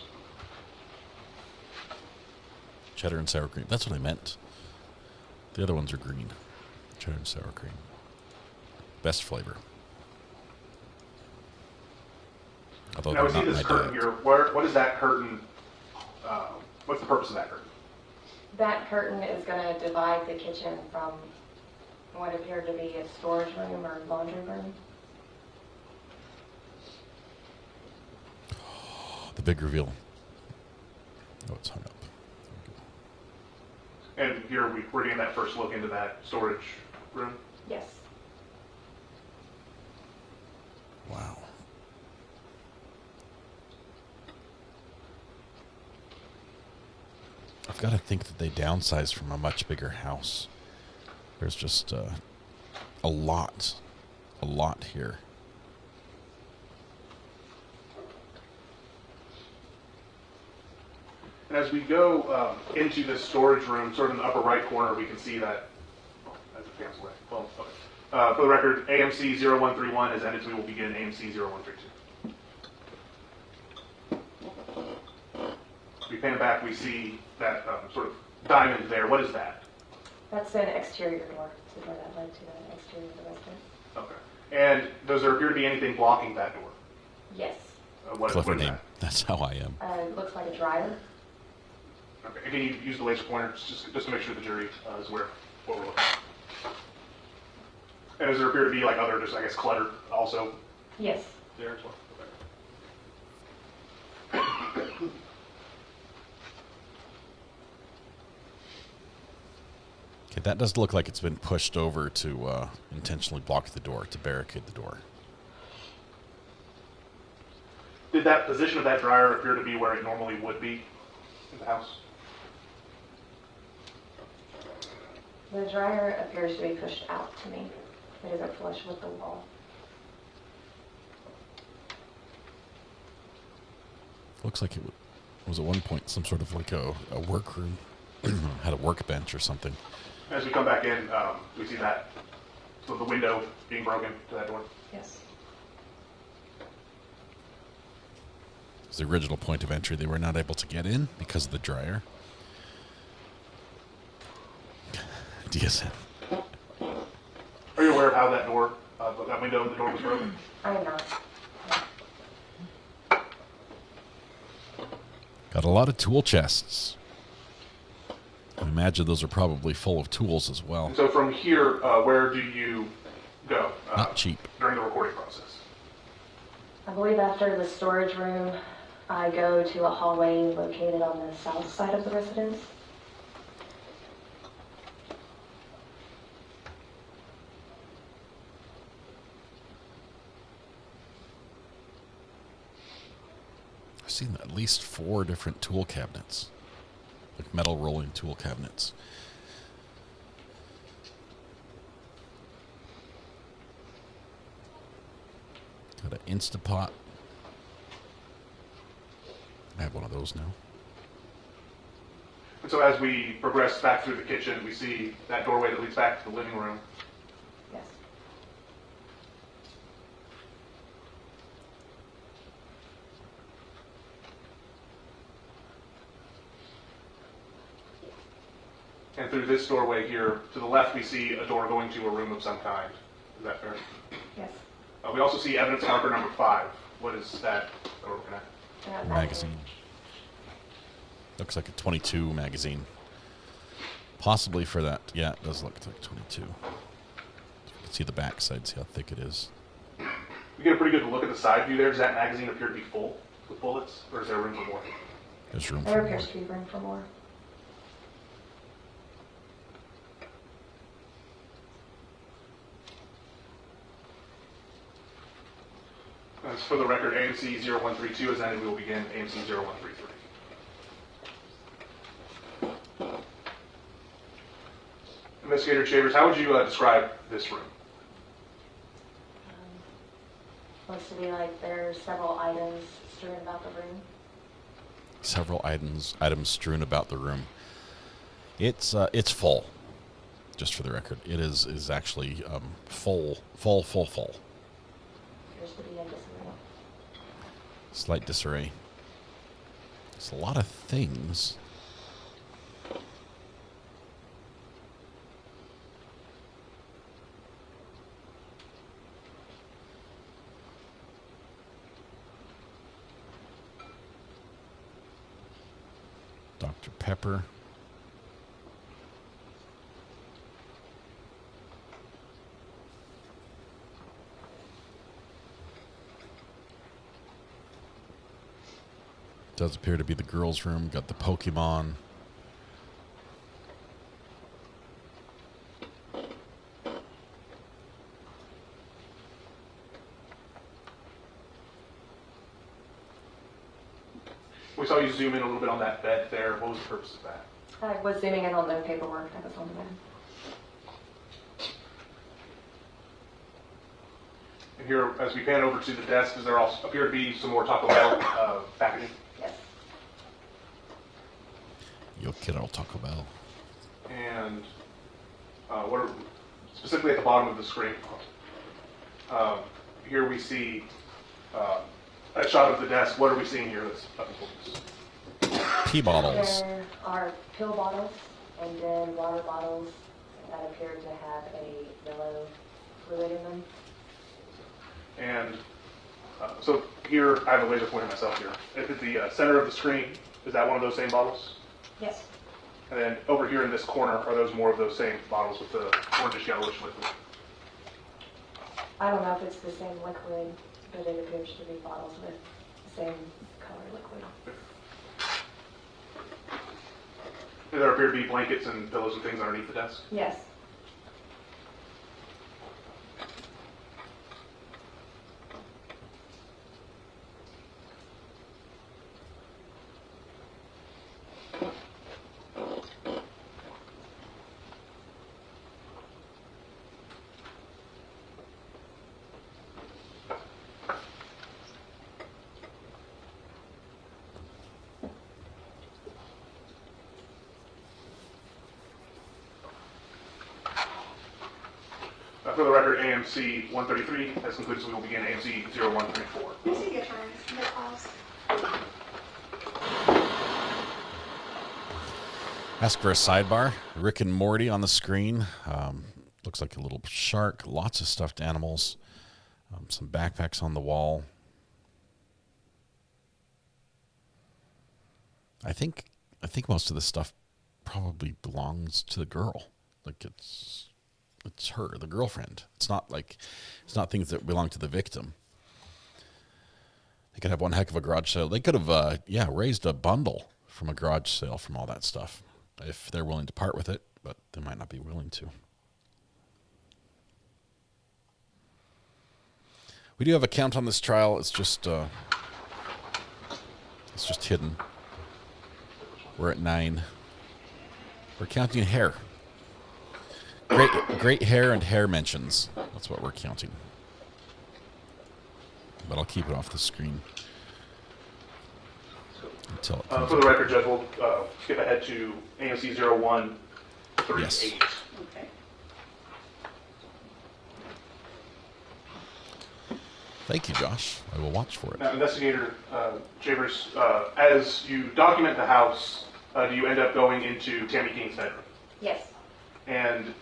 Cheddar and sour cream. That's what I meant. The other ones are green. Cheddar and sour cream. Best flavor. Although Now we they're see not this my curtain diet. here. What is that curtain? What's the purpose of that curtain? That curtain is going to divide the kitchen from what appeared to be a storage room or laundry room. The big reveal. Oh, it's hung up. And here we're getting that first look into that storage room. Yes. Wow. I've got to think that they downsized from a much bigger house. There's just a lot here. And as we go into this storage room, sort of in the upper right corner, we can see that. As it pans away. Well, okay. For the record, AMC 0131 has ended, so we will begin AMC 0132. We pan it back, we see that sort of diamond there. What is that? That's an exterior door, so where that led to an exterior door residence. Okay. And does there appear to be anything blocking that door? Yes. What Clever is name. that? That's how I am. It looks like a dryer. Okay. And can you use the laser pointer just to make sure the jury is aware of what we're looking at? And does there appear to be like other, just I guess, clutter also? Yes. There as well. Okay. Okay, that does look like it's been pushed over to intentionally block the door, to barricade the door. Did that position of that dryer appear to be where it normally would be in the house? The dryer appears to be pushed out to me. It isn't flush with the wall. Looks like it was at one point some sort of like a workroom. Had a workbench or something. As we come back in, we see that, so the window being broken to that door. Yes. It's the original point of entry. They were not able to get in because of the dryer. DSN. Are you aware of how that door, that window in the door was broken? I am not. Got a lot of tool chests. I imagine those are probably full of tools as well. So from here, where do you go? Not cheap. During the recording process? I believe after the storage room, I go to a hallway located on the south side of the residence. I've seen at least 4 different tool cabinets. Like metal rolling tool cabinets. Got an Instapot. I have one of those now. And so as we progress back through the kitchen, we see that doorway that leads back to the living room. Yes. And through this doorway here, to the left, we see a door going to a room of some kind. Is that fair? Yes. We also see evidence marker number 5. What is that that we're looking at? Magazine. Looks like a 22 magazine. Possibly for that. Yeah, it does look like 22. You can see the back side, see how thick it is. We get a pretty good look at the side view there. Does that magazine appear to be full with bullets, or is there room for more? There's room There for more. appears to be room for more. As for the record, AMC 0132 has ended. We will begin AMC 0133. Investigator Chambers, how would you describe this room? Looks to be like there's several items strewn about the room. Several items strewn about the room. It's full. Just for the record, it is actually full. Appears to be in disarray. Slight disarray. It's a lot of things. Dr. Pepper. Does appear to be the girls' room. Got the Pokemon. We saw you zoom in a little bit on that bed there. What was the purpose of that? I was zooming in on the paperwork that was on the bed. And here, as we pan over to the desk, does there also appear to be some more Taco Bell packaging? Yes. Yo quiero Taco Bell. And what are, specifically at the bottom of the screen, here we see a shot of the desk. What are we seeing here that's of importance? Pee bottles. There are pill bottles and then water bottles that appear to have a yellow fluid in them. And so here, I have a laser pointer myself here. At the center of the screen, is that one of those same bottles? Yes. And then over here in this corner, are those more of those same bottles with the orangish yellowish liquid? I don't know if it's the same liquid, but it appears to be bottles with the same color liquid. Do there appear to be blankets and pillows and things underneath the desk? Yes. For the record, AMC 133 has concluded, so we will begin AMC 0134. Can you see the attorneys in the files? Ask for a sidebar. Rick and Morty on the screen. Looks like a little shark. Lots of stuffed animals. Some backpacks on the wall. I think most of this stuff probably belongs to the girl. Like it's her, the girlfriend. It's not things that belong to the victim. They could have one heck of a garage sale. They could have raised a bundle from a garage sale from all that stuff if they're willing to part with it, but they might not be willing to. We do have a count on this trial. It's just hidden. We're at 9. We're counting hair. Great hair and hair mentions. That's what we're counting. But I'll keep it off the screen until it comes For the record, Judge, we'll skip ahead to AMC 0138. Yes. Okay. Thank you, Josh. I will watch for it. Now, Investigator Chambers, as you document the house, do you end up going into Tammy King's bedroom? Yes. And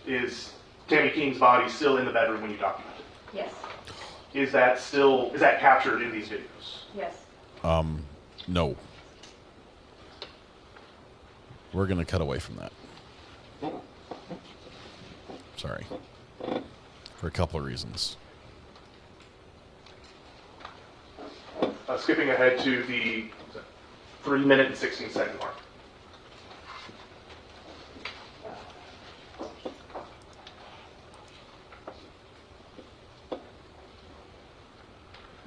is Tammy King's body still in the bedroom when you document it? Yes. Is that captured in these videos? Yes. No. We're going to cut away from that. Sorry. For a couple of reasons. Skipping ahead to the 3-minute and 16-second mark.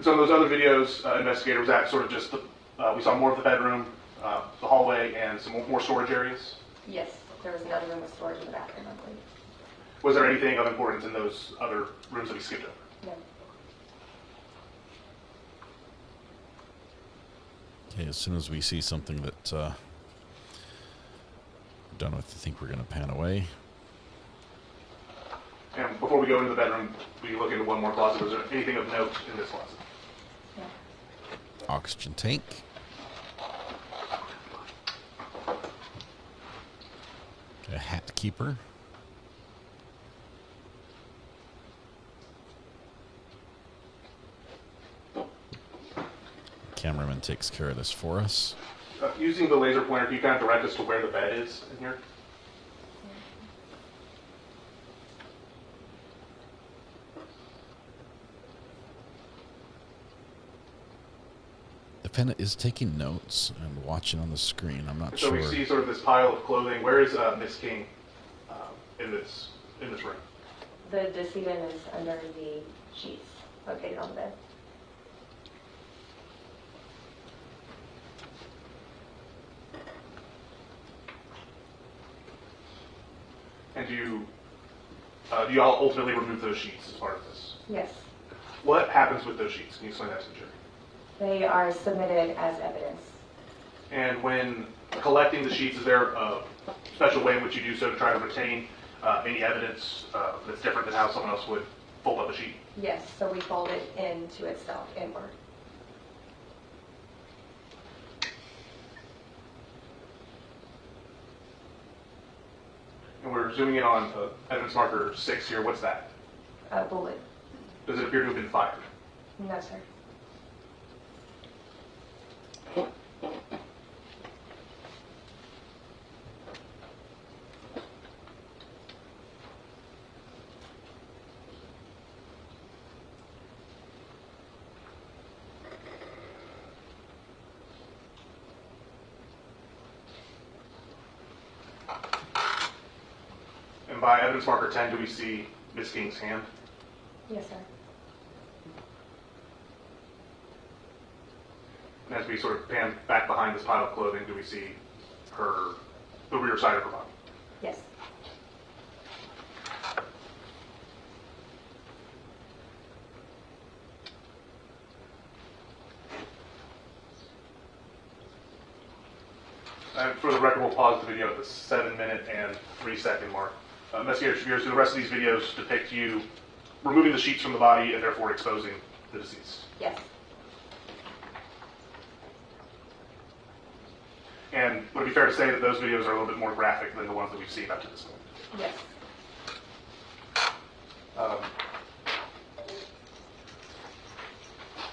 So in those other videos, investigator, was that sort of just we saw more of the bedroom, the hallway, and some more storage areas? Yes. There was another room with storage in the bathroom, I believe. Was there anything of importance in those other rooms that we skipped over? No. Okay, as soon as we see something that we're done with, I think we're going to pan away. And before we go into the bedroom, we look into one more closet. Was there anything of note in this closet? No. Oxygen tank. A hat keeper. Cameraman takes care of this for us. Using the laser pointer, can you kind of direct us to where the bed is in here? The defendant is taking notes and watching on the screen. I'm not so sure. We see sort of this pile of clothing. Where is Miss King in this room? The decedent is under the sheets located on the bed. And do you all ultimately remove those sheets as part of this? Yes. What happens with those sheets? Can you explain that to the jury? They are submitted as evidence. And when collecting the sheets, is there a special way in which you do so to try to retain any evidence that's different than how someone else would fold up a sheet? Yes, so we fold it into itself inward. And we're zooming in on evidence marker 6 here. What's that? A bullet. Does it appear to have been fired? No, sir. And by evidence marker 10, do we see Ms. King's hand? Yes, sir. And as we sort of pan back behind this pile of clothing, do we see the rear side of her body? Yes. And for the record, we'll pause the video at the 7-minute and 3-second mark. Investigators, viewers, do the rest of these videos depict you removing the sheets from the body and therefore exposing the deceased? Yes. And would it be fair to say that those videos are a little bit more graphic than the ones that we've seen up to this point? Yes.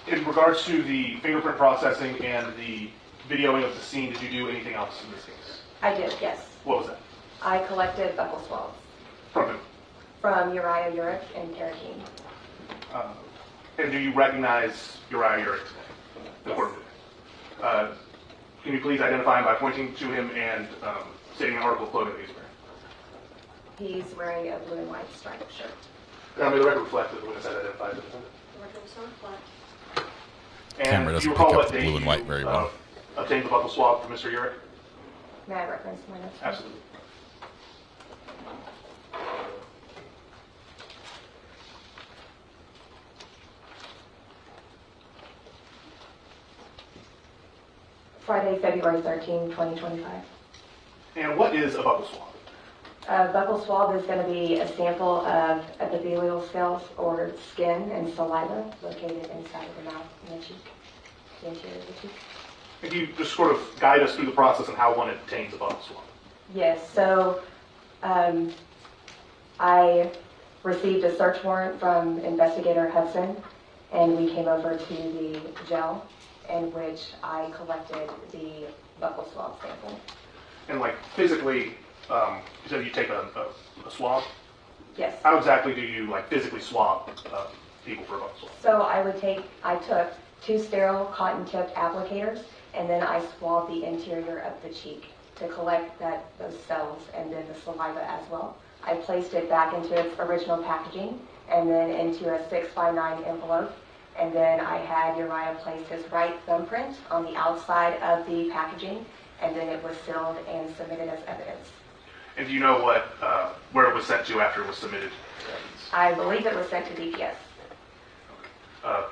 In regards to the fingerprint processing and the videoing of the scene, did you do anything else in this case? I did, yes. What was that? I collected buckle swabs. From who? From Uriah, Urick, and Urick. And do you recognize Uriah Urick today? Yes. Can you please identify him by pointing to him and stating an article of clothing that he's wearing? He's wearing a blue and white striped shirt. May the record reflect that the witness had identified the defendant. The record will reflect. Camera doesn't pick up the blue and white very well. Obtained the buckle swab from Mr. Urick? May I reference my notes? Absolutely. Friday, February 13, 2025. And what is a buckle swab? A buccal swab is going to be a sample of epithelial cells or skin and saliva located inside of the mouth and the cheek, the interior of the cheek. Can you just sort of guide us through the process and how one obtains a buccal swab? Yes, so I received a search warrant from Investigator Hudson, and we came over to the jail in which I collected the buccal swab sample. And like physically, you said you take a swab? Yes. How exactly do you like physically swab people for a buccal swab? So I took 2 sterile cotton-tipped applicators, and then I swabbed the interior of the cheek to collect those cells and then the saliva as well. I placed it back into its original packaging and then into a 6x9 envelope. And then I had Uriah place his right thumbprint on the outside of the packaging, and then it was sealed and submitted as evidence. And do you know what where it was sent to after it was submitted? I believe it was sent to DPS.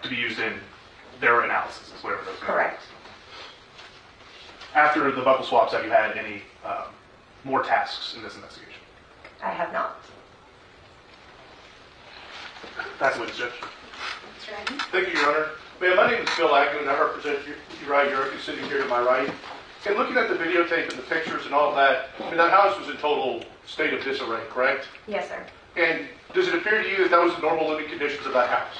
To be used in their analysis, whatever those are. Correct. After the buccal swabs, have you had any more tasks in this investigation? I have not. That's the witness, Judge. Thank you, Your Honor. Ma'am, my name is Bill Agnew, and I represent Uriah Urick, who's sitting here to my right. And looking at the videotape and the pictures and all of that, I mean, that house was in total state of disarray, correct? Yes, sir. And does it appear to you that was the normal living conditions of that house?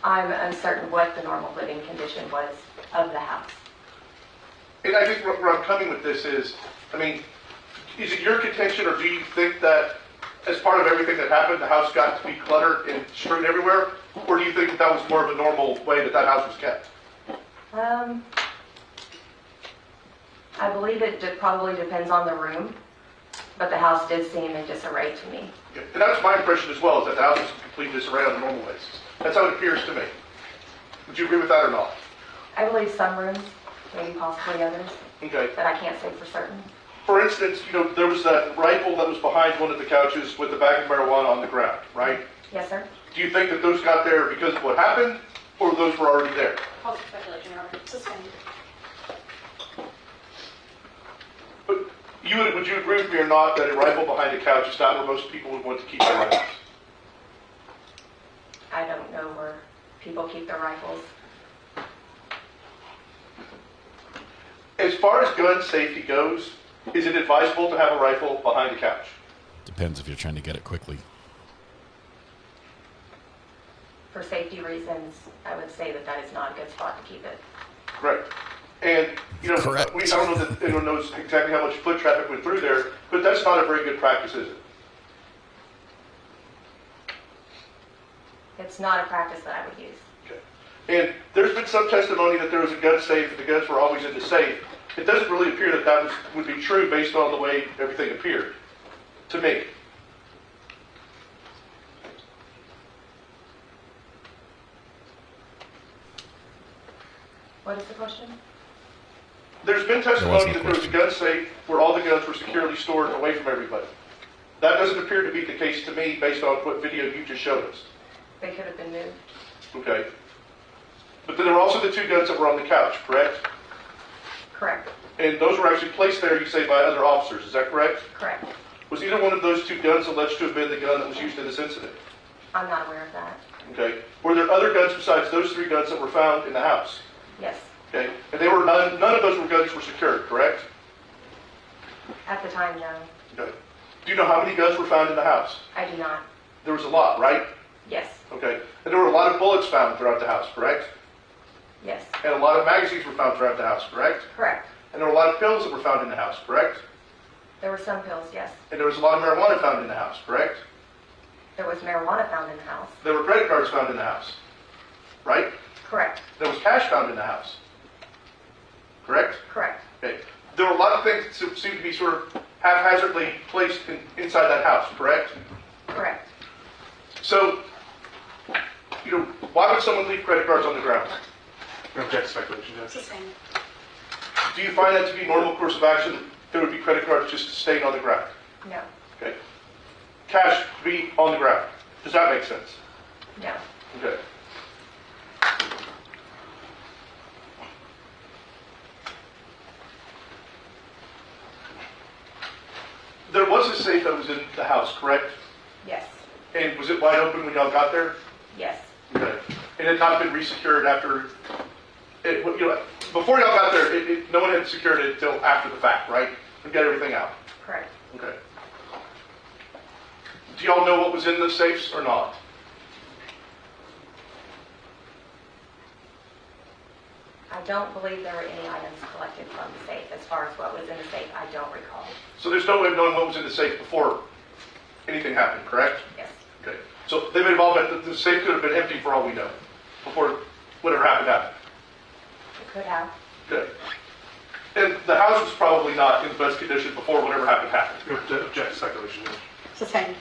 I'm uncertain what the normal living condition was of the house. And I think where I'm coming with this is, I mean, is it your contention, or do you think that as part of everything that happened, the house got to be cluttered and strewn everywhere? Or do you think that was more of a normal way that house was kept? I believe it probably depends on the room, but the house did seem in disarray to me. Yeah. And that's my impression as well, is that the house is in complete disarray on a normal basis. That's how it appears to me. Would you agree with that or not? I believe some rooms, maybe possibly others, Okay. but I can't say for certain. for instance, there was that rifle that was behind one of the couches with the bag of marijuana on the ground, right? Yes, sir. Do you think that those got there because of what happened, or those were already there? False speculation, Your Honor. Sustained. But would you agree with me or not that a rifle behind a couch is not where most people would want to keep their rifles? I don't know where people keep their rifles. As far as gun safety goes, is it advisable to have a rifle behind a couch? Depends if you're trying to get it quickly. For safety reasons, I would say that that is not a good spot to keep it. Correct. And, Correct. I don't know that anyone knows exactly how much foot traffic went through there, but that's not a very good practice, is it? It's not a practice that I would use. Okay. And there's been some testimony that there was a gun safe, and the guns were always in the safe. It doesn't really appear that that would be true based on the way everything appeared to me. What is the question? There's been testimony that there was a gun safe where all the guns were securely stored away from everybody. That doesn't appear to be the case to me based on what video you just showed us. They could have been moved. Okay. But then there were also the two guns that were on the couch, correct? Correct. And those were actually placed there, you say, by other officers. Is that correct? Correct. Was either one of those two guns alleged to have been the gun that was used in this incident? I'm not aware of that. Okay. Were there other guns besides those three guns that were found in the house? Yes. Okay. And they were none of those guns were secured, correct? At the time, no. Okay. Do you know how many guns were found in the house? I do not. There was a lot, right? Yes. Okay. And there were a lot of bullets found throughout the house, correct? Yes. And a lot of magazines were found throughout the house, correct? Correct. And there were a lot of pills that were found in the house, correct? There were some pills, yes. And there was a lot of marijuana found in the house, correct? There was marijuana found in the house. There were credit cards found in the house, right? Correct. There was cash found in the house, correct? Correct. Okay. There were a lot of things that seemed to be sort of haphazardly placed inside that house, correct? Correct. So, why would someone leave credit cards on the ground? Object speculation, Judge. Sustained. Do you find that to be normal course of action? There would be credit cards just staying on the ground? No. Okay. Cash to be on the ground. Does that make sense? No. Okay. There was a safe that was in the house, correct? Yes. And was it wide open when y'all got there? Yes. Okay. It had not been resecured after, before y'all got there, no one had secured it until after the fact, right? We got everything out. Correct. Okay. Do y'all know what was in the safes or not? I don't believe there were any items collected from the safe. As far as what was in the safe, I don't recall. So there's no way of knowing what was in the safe before anything happened, correct? Yes. Okay. So they've involved that the safe could have been empty for all we know, before whatever happened. It could have. Good. And the house was probably not in the best condition before whatever happened. Object speculation, Judge. Sustained.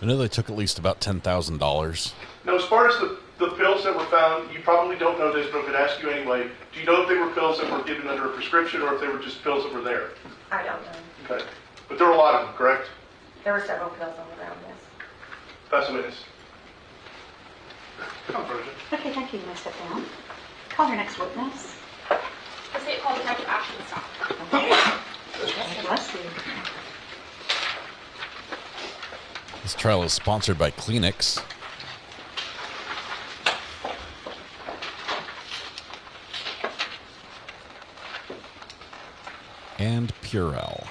I know they took at least about $10,000. Now, as far as the pills that were found, you probably don't know this, but I'm going to ask you anyway. Do you know if they were pills that were given under a prescription or if they were just pills that were there? I don't know. Okay. But there were a lot of them, correct? There were several pills on the ground, yes. Pass the witness. Okay, thank you. You may step down. Call your next witness. The state called Detective Ashton stop. Bless you. This trial is sponsored by Kleenex. And Purell.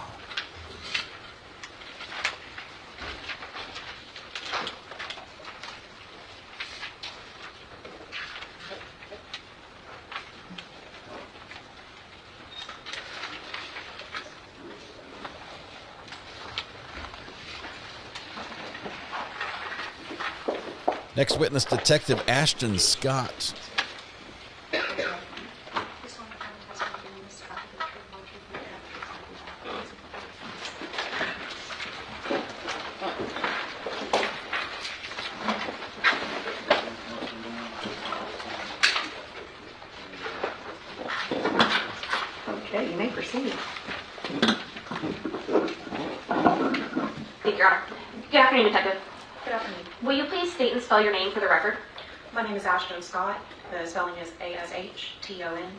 Next witness, Detective Ashton Scott. Your Honor. Good afternoon, Detective. Good afternoon. Will you please state and spell your name for the record? My name is Ashton Scott. The spelling is A-S-H-T-O-N,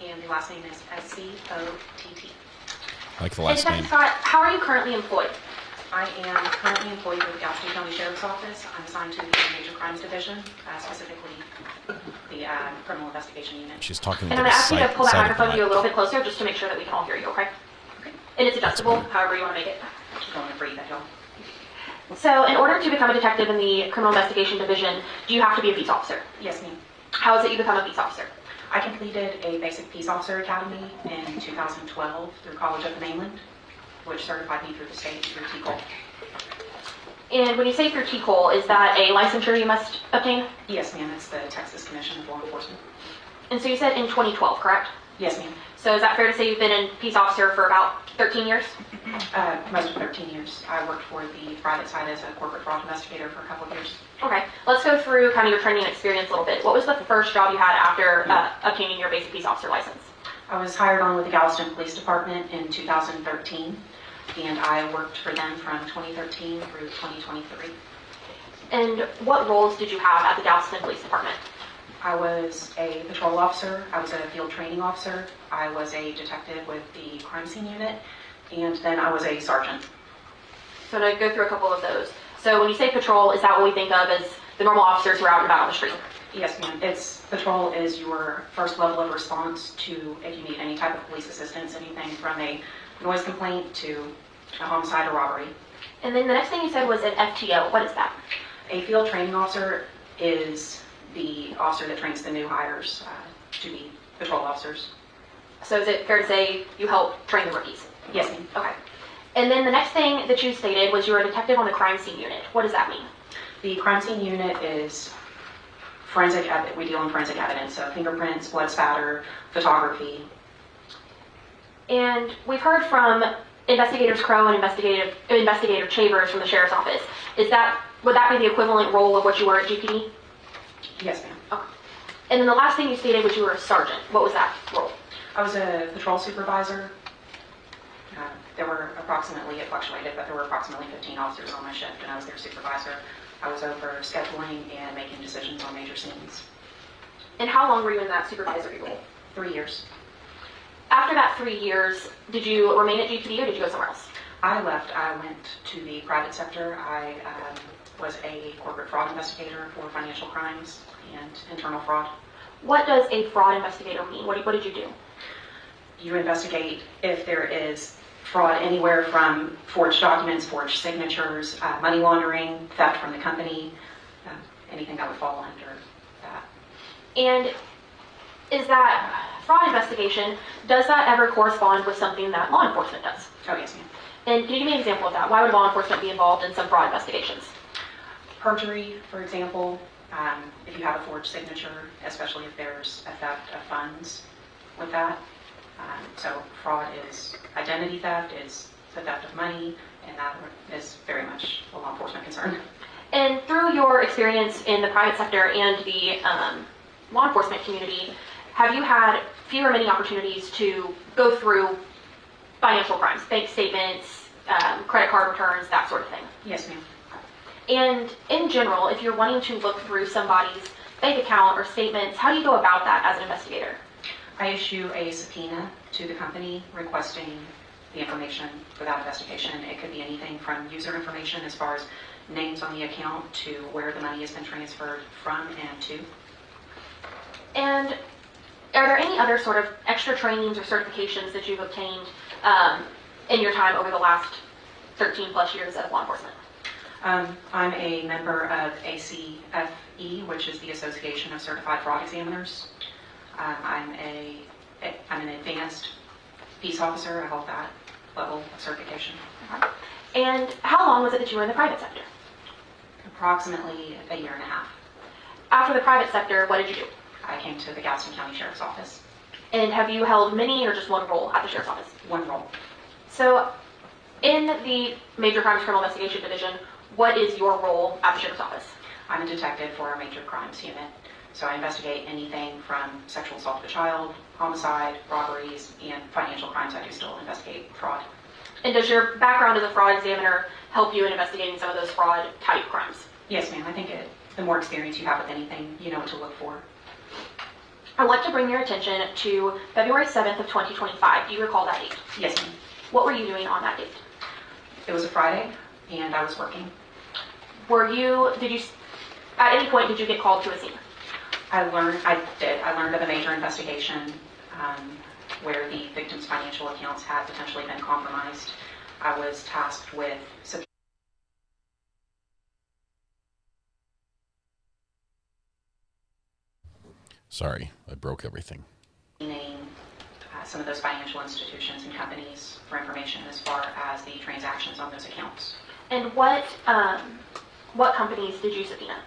and the last name is S-C-O-T-T. I like the last Detective name. Scott, how are you currently employed? I am currently employed with the Galveston County Sheriff's Office. I'm assigned to the Major Crimes Division, specifically the Criminal Investigation Unit. She's talking And to I'm the going to ask you to pull that side of the microphone to you a mic. little bit closer just to make sure that we can all hear you, okay? And it's adjustable, however you want to make it. Just going to breathe that hill. So in order to become a detective in the Criminal Investigation Division, do you have to be a peace officer? Yes, ma'am. How is it you become a peace officer? I completed a basic peace officer academy in 2012 through College of the Mainland, which certified me through the state through TCOL. And when you say through TCOL, is that a licensure you must obtain? Yes, ma'am. It's the Texas Commission of Law Enforcement. And so you said in 2012, correct? Yes, ma'am. So is that fair to say you've been in peace officer for about 13 years? Most of 13 years. I worked for the private side as a corporate fraud investigator for a couple of years. Okay, let's go through kind of your training experience a little bit. What was the first job you had after obtaining your basic peace officer license? I was hired on with the Galveston Police Department in 2013, and I worked for them from 2013 through 2023. And what roles did you have at the Galveston Police Department? I was a patrol officer, I was a field training officer, I was a detective with the crime scene unit, and then I was a sergeant. So to go through a couple of those. So when you say patrol, is that what we think of as the normal officers who are out and about on the street? Yes, ma'am. Patrol is your first level of response to if you need any type of police assistance, anything from a noise complaint to a homicide or robbery. And then the next thing you said was an FTO. What is that? A field training officer is the officer that trains the new hires to be patrol officers. So is it fair to say you help train the rookies? Yes, ma'am. Okay. And then the next thing that you stated was you were a detective on the crime scene unit. What does that mean? The crime scene unit is forensic evidence. We deal in forensic evidence, so fingerprints, blood spatter, photography. And we've heard from Investigators Crow and Investigator Chavers from the Sheriff's Office. Would that be the equivalent role of what you were at GPD? Yes, ma'am. Okay. And then the last thing you stated was you were a sergeant. What was that role? I was a patrol supervisor. There were approximately, it fluctuated, but there were approximately 15 officers on my shift, and I was their supervisor. I was over scheduling and making decisions on major scenes. And how long were you in that supervisory role? 3 years. After that 3 years, did you remain at GPD or did you go somewhere else? I left. I went to the private sector. I was a corporate fraud investigator for financial crimes and internal fraud. What does a fraud investigator mean? What did you do? You investigate if there is fraud anywhere from forged documents, forged signatures, money laundering, theft from the company, anything that would fall under that. And is that fraud investigation, does that ever correspond with something that law enforcement does? Oh, yes, ma'am. And can you give me an example of that? Why would law enforcement be involved in some fraud investigations? Perjury, for example, if you have a forged signature, especially if there's a theft of funds with that. So fraud is identity theft, is the theft of money, and that is very much a law enforcement concern. And through your experience in the private sector and the law enforcement community, have you had few or many opportunities to go through financial crimes, bank statements, credit card returns, that sort of thing? Yes, ma'am. And in general, if you're wanting to look through somebody's bank account or statements, how do you go about that as an investigator? I issue a subpoena to the company requesting the information for that investigation. It could be anything from user information as far as names on the account to where the money has been transferred from and to. And are there any other sort of extra trainings or certifications that you've obtained in your time over the last 13 plus years of law enforcement? I'm a member of ACFE, which is the Association of Certified Fraud Examiners. I'm an advanced peace officer. I hold that level of certification. And how long was it that you were in the private sector? Approximately a year and a half. After the private sector, what did you do? I came to the Galveston County Sheriff's Office. And have you held many or just one role at the Sheriff's Office? One role. So in the Major Crimes Criminal Investigation Division, what is your role at the Sheriff's Office? I'm a detective for our Major Crimes Unit. So I investigate anything from sexual assault of a child, homicide, robberies, and financial crimes. I do still investigate fraud. And does your background as a fraud examiner help you in investigating some of those fraud type crimes? Yes, ma'am. I think the more experience you have with anything, you know what to look for. I'd like to bring your attention to February 7th of 2025. Do you recall that date? Yes, ma'am. What were you doing on that date? It was a Friday, and I was working. At any point, did you get called to a scene? I learned of a major investigation where the victim's financial accounts had potentially been compromised. I was tasked with Sorry, I broke everything. Some of those financial institutions and companies for information as far as the transactions on those accounts. And what companies did you subpoena?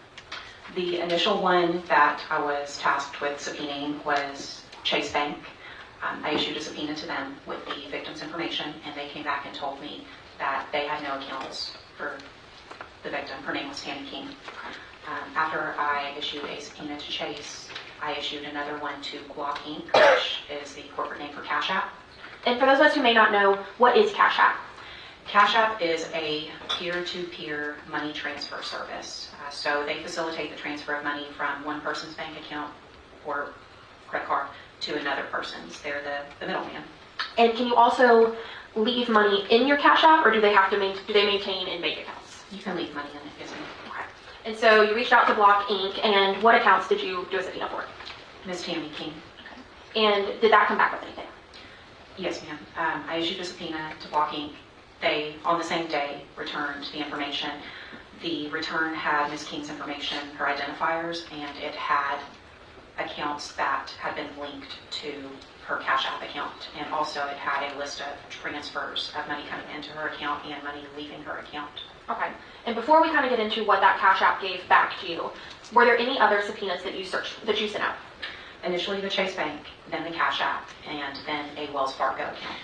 The initial one that I was tasked with subpoenaing was Chase Bank. I issued a subpoena to them with the victim's information, and they came back and told me that they had no accounts for the victim. Her name was Tammy King. After I issued a subpoena to Chase, I issued another one to Block Inc., which is the corporate name for Cash App. And for those of us who may not know, what is Cash App? Cash App is a peer-to-peer money transfer service. So they facilitate the transfer of money from one person's bank account or credit card to another person's. They're the middleman. And can you also leave money in your Cash App, or do they maintain in bank accounts? You can leave money in it, yes, ma'am. Okay. And so you reached out to Block Inc., and what accounts did you do a subpoena for? Ms. Tammy King. Okay. And did that come back with anything? Yes, ma'am. I issued a subpoena to Block Inc. They, on the same day, returned the information. The return had Ms. King's information, her identifiers, and it had accounts that had been linked to her Cash App account. And also it had a list of transfers of money coming into her account and money leaving her account. Okay. And before we kind of get into what that Cash App gave back to you, were there any other subpoenas that you sent out? Initially the Chase Bank, then the Cash App, and then a Wells Fargo account.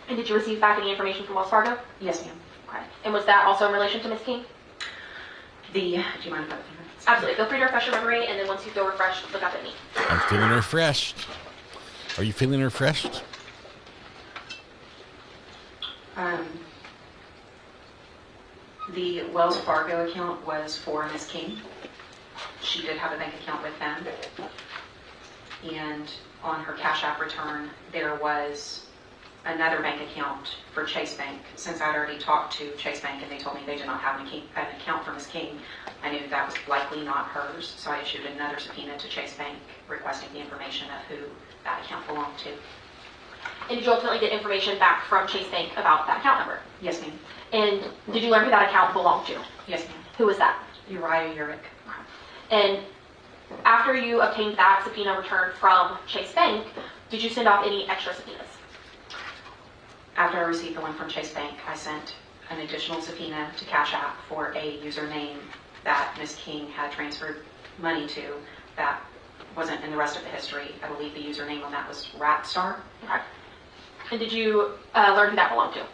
And did you receive back any information from Wells Fargo? Yes, ma'am. Okay. And was that also in relation to Ms. King? Do you mind if I have a few minutes? Absolutely. Feel free to refresh your memory, and then once you feel refreshed, look up at me. I'm feeling refreshed. Are you feeling refreshed? The Wells Fargo account was for Ms. King. She did have a bank account with them. And on her Cash App return, there was another bank account for Chase Bank. Since I'd already talked to Chase Bank and they told me they did not have an account for Ms. King, I knew that was likely not hers, so I issued another subpoena to Chase Bank requesting the information of who that account belonged to. And did you ultimately get information back from Chase Bank about that account number? Yes, ma'am. And did you learn who that account belonged to? Yes, ma'am. Who was that? Uriah Urick. And after you obtained that subpoena return from Chase Bank, did you send off any extra subpoenas? After I received the one from Chase Bank, I sent an additional subpoena to Cash App for a username that Ms. King had transferred money to that wasn't in the rest of the history. I believe the username on that was Ratstar. Okay. And did you learn who that belonged to?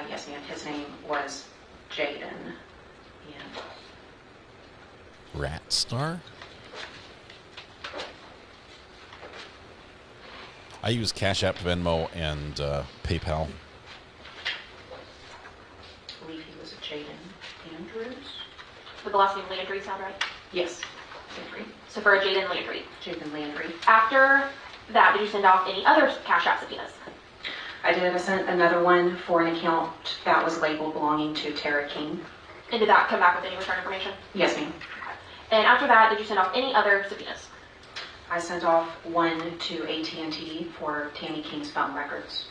Yes, ma'am. His name was Ayden. Ratstar? I use Cash App, Venmo, and PayPal. I believe he was a Ayden Andrews. Would the last name Landry sound right? Yes. Landry. So for a Ayden Landry. Ayden Landry. After that, did you send off any other Cash App subpoenas? I did. I sent another one for an account that was labeled belonging to Tara King. And did that come back with any return information? Yes, ma'am. Okay. And after that, did you send off any other subpoenas? I sent off one to AT&T for Tammy King's phone records.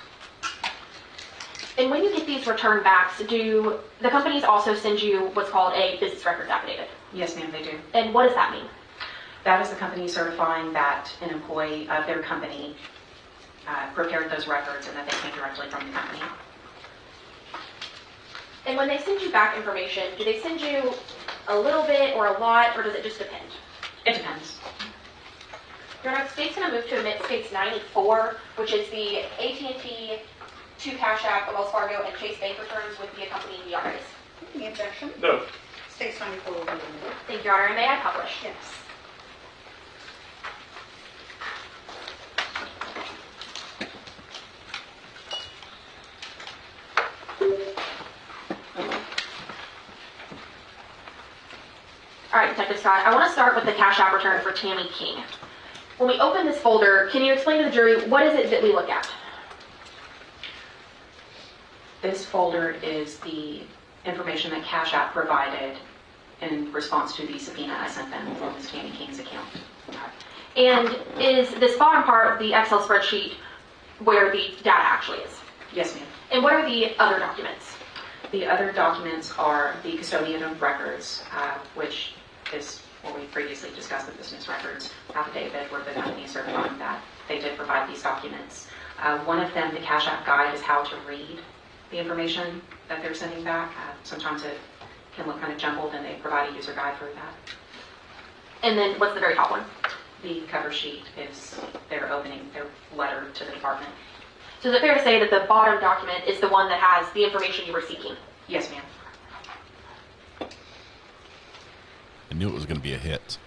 And when you get these return backs, do the companies also send you what's called a business records affidavit? Yes, ma'am, they do. And what does that mean? That is the company certifying that an employee of their company prepared those records and that they came directly from the company. And when they send you back information, do they send you a little bit or a lot, or does it just depend? It depends. Your Honor, the state's going to move to omit States 94, which is the AT&T, to Cash App, Wells Fargo, and Chase Bank returns with the accompanying ERAs. Any objection? No. States 94 will be removed. Thank you, Your Honor. And may I publish? Yes. Detective Scott. I want to start with the Cash App return for Tammy King. When we open this folder, can you explain to the jury what is it that we look at? This folder is the information that Cash App provided in response to the subpoena I sent them for Ms. Tammy King's account. And is this bottom part of the Excel spreadsheet where the data actually is? Yes, ma'am. And what are the other documents? The other documents are the custodian of records, which is what we previously discussed, the business records affidavit where the company is certifying that they did provide these documents. One of them, the Cash App guide, is how to read the information that they're sending back. Sometimes it can look kind of jumbled, and they provide a user guide for that. And then what's the very top one? The cover sheet is their letter to the department. So is it fair to say that the bottom document is the one that has the information you were seeking? Yes, ma'am. I knew it was going to be a hit.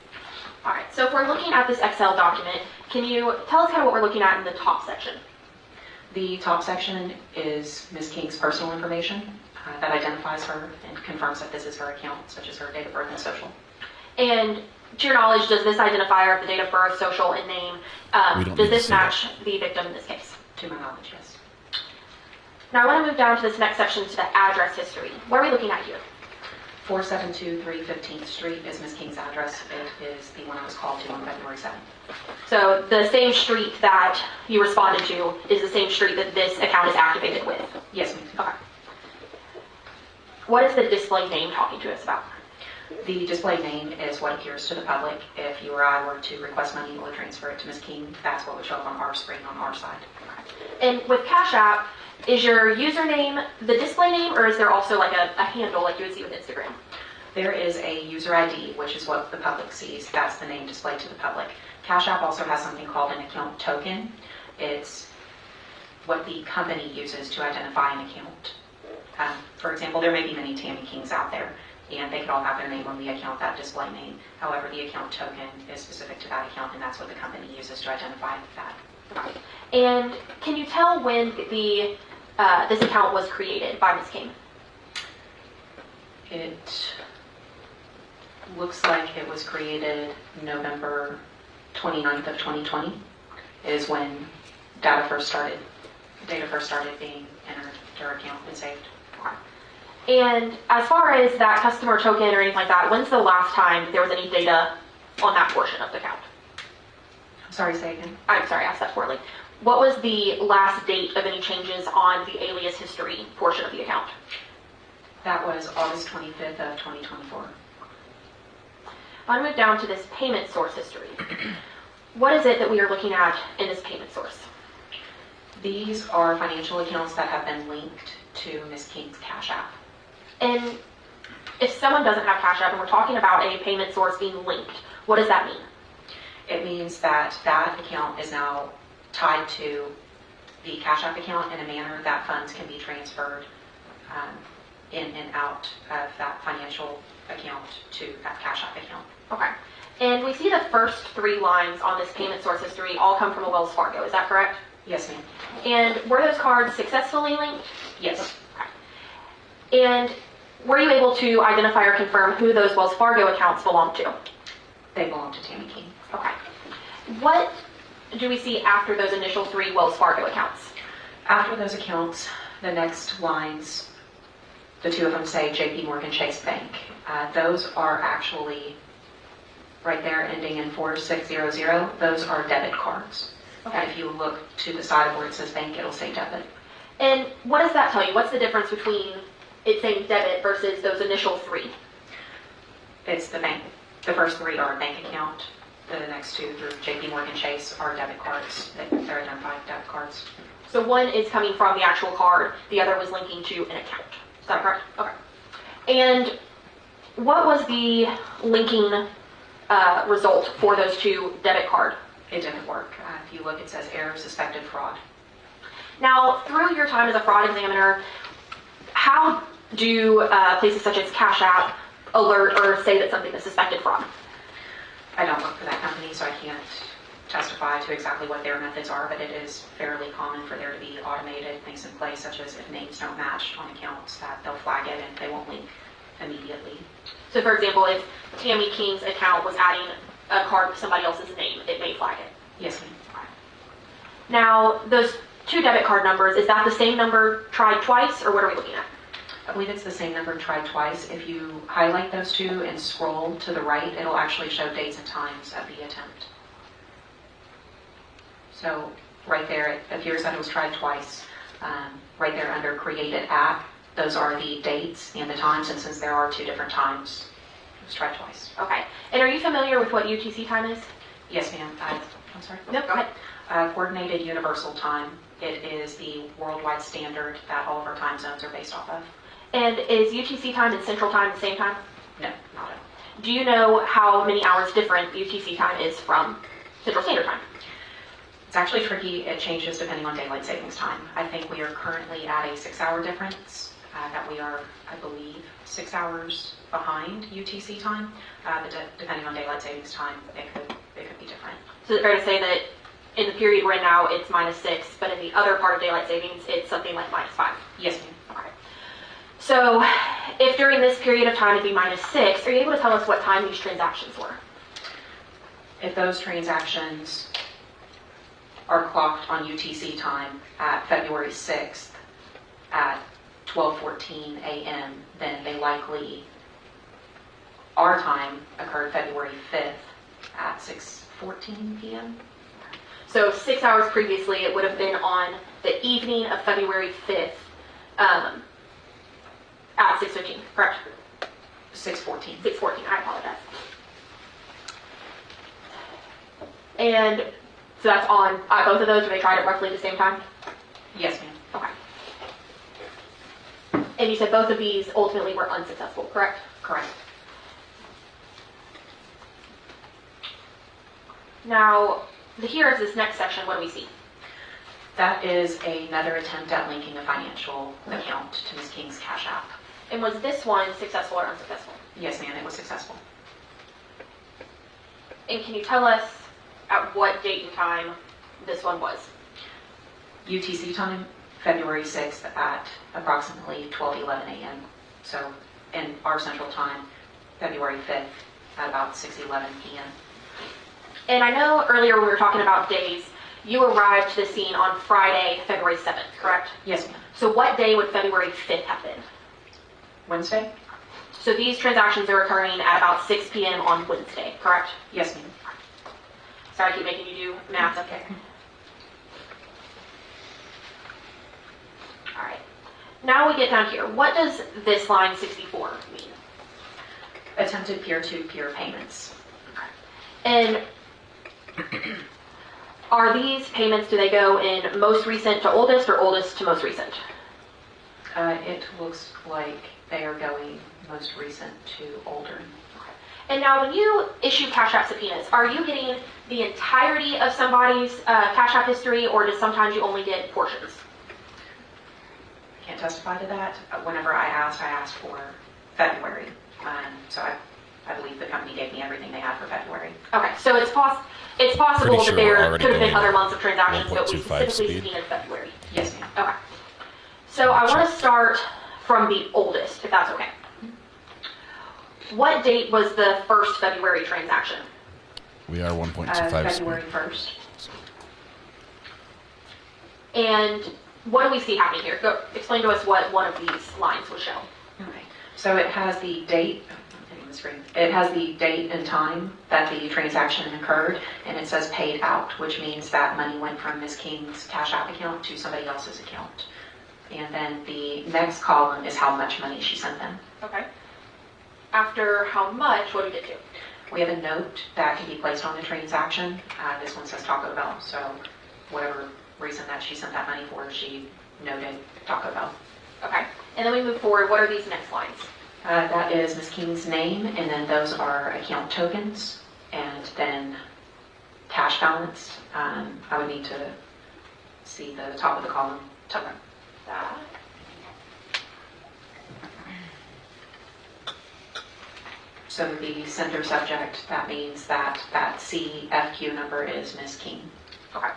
All right, so if we're looking at this Excel document, can you tell us kind of what we're looking at in the top section? The top section is Ms. King's personal information that identifies her and confirms that this is her account, such as her date of birth and social. And to your knowledge, does this identifier of the date of birth, social, and name, does this match the victim in this case? To my knowledge, yes. Now I want to move down to this next section to the address history. What are we looking at here? 4723 15th Street is Ms. King's address. It is the one I was called to on February 7th. So the same street that you responded to is the same street that this account is activated with? Yes, ma'am. Okay. What is the display name talking to us about? The display name is what appears to the public. If you or I were to request money or transfer it to Ms. King, that's what would show up on our screen on our side. And with Cash App, is your username the display name, or is there also like a handle like you would see with Instagram? There is a user ID, which is what the public sees. That's the name displayed to the public. Cash App also has something called an account token. It's what the company uses to identify an account. For example, there may be many Tammy Kings out there, and they could all have their name on the account, that display name. However, the account token is specific to that account, and that's what the company uses to identify that. And can you tell when the this account was created by Ms. King? It looks like it was created November 29th of 2020 is when data first started being entered to her account and saved. And as far as that customer token or anything like that, when's the last time there was any data on that portion of the account? Sorry, say again. I'm sorry, I asked that poorly. What was the last date of any changes on the alias history portion of the account? That was August 25th of 2024. I want to move down to this payment source history. What is it that we are looking at in this payment source? These are financial accounts that have been linked to Ms. King's Cash App. And if someone doesn't have Cash App and we're talking about a payment source being linked, what does that mean? It means that that account is now tied to the Cash App account in a manner that funds can be transferred in and out of that financial account to that Cash App account. Okay. And we see the first 3 lines on this payment source history all come from a Wells Fargo, is that correct? Yes, ma'am. And were those cards successfully linked? Yes. Okay. And were you able to identify or confirm who those Wells Fargo accounts belong to? They belong to Tammy King. Okay. What do we see after those initial 3 Wells Fargo accounts? After those accounts, the next lines, the 2 of them say JP Morgan Chase Bank. Those are actually right there ending in 4600. Those are debit cards. Okay. And if you look to the side of where it says bank, it'll say debit. And what does that tell you? What's the difference between it saying debit versus those initial 3? It's the bank. The first 3 are a bank account. The next 2 through JP Morgan Chase are debit cards. They're identified debit cards. So one is coming from the actual card, the other was linking to an account. Is that correct? Okay. And what was the linking result for those 2 debit card? It didn't work. If you look, it says error, suspected fraud. Now, through your time as a fraud examiner, how do places such as Cash App alert or say that something is suspected fraud? I don't work for that company, so I can't testify to exactly what their methods are, but it is fairly common for there to be automated things in place, such as if names don't match on accounts, that they'll flag it and they won't link immediately. So for example, if Tammy King's account was adding a card with somebody else's name, it may flag it. Yes, ma'am. Now, those 2 debit card numbers, is that the same number tried twice, or what are we looking at? I believe it's the same number tried twice. If you highlight those 2 and scroll to the right, it'll actually show dates and times of the attempt. So right there, it appears that it was tried twice. Right there under created app, those are the dates and the times, and since there are 2 different times, it was tried twice. Okay. And are you familiar with what UTC time is? Yes, ma'am. I'm sorry? No, go ahead. Coordinated Universal Time. It is the worldwide standard that all of our time zones are based off of. And is UTC time and Central Time the same time? No, not at all. Do you know how many hours different UTC time is from Central Standard Time? It's actually tricky. It changes depending on daylight savings time. I think we are currently at a 6-hour difference, that we are, I believe, 6 hours behind UTC time, but depending on daylight savings time, it could be different. So is it fair to say that in the period we're in now, it's -6, but in the other part of daylight savings, it's something like -5? Yes, ma'am. Okay. So if during this period of time it'd be -6, are you able to tell us what time these transactions were? If those transactions are clocked on UTC time at February 6th at 12:14 a.m., then they likely, our time occurred February 5th at 6:14 p.m. So 6 hours previously, it would have been on the evening of February 5th at 6:15, correct? 6:14. 6:14, I apologize. And so that's on both of those, or they tried at roughly the same time? Yes, ma'am. Okay. And you said both of these ultimately were unsuccessful, correct? Correct. Now, here is this next section. What do we see? That is another attempt at linking a financial account to Ms. King's Cash App. And was this one successful or unsuccessful? Yes, ma'am, it was successful. And can you tell us at what date and time this one was? UTC time, February 6th at approximately 12:11 a.m. So in our central time, February 5th at about 6:11 p.m. And I know earlier when we were talking about days, you arrived to the scene on Friday, February 7th, correct? Yes, ma'am. So what day would February 5th have been? Wednesday? So these transactions are occurring at about 6 p.m. on Wednesday, correct? Yes, ma'am. Sorry, I keep making you do math. Okay. All right. Now we get down here. What does this line 64 mean? Attempted peer-to-peer payments. And are these payments, do they go in most recent to oldest or oldest to most recent? It looks like they are going most recent to older. And now when you issue Cash App subpoenas, are you getting the entirety of somebody's Cash App history, or does sometimes you only get portions? I can't testify to that. Whenever I asked for February. So I believe the company gave me everything they had for February. Okay, so it's possible Pretty sure that there we're already could have been going other months of transactions, but we 1.25 specifically speed. subpoenaed February. Yes, ma'am. Okay. So I want to start from the oldest, if that's okay. What date was the first February transaction? We are 1.25 February speed. 1st. And what do we see happening here? Go explain to us what one of these lines will show. Okay. So it has the date. It has the date and time that the transaction occurred, and it says paid out, which means that money went from Ms. King's Cash App account to somebody else's account. And then the next column is how much money she sent them. Okay. After how much, what do we get to? We have a note that can be placed on the transaction. This one says Taco Bell, so whatever reason that she sent that money for, she noted Taco Bell. Okay. And then we move forward. What are these next lines? That is Ms. King's name, and then those are account tokens, and then cash balance. I would need to see the top of the column. Okay. That. So the center subject, that means that that CFQ number is Ms. King. Okay.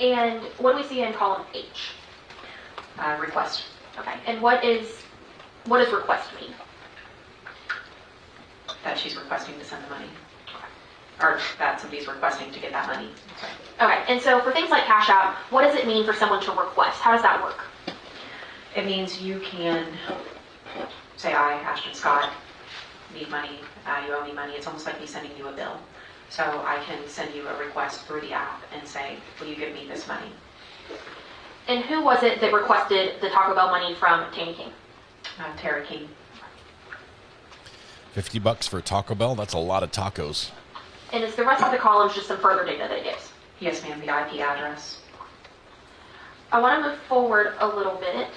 And what do we see in column H? Request. Okay. And what does request mean? that she's requesting to send the money. Or that somebody's requesting to get that money. Okay, and so for things like Cash App, what does it mean for someone to request? How does that work? It means you can say, I, Ashton Scott, need money, you owe me money. It's almost like me sending you a bill. So I can send you a request through the app and say, will you give me this money? And who was it that requested the Taco Bell money from Tammy King? Tara King. $50 for Taco Bell? That's a lot of tacos. And is the rest of the columns just some further data that it gives? Yes, ma'am, the IP address. I want to move forward a little bit,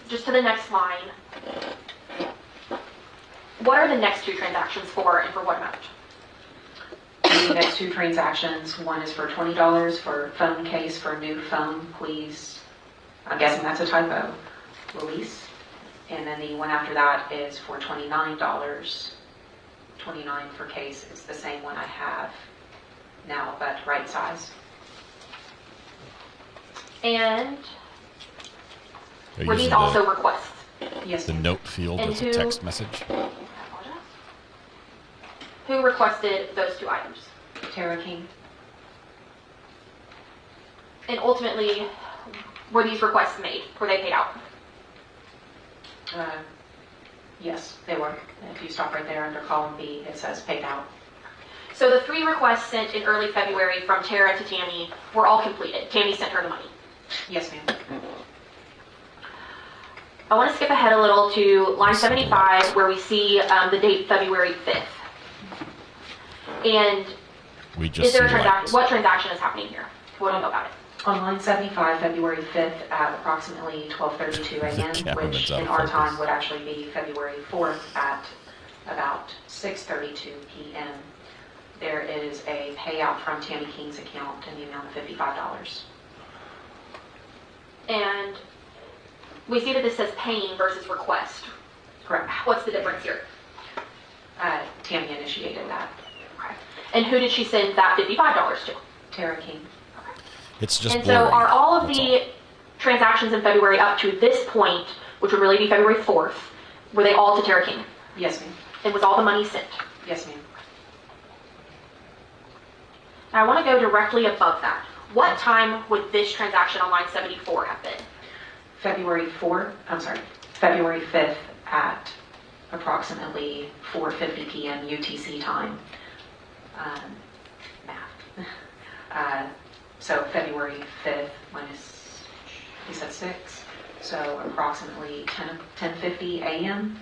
just to the next line. What are the next two transactions for, and for what amount? The next two transactions, one is for $20 for phone case for new phone, please. I'm guessing that's a typo. Release. And then the one after that is for $29. 29 for case. It's the same one I have now, but right size. And were these also requests? Yes. The note field and as a text message. Who requested those two items? Tara King. And ultimately, were these requests made? Were they paid out? Yes, they were. If you stop right there under column B, it says paid out. So the 3 requests sent in early February from Tara to Tammy were all completed. Tammy sent her the money. Yes, ma'am. I want to skip ahead a little to line 75, where we see the date February 5th. And we just is there a transaction? What transaction is happening here? What do we know about it? On line 75, February 5th at approximately 12:32 a.m., which in our time would actually be February 4th at about 6:32 p.m., there is a payout from Tammy King's account in the amount of $55. And we see that this says paying versus request. Correct. What's the difference here? Tammy initiated that. Okay. And who did she send that $55 to? Tara King. It's just and blurry. so are all of the transactions in February up to this point, which would really be February 4th, were they all to Tara King? Yes, ma'am. And was all the money sent? Yes, ma'am. Now I want to go directly above that. What time would this transaction on line 74 have been? February 5th at approximately 4:50 p.m. UTC time. Math. So February 5th minus, you said 6, so approximately 10:50 a.m.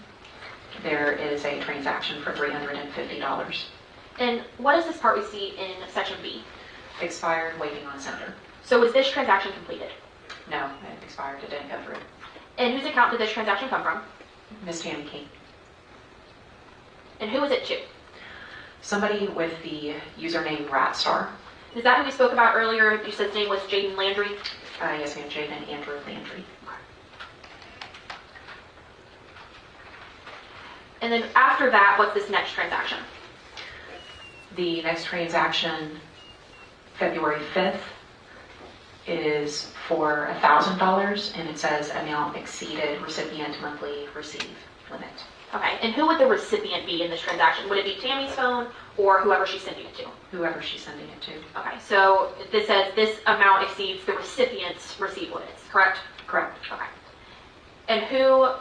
there is a transaction for $350. And what is this part we see in section B? Expired, waiting on sender. So was this transaction completed? No, it expired, it didn't go through. And whose account did this transaction come from? Miss Tammy King. And who was it to? Somebody with the username Ratstar. Is that who we spoke about earlier? You said his name was Jaden Landry? Yes, ma'am, Jaden Andrew Landry. And then after that, what's this next transaction? The next transaction, February 5th, is for $1,000, and it says amount exceeded, recipient monthly receive limit. Okay, and who would the recipient be in this transaction? Would it be Tammy's phone or whoever she's sending it to? Whoever she's sending it to. Okay, so this says this amount exceeds the recipient's receive limits, correct? Correct. Okay. And who,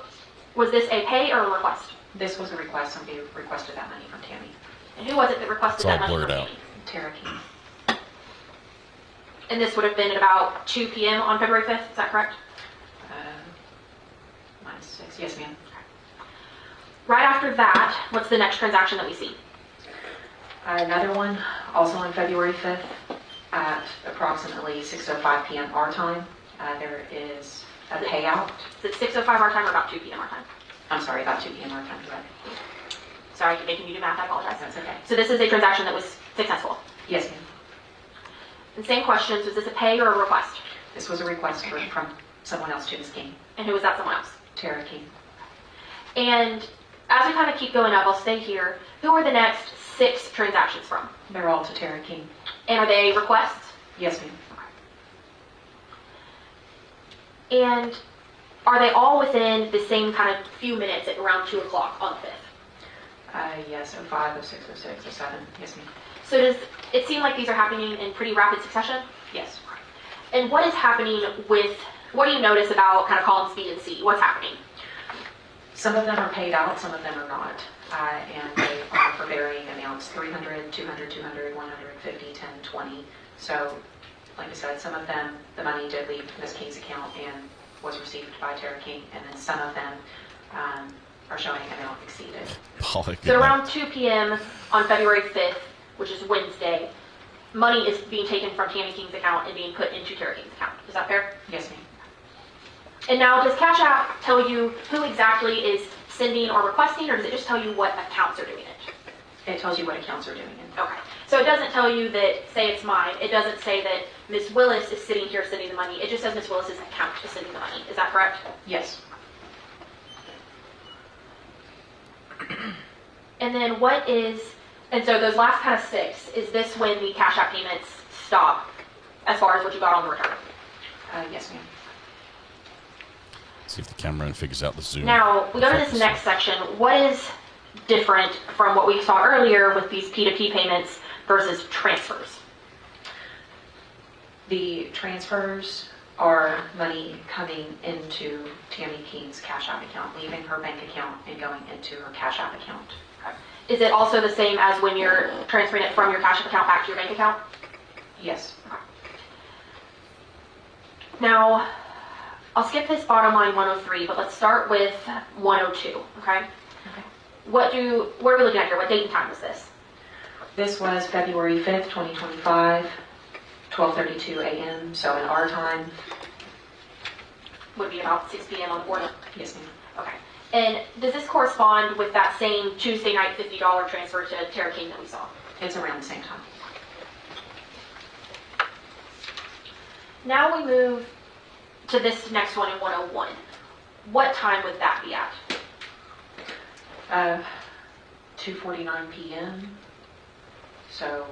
was this a pay or a request? This was a request. Somebody requested that money from Tammy. And who was it that requested that money from Tammy? Tara King. And this would have been at about 2 p.m. on February 5th, is that correct? Minus 6, yes ma'am. Right after that, what's the next transaction that we see? Another one, also on February 5th at approximately 6:05 p.m. our time. There is a payout. Is it 6:05 our time or about 2 p.m. our time? I'm sorry, about 2 p.m. our time, correct. Sorry, I keep making you do math, I apologize. That's okay. So this is a transaction that was successful? Yes ma'am. And same questions, was this a pay or a request? This was a request from someone else to Ms. King. And who was that someone else? Tara King. And as we kind of keep going up, I'll stay here. Who are the next 6 transactions from? They're all to Tara King. And are they requests? Yes ma'am. And are they all within the same kind of few minutes at around 2 o'clock on the 5th? Yes, 05, 06, 06, 07. Yes, ma'am. So does it seem like these are happening in pretty rapid succession? Yes. And what is happening with, what do you notice about kind of columns B and C? What's happening? Some of them are paid out, some of them are not. And they are for varying amounts, 300, 200, 200, 150, 10, 20. So, like I said, some of them, the money did leave Ms. King's account and was received by Tara King, and then some of them are showing amount exceeded. So around 2 p.m. on February 5th, which is Wednesday, money is being taken from Tammy King's account and being put into Tara King's account. Is that fair? Yes, ma'am. And now, does Cash App tell you who exactly is sending or requesting, or does it just tell you what accounts are doing it? It tells you what accounts are doing it. Okay. So it doesn't tell you that, say it's mine, it doesn't say that Ms. Willis is sitting here sending the money. It just says Ms. Willis's account is sending the money. Is that correct? Yes. And then what is, and so those last kind of 6, is this when the Cash App payments stop as far as what you got on the return? Yes, ma'am. See if the camera figures out the zoom. Now, we go to this next section. What is different from what we saw earlier with these P2P payments versus transfers? The transfers are money coming into Tammy King's Cash App account, leaving her bank account and going into her Cash App account. Okay. Is it also the same as when you're transferring it from your Cash App account back to your bank account? Yes. Okay. Now, I'll skip this bottom line 103, but let's start with 102, okay? Okay. What are we looking at here? What date and time was this? This was February 5th, 2025, 12:32 a.m. So in our time. Would it be about 6 p.m. on the board? Yes, ma'am. Okay. And does this correspond with that same Tuesday night $50 transfer to Tara King that we saw? It's around the same time. Now we move to this next one in 101. What time would that be at? 2:49 p.m. So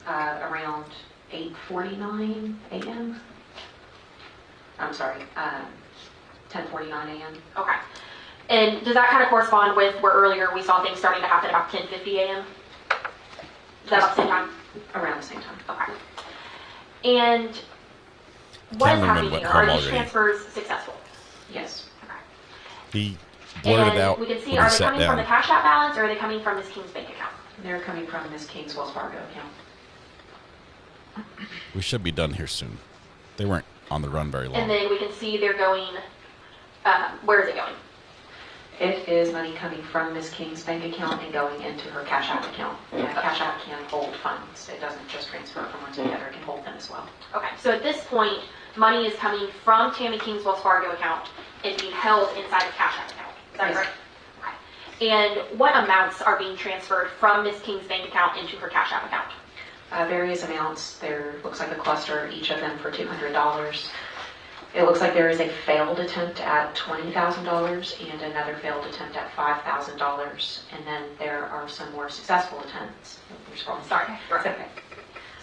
around 8:49 a.m. I'm sorry, 10:49 a.m. Okay. And does that kind of correspond with where earlier we saw things starting to happen about 10:50 a.m.? Is that about the same time? Around the same time. Okay. And what is happening here? Are these already. transfers successful? Yes. Okay. He blurted out we can see, when are he they sat coming from the down. Cash App balance or are they coming from Ms. King's bank account? They're coming from Ms. King's Wells Fargo account. We should be done here soon. They weren't on the run very long. And then we can see they're going, where is it going? It is money coming from Ms. King's bank account and going into her Cash App account. And Cash App can hold funds. It doesn't just transfer from one to the other, it can hold them as well. Okay, so at this point, money is coming from Tammy King's Wells Fargo account and being held inside of Cash App account. Is that Yes. correct? Okay. And what amounts are being transferred from Ms. King's bank account into her Cash App account? Various amounts. There looks like a cluster, each of them for $200. It looks like there is a failed attempt at $20,000 and another failed attempt at $5,000. And then there are some more successful attempts. Sorry. Okay.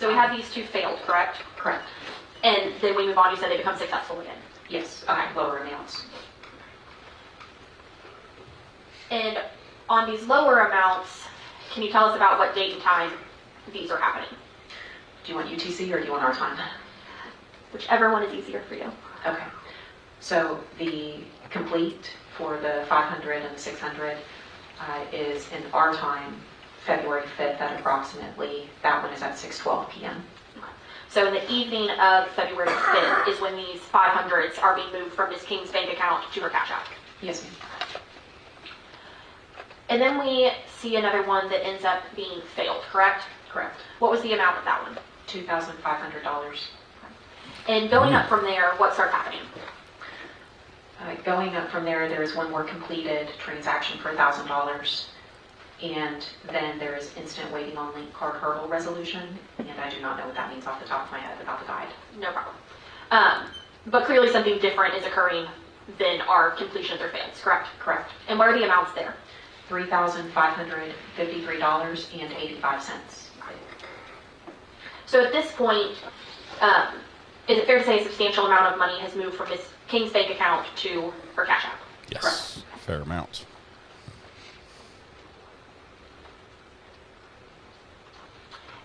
So we have these 2 failed, correct? Correct. And then we move on, you said they become successful again. Yes. Okay. Lower amounts. And on these lower amounts, can you tell us about what date and time these are happening? Do you want UTC or do you want our time? Whichever one is easier for you. Okay. So the complete for the 500 and the 600 is in our time, February 5th at approximately, that one is at 6:12 p.m. So in the evening of February 5th is when these 500s are being moved from Ms. King's bank account to her Cash App. Yes, ma'am. And then we see another one that ends up being failed, correct? Correct. What was the amount of that one? $2,500. And going up from there, what starts happening? Going up from there, there is one more completed transaction for $1,000. And then there is instant waiting on link card hurdle resolution. And I do not know what that means off the top of my head without the guide. No problem. But clearly something different is occurring than our completions or fails, correct? Correct. And what are the amounts there? $3,553.85. So at this point, is it fair to say a substantial amount of money has moved from Ms. King's bank account to her Cash App? Yes, fair amount.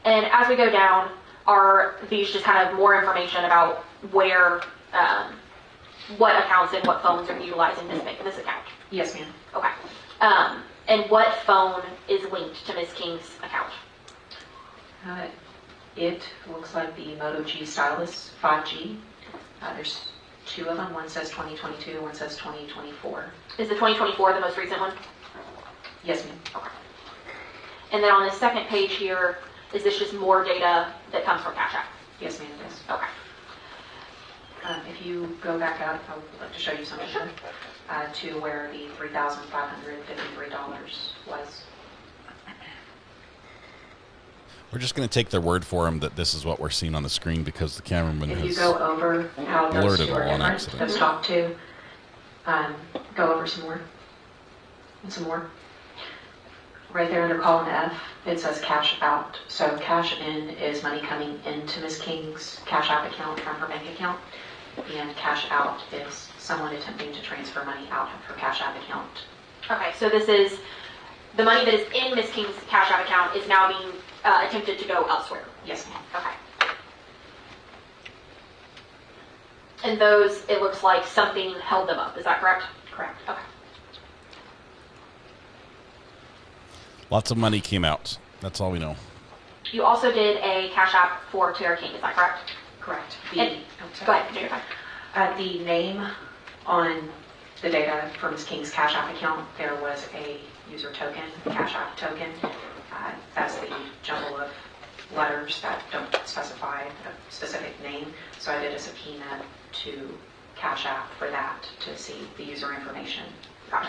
And as we go down, are these just kind of more information about where, what accounts and what phones are utilizing this account? Yes, ma'am. Okay. And what phone is linked to Ms. King's account? It looks like the Moto G Stylus 5G. There's two of them. One says 2022, one says 2024. Is the 2024 the most recent one? Yes, ma'am. Okay. And then on the second page here, is this just more data that comes from Cash App? Yes, ma'am, it is. Okay. If you go back up, I would like to show you something to where the $3,553 was. We're just going to take their word for them that this is what we're seeing on the screen because the cameraman If has you go over how those blurred it two all are on different, accident. those top two, go over some more, and some more. Right there under column F, it says cash out. So cash in is money coming into Ms. King's Cash App account from her bank account, and cash out is someone attempting to transfer money out of her Cash App account. Okay, so this is the money that is in Ms. King's Cash App account is now being attempted to go elsewhere. Yes, ma'am. Okay. And those, it looks like something held them up. Is that correct? Correct. Okay. Lots of money came out. That's all we know. You also did a Cash App for Tara King. Is that correct? Correct. Go ahead. Take your time. The name on the data for Ms. King's Cash App account, there was a user token, Cash App token. That's the jumble of letters that don't specify a specific name. So I did a subpoena to Cash App for that to see the user information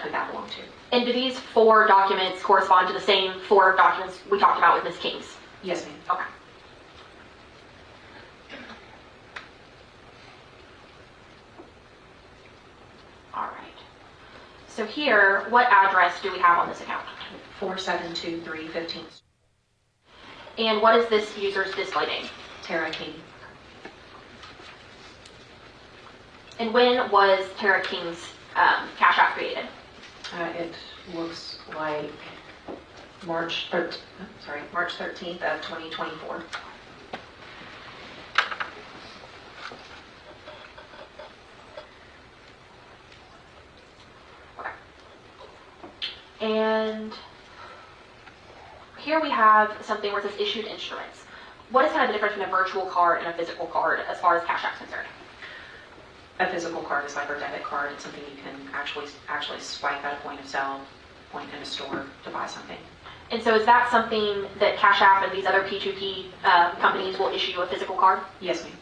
who that belonged to. And do these 4 documents correspond to the same 4 documents we talked about with Ms. King's? Yes, ma'am. Okay. All right. So here, what address do we have on this account? 4723 15th. And what is this user's display name? Tara King. And when was Tara King's Cash App created? It looks like March 13th of 2024. Okay. And here we have something where it says issued instruments. What is kind of the difference between a virtual card and a physical card as far as Cash App is concerned? A physical card is like our debit card. It's something you can actually swipe at a point of sale, point in a store to buy something. And so is that something that Cash App and these other P2P companies will issue a physical card? Yes, ma'am.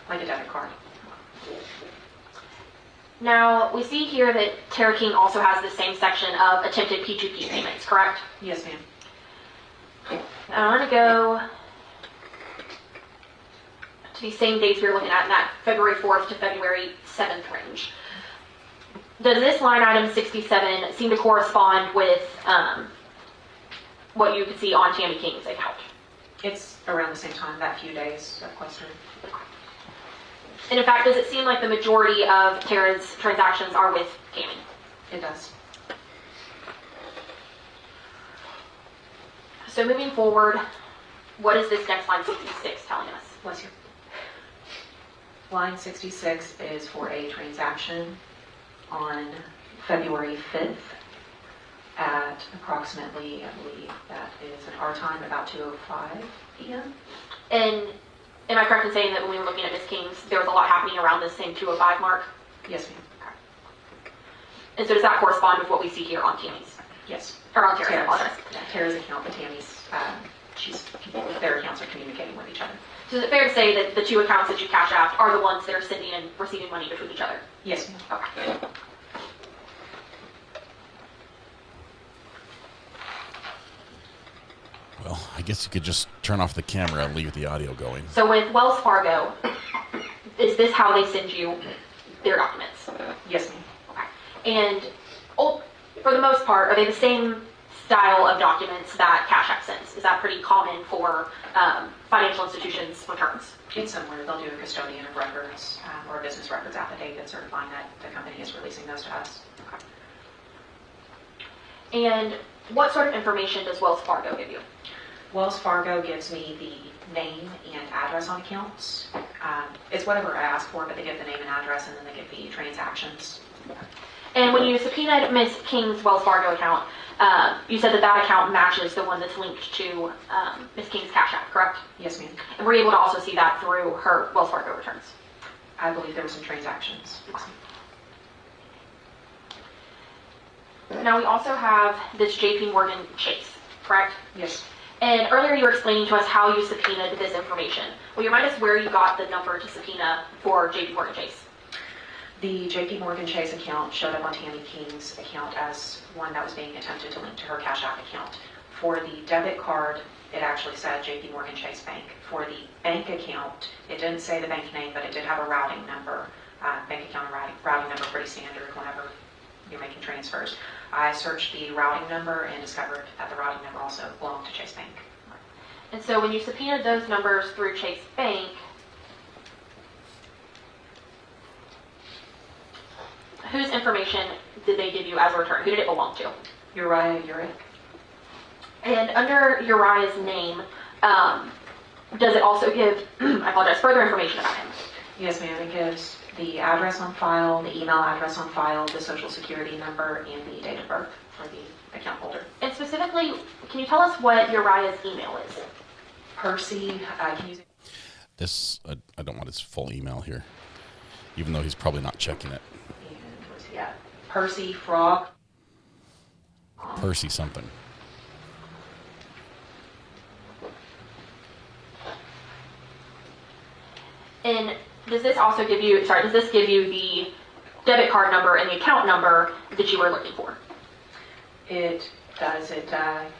Like a debit card. Now, we see here that Tara King also has the same section of attempted P2P payments, correct? Yes, ma'am. I want to go to these same dates we were looking at in that February 4th to February 7th range. Does this line item 67 seem to correspond with what you could see on Tammy King's account? It's around the same time, that few days of question. And in fact, does it seem like the majority of Tara's transactions are with Tammy? It does. So moving forward, what is this next line 66 telling us? Bless you. Line 66 is for a transaction on February 5th at approximately, I believe that is in our time, about 2:05 p.m. And am I correct in saying that when we were looking at Ms. King's, there was a lot happening around this same 2:05 mark? Yes, ma'am. Okay. And so does that correspond with what we see here on Tammy's? Yes. Or on Tara's, I apologize. Tara's account, but Tammy's, their accounts are communicating with each other. So is it fair to say that the 2 accounts that you Cash App are the ones that are sending and receiving money between each other? Yes, ma'am. Okay. Well, I guess you could just turn off the camera and leave the audio going. So with Wells Fargo, is this how they send you their documents? Yes, ma'am. Okay. And for the most part, are they the same style of documents that Cash App sends? Is that pretty common for financial institutions' returns? It's similar. They'll do a custodian of records or a business records affidavit certifying that the company is releasing those to us. And what sort of information does Wells Fargo give you? Wells Fargo gives me the name and address on accounts. It's whatever I ask for, but they give the name and address, and then they give the transactions. And when you subpoenaed Ms. King's Wells Fargo account, you said that that account matches the one that's linked to Ms. King's Cash App, correct? Yes, ma'am. And were you able to also see that through her Wells Fargo returns? I believe there were some transactions. Now we also have this JP Morgan Chase, correct? Yes. And earlier you were explaining to us how you subpoenaed this information. Will you remind us where you got the number to subpoena for JP Morgan Chase? The JP Morgan Chase account showed up on Tammy King's account as one that was being attempted to link to her Cash App account. For the debit card, it actually said JP Morgan Chase Bank. For the bank account, it didn't say the bank name, but it did have a routing number. Bank account and routing number, pretty standard whenever you're making transfers. I searched the routing number and discovered that the routing number also belonged to Chase Bank. And so when you subpoenaed those numbers through Chase Bank, whose information did they give you as a return? Who did it belong to? Uriah, Urick. And under Uriah's name, does it also give, I apologize, further information about him? Yes, ma'am. It gives the address on file, the email address on file, the social security number, and the date of birth for the account holder. And specifically, can you tell us what Uriah's email is? Percy, can you... This, I don't want his full email here, even though he's probably not checking it. Yeah, Percy Frog. Percy something. And does this also give you, does this give you the debit card number and the account number that you were looking for? It does. It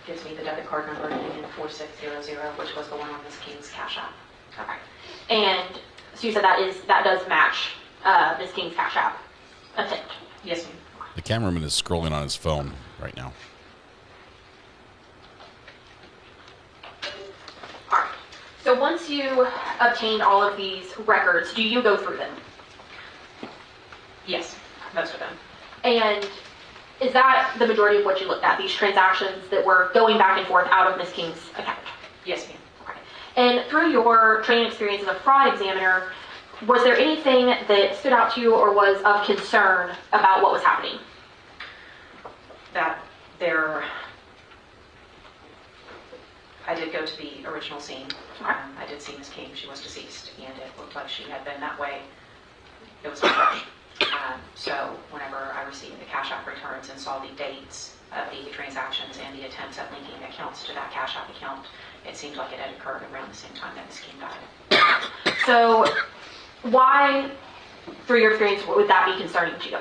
gives me the debit card number ending in 4600, which was the one on Ms. King's Cash App. Okay. And so you said that does match Ms. King's Cash App attempt? Yes, ma'am. The cameraman is scrolling on his phone right now. All right. So once you obtained all of these records, do you go through them? Yes, most of them. And is that the majority of what you looked at, these transactions that were going back and forth out of Ms. King's account? Yes, ma'am. Okay. And through your training experience as a fraud examiner, was there anything that stood out to you or was of concern about what was happening? I did go to the original scene. I did see Ms. King. She was deceased, and it looked like she had been that way. It was fresh. So whenever I received the Cash App returns and saw the dates of the transactions and the attempts at linking accounts to that Cash App account, it seemed like it had occurred around the same time that Ms. King died. So why, through your experience, would that be concerning to you?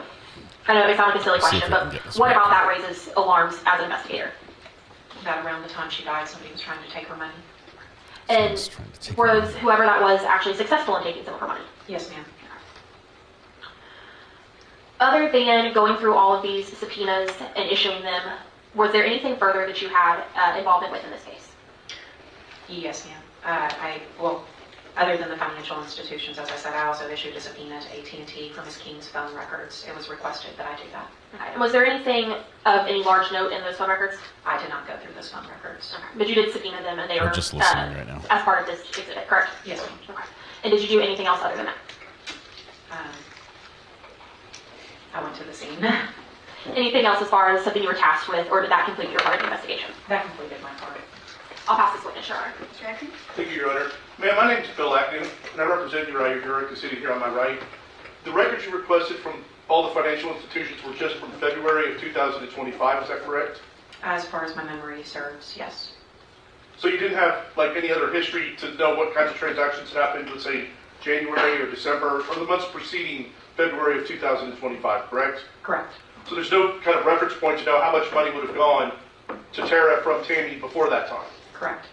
I know it may sound like a silly question, but what about that raises alarms as an investigator? That around the time she died, somebody was trying to take her money. And was whoever that was actually successful in taking some of her money? Yes, ma'am. Other than going through all of these subpoenas and issuing them, was there anything further that you had involvement with in this case? Yes, ma'am. Well, other than the financial institutions, as I said, I also issued a subpoena to AT&T for Ms. King's phone records. It was requested that I do that. Okay. And was there anything of any large note in those phone records? I did not go through those phone records. Okay. But you did subpoena them, and they were just listening right now. As part of this exhibit, correct? Yes, ma'am. Okay. And did you do anything else other than that? I went to the scene. Anything else as far as something you were tasked with, or did that complete your part of the investigation? That completed my part. I'll pass this witness, Your Honor. Mr. Atkins? Thank you, Your Honor. Ma'am, my name is Bill Atkins, and I represent Uriah, Urick, sitting here on my right. The records you requested from all the financial institutions were just from February of 2025, is that correct? As far as my memory serves, yes. So you didn't have like any other history to know what kinds of transactions happened, let's say January or December, or the months preceding February of 2025, correct? Correct. So there's no kind of reference point to know how much money would have gone to Tara from Tammy before that time? Correct.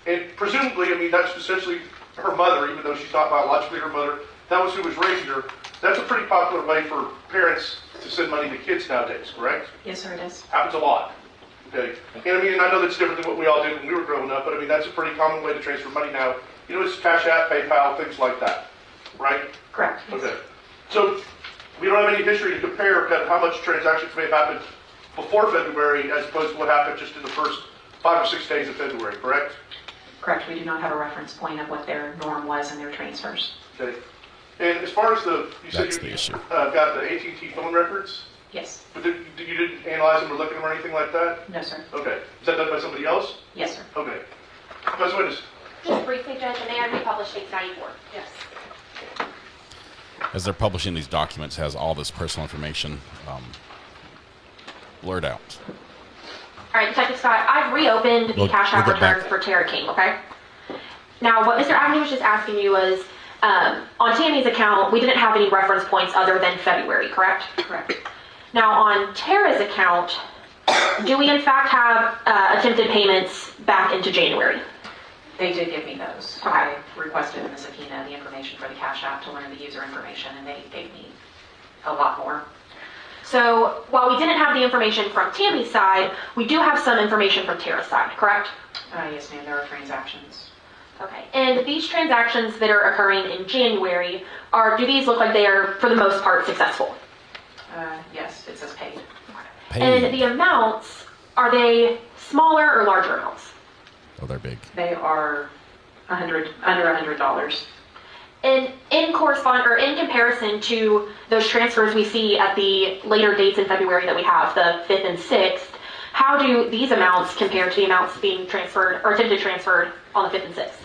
And presumably, I mean, that's essentially her mother, even though she's not biologically her mother. That was who was raising her. That's a pretty popular way for parents to send money to kids nowadays, correct? Yes, sir, it is. Happens a lot. Okay. And I mean, I know that's different than what we all did when we were growing up, but I mean, that's a pretty common way to transfer money now. You know, it's Cash App, PayPal, things like that, right? Correct. Okay. So we don't have any history to compare kind of how much transactions may have happened before February as opposed to what happened just in the first 5 or 6 days of February, correct? Correct. We do not have a reference point of what their norm was in their transfers. Okay. And as far as you said That's you the issue. got the AT&T phone records? Yes. But you didn't analyze them or look at them or anything like that? No, sir. Okay. Is that done by somebody else? Yes, sir. Okay. Vice Witness. Just briefly, Judge, and they are republished dates 94. Yes. As they're publishing these documents, has all this personal information blurred out. All right, Detective Scott, I've reopened the We'll Cash App get return back. for Tara King, okay? Now, what Mr. Avenue was just asking you was, on Tammy's account, we didn't have any reference points other than February, correct? Correct. Now, on Tara's account, do we in fact have attempted payments back into January? They did give me those. Okay. I requested in the subpoena the information for the Cash App to learn the user information, and they gave me a lot more. So, while we didn't have the information from Tammy's side, we do have some information from Tara's side, correct? Yes, ma'am. There are transactions. Okay. And these transactions that are occurring in January, do these look like they are, for the most part, successful? Yes, it says paid. And the amounts, are they smaller or larger amounts? Oh, they're big. They are under $100. And in comparison to those transfers we see at the later dates in February that we have, the 5th and 6th, how do these amounts compare to the amounts being transferred or attempted transferred on the 5th and 6th?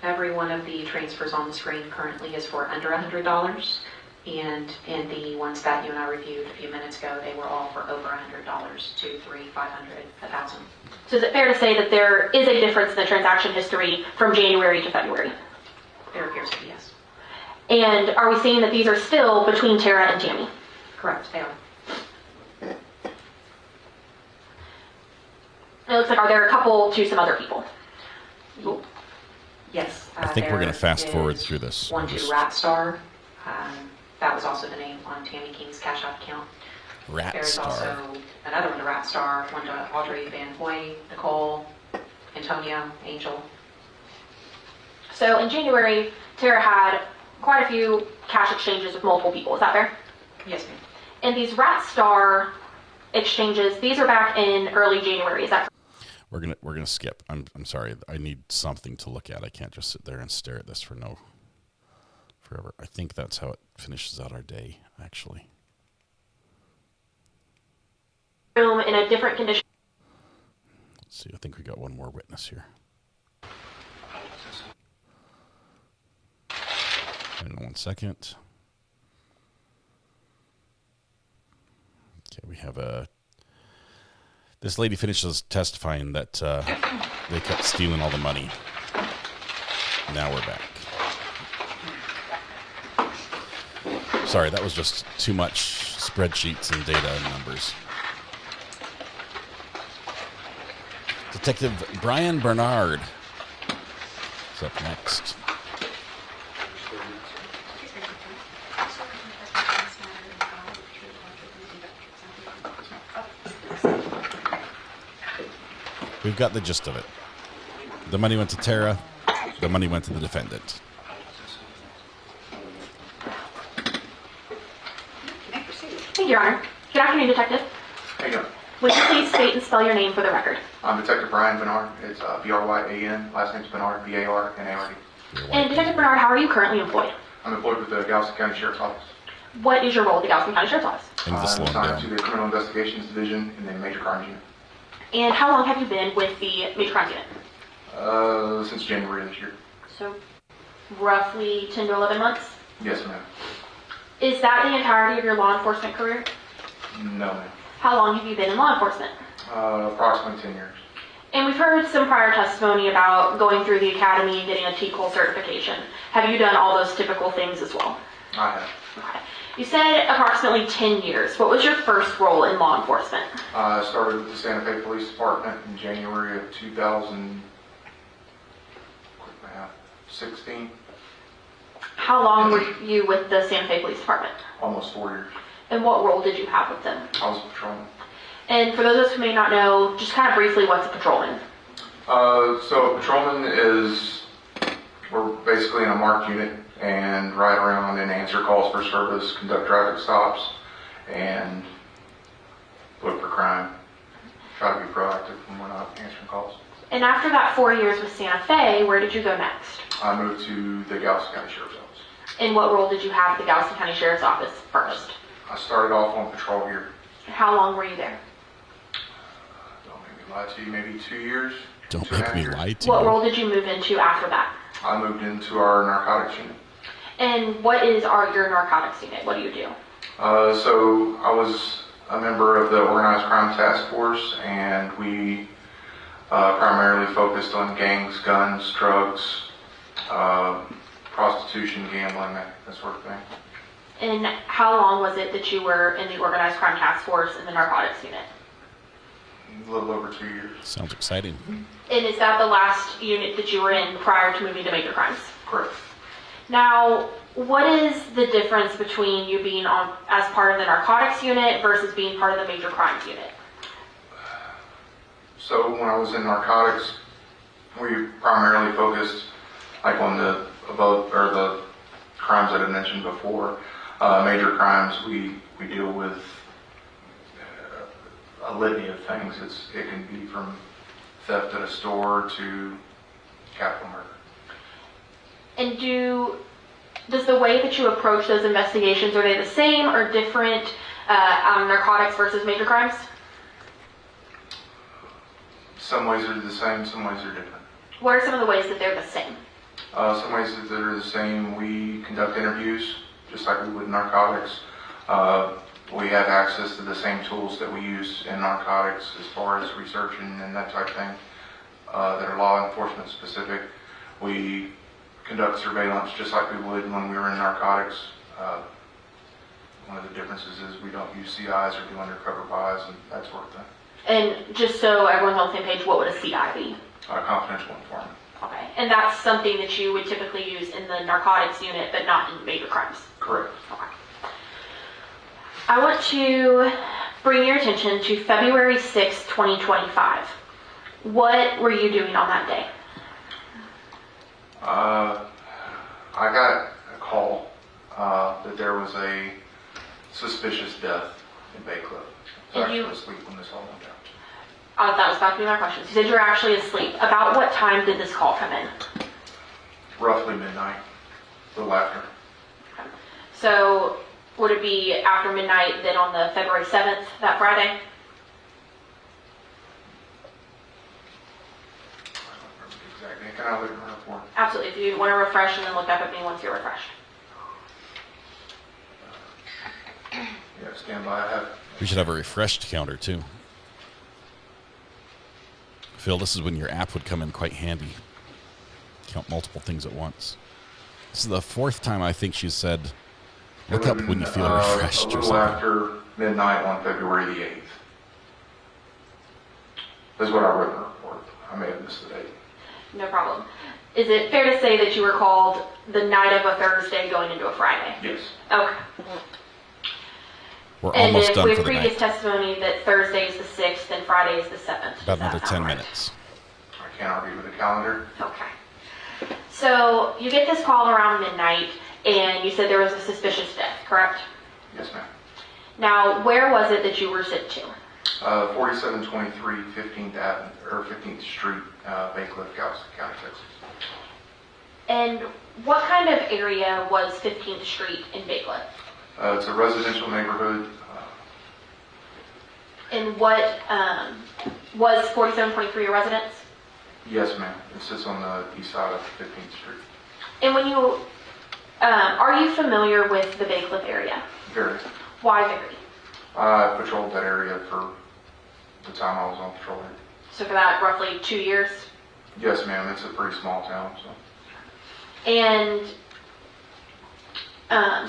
Every one of the transfers on the screen currently is for under $100. And in the ones that you and I reviewed a few minutes ago, they were all for over $100, $200, $300, $500, $1,000. So is it fair to say that there is a difference in the transaction history from January to February? There appears to be, yes. And are we seeing that these are still between Tara and Tammy? Correct, they are. It looks like, are there a couple to some other people? Yes. I think we're going to fast forward through this. One to Ratstar. That was also the name on Tammy King's Cash App account. There's Ratstar. also another one to Ratstar, one to Audrey Van Hoy, Nicole, Antonio, Angel. So in January, Tara had quite a few cash exchanges with multiple people. Is that fair? Yes, ma'am. And these Ratstar exchanges, these are back in early January. Is that correct? We're gonna skip. I'm sorry. I need something to look at. I can't just sit there and stare at this forever. I think that's how it finishes out our day, actually. Room in a different condition. Let's see. I think we got one more witness here. Hang on 1 second. Okay, we have this lady finishes testifying that they kept stealing all the money. Now we're back. Sorry, that was just too much spreadsheets and data and numbers. Detective Brian Bernard is up next. We've got the gist of it. The money went to Tara. The money went to the defendant. Thank you, Your Honor. Good afternoon, Detective. How you doing? Would you please state and spell your name for the record? I'm Detective Brian Bernard. It's B-R-Y-A-N. Last name's Bernard, B-A-R-N-A-R-D. And Detective Bernard, how are you currently employed? I'm employed with the Galveston County Sheriff's Office. What is your role at the Galveston County Sheriff's Office? I'm assigned to the Criminal Investigations Division in the Major Crimes Unit. And how long have you been with the Major Crimes Unit? Since January of this year. So, roughly 10 to 11 months? Yes, ma'am. Is that the entirety of your law enforcement career? No, ma'am. How long have you been in law enforcement? Approximately 10 years. And we've heard some prior testimony about going through the academy and getting a TCOL certification. Have you done all those typical things as well? I have. Okay. You said approximately 10 years. What was your first role in law enforcement? I started with the Santa Fe Police Department in January of 2016. How long were you with the Santa Fe Police Department? Almost 4 years. And what role did you have with them? I was a patrolman. And for those of us who may not know, just kind of briefly, what's a patrolman? So a patrolman is, we're basically in a marked unit and ride around and answer calls for service, conduct traffic stops, and look for crime. Try to be proactive when we're not answering calls. And after that 4 years with Santa Fe, where did you go next? I moved to the Galveston County Sheriff's Office. And what role did you have at the Galveston County Sheriff's Office first? I started off on patrol here. How long were you there? Don't make me lie to you, maybe 2 years. Don't make me lie to you. What role did you move into after that? I moved into our narcotics unit. And what is your narcotics unit? What do you do? So I was a member of the Organized Crime Task Force, and we primarily focused on gangs, guns, drugs, prostitution, gambling, that sort of thing. And how long was it that you were in the Organized Crime Task Force in the narcotics unit? A little over 2 years. Sounds exciting. And is that the last unit that you were in prior to moving to major crimes? Correct. Now, what is the difference between you being on as part of the narcotics unit versus being part of the major crimes unit? So when I was in narcotics, we primarily focused like on the crimes that I mentioned before. Major crimes, we deal with a litany of things. It can be from theft at a store to capital murder. And does the way that you approach those investigations, are they the same or different on narcotics versus major crimes? Some ways are the same, some ways are different. What are some of the ways that they're the same? Some ways that they're the same, we conduct interviews just like we would in narcotics. We have access to the same tools that we use in narcotics as far as researching and that type of thing that are law enforcement specific. We conduct surveillance just like we would when we were in narcotics. One of the differences is we don't use CIs or do undercover buys and that sort of thing. And just so everyone's on the same page, what would a CI be? Confidential informant. Okay, and that's something that you would typically use in the narcotics unit, but not in major crimes? Correct. Okay. I want to bring your attention to February 6, 2025. What were you doing on that day? I got a call that there was a suspicious death in Bay Cliff. I was actually asleep when this all went down. That was about to be my question. You said you were actually asleep. About what time did this call come in? Roughly midnight, a little after. Okay. So would it be after midnight then on the February 7th, that Friday? I don't remember the exact date. Can I look at my report? Absolutely. If you want to refresh and then look back at me once you're refreshed. Yeah, stand by. We should have a refreshed counter too. Phil, this is when your app would come in quite handy. Count multiple things at once. This is the fourth time I think she said, look up when you feel refreshed or something. A little after midnight on February the 8th. That's what I wrote in the report. I may have missed the date. No problem. Is it fair to say that you were called the night of a Thursday going into a Friday? Yes. Okay. We're almost done for the night. And with previous testimony that Thursday is the 6th and Friday is the 7th. About another 10 minutes. I can't argue with the calendar. Okay. So you get this call around midnight, and you said there was a suspicious death, correct? Yes, ma'am. Now, where was it that you were sent to? 4723 15th Avenue, or 15th Street, Bay Cliff, Galveston County, Texas. And what kind of area was 15th Street in Bay Cliff? It's a residential neighborhood. And what, was 4723 a residence? Yes, ma'am. It sits on the east side of 15th Street. And when you, are you familiar with the Bay Cliff area? Very. Why very? I patrolled that area for the time I was on patrol here. So for that, roughly 2 years? Yes, ma'am. It's a pretty small town. So. And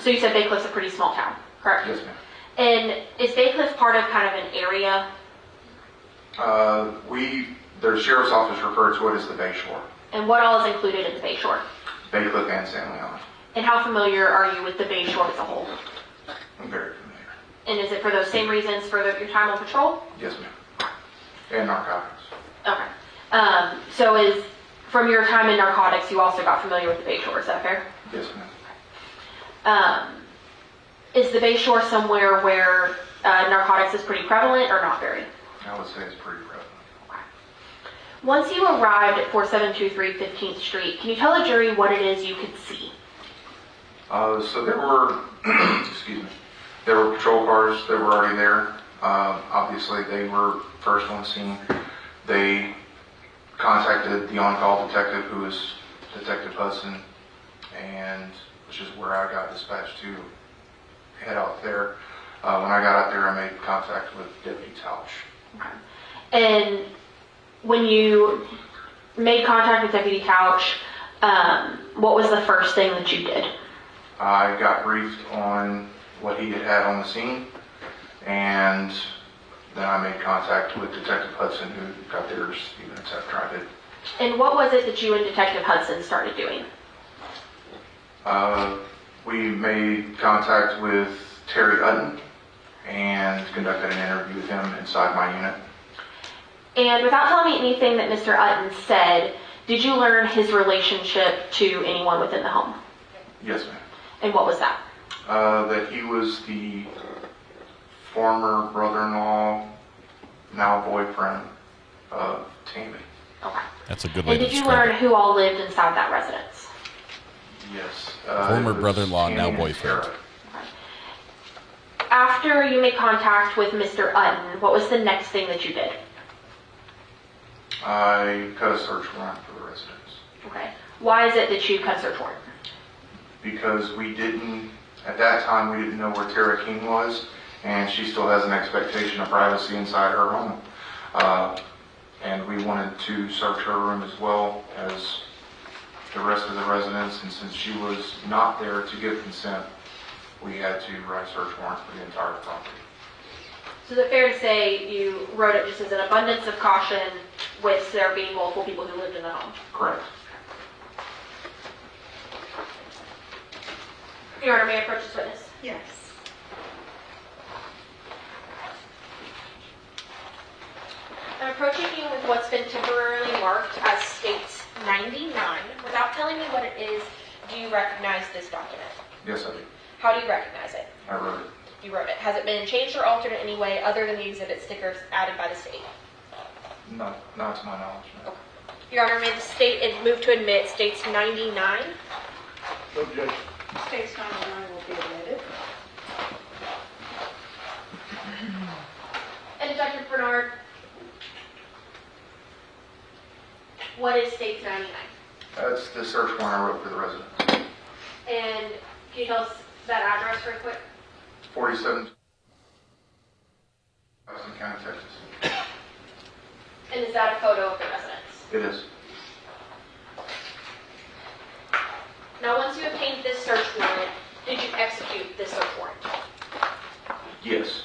so you said Bay Cliff's a pretty small town, correct? Yes, ma'am. And is Bay Cliff part of kind of an area? Their sheriff's office refers to it as the Bay Shore. And what all is included in the Bay Shore? Bay Cliff and San Leon. And how familiar are you with the Bay Shore as a whole? I'm very familiar. And is it for those same reasons for your time on patrol? Yes, ma'am. And narcotics. Okay. So from your time in narcotics, you also got familiar with the Bayshore, is that fair? Yes, ma'am. Is the Bayshore somewhere where narcotics is pretty prevalent or not very? I would say it's pretty prevalent. Once you arrived at 4723 15th Street, can you tell the jury what it is you could see? So there were, excuse me, there were patrol cars that were already there. Obviously, they were first on scene. They contacted the on-call detective, who was Detective Hudson, and which is where I got dispatched to head out there. When I got out there, I made contact with Deputy Tausch. Okay. And when you made contact with Deputy Tausch, what was the first thing that you did? I got briefed on what he had on the scene, and then I made contact with Detective Hudson, who got there a few minutes after I did. And what was it that you and Detective Hudson started doing? We made contact with Terry Ayden and conducted an interview with him inside my unit. And without telling me anything that Mr. Ayden said, did you learn his relationship to anyone within the home? Yes, ma'am. And what was that? That he was the former brother-in-law, now boyfriend of Tammy. Okay. That's a good way and to did you describe learn who all lived inside that residence? Yes. Former brother-in-law, now boyfriend. After you made contact with Mr. Ayden, what was the next thing that you did? I cut a search warrant for the residence. Okay. Why is it that you cut a search warrant? Because we didn't, at that time, we didn't know where Tara King was, and she still has an expectation of privacy inside her home. And we wanted to search her room as well as the rest of the residents, and since she was not there to give consent, we had to write a search warrant for the entire property. So is it fair to say you wrote it just as an abundance of caution with there being multiple people who lived in the home? Correct. Your Honor, may I approach this witness? Yes. I'm approaching you with what's been temporarily marked as States 99. Without telling me what it is, do you recognize this document? Yes, I do. How do you recognize it? I wrote it. You wrote it. Has it been changed or altered in any way other than the exhibit stickers added by the state? Not to my knowledge, no. Okay. Your Honor, may the state move to admit States 99? Objection. States 99 will be admitted. And Detective Bernard, what is States 99? That's the search warrant I wrote for the residents. And can you tell us that address very quick? 47 County, Texas. And is that a photo of the residence? It is. Now, once you obtained this search warrant, did you execute this search warrant? Yes.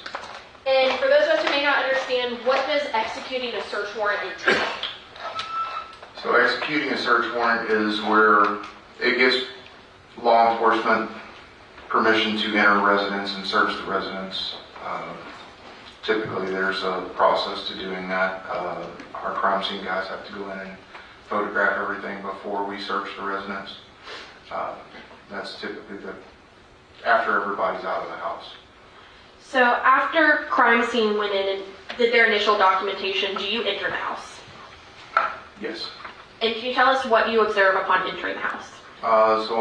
And for those of us who may not understand, what does executing a search warrant entail? So executing a search warrant is where it gives law enforcement permission to enter a residence and search the residence. Typically there's a process to doing that. Our crime scene guys have to go in and photograph everything before we search the residence. That's typically after everybody's out of the house. So after crime scene went in and did their initial documentation, do you enter the house? Yes. And can you tell us what you observe upon entering the house? So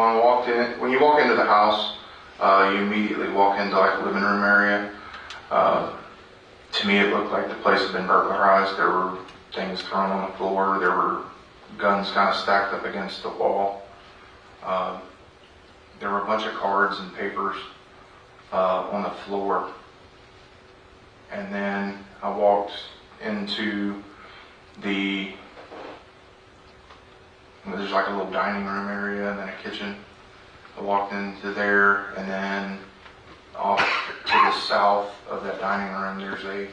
when you walk into the house, you immediately walk into like the living room area. To me, it looked like the place had been burglarized. There were things thrown on the floor. There were guns kind of stacked up against the wall. There were a bunch of cards and papers on the floor. And then I walked into there's like a little dining room area and then a kitchen. I walked into there, and then off to the south of that dining room, there's a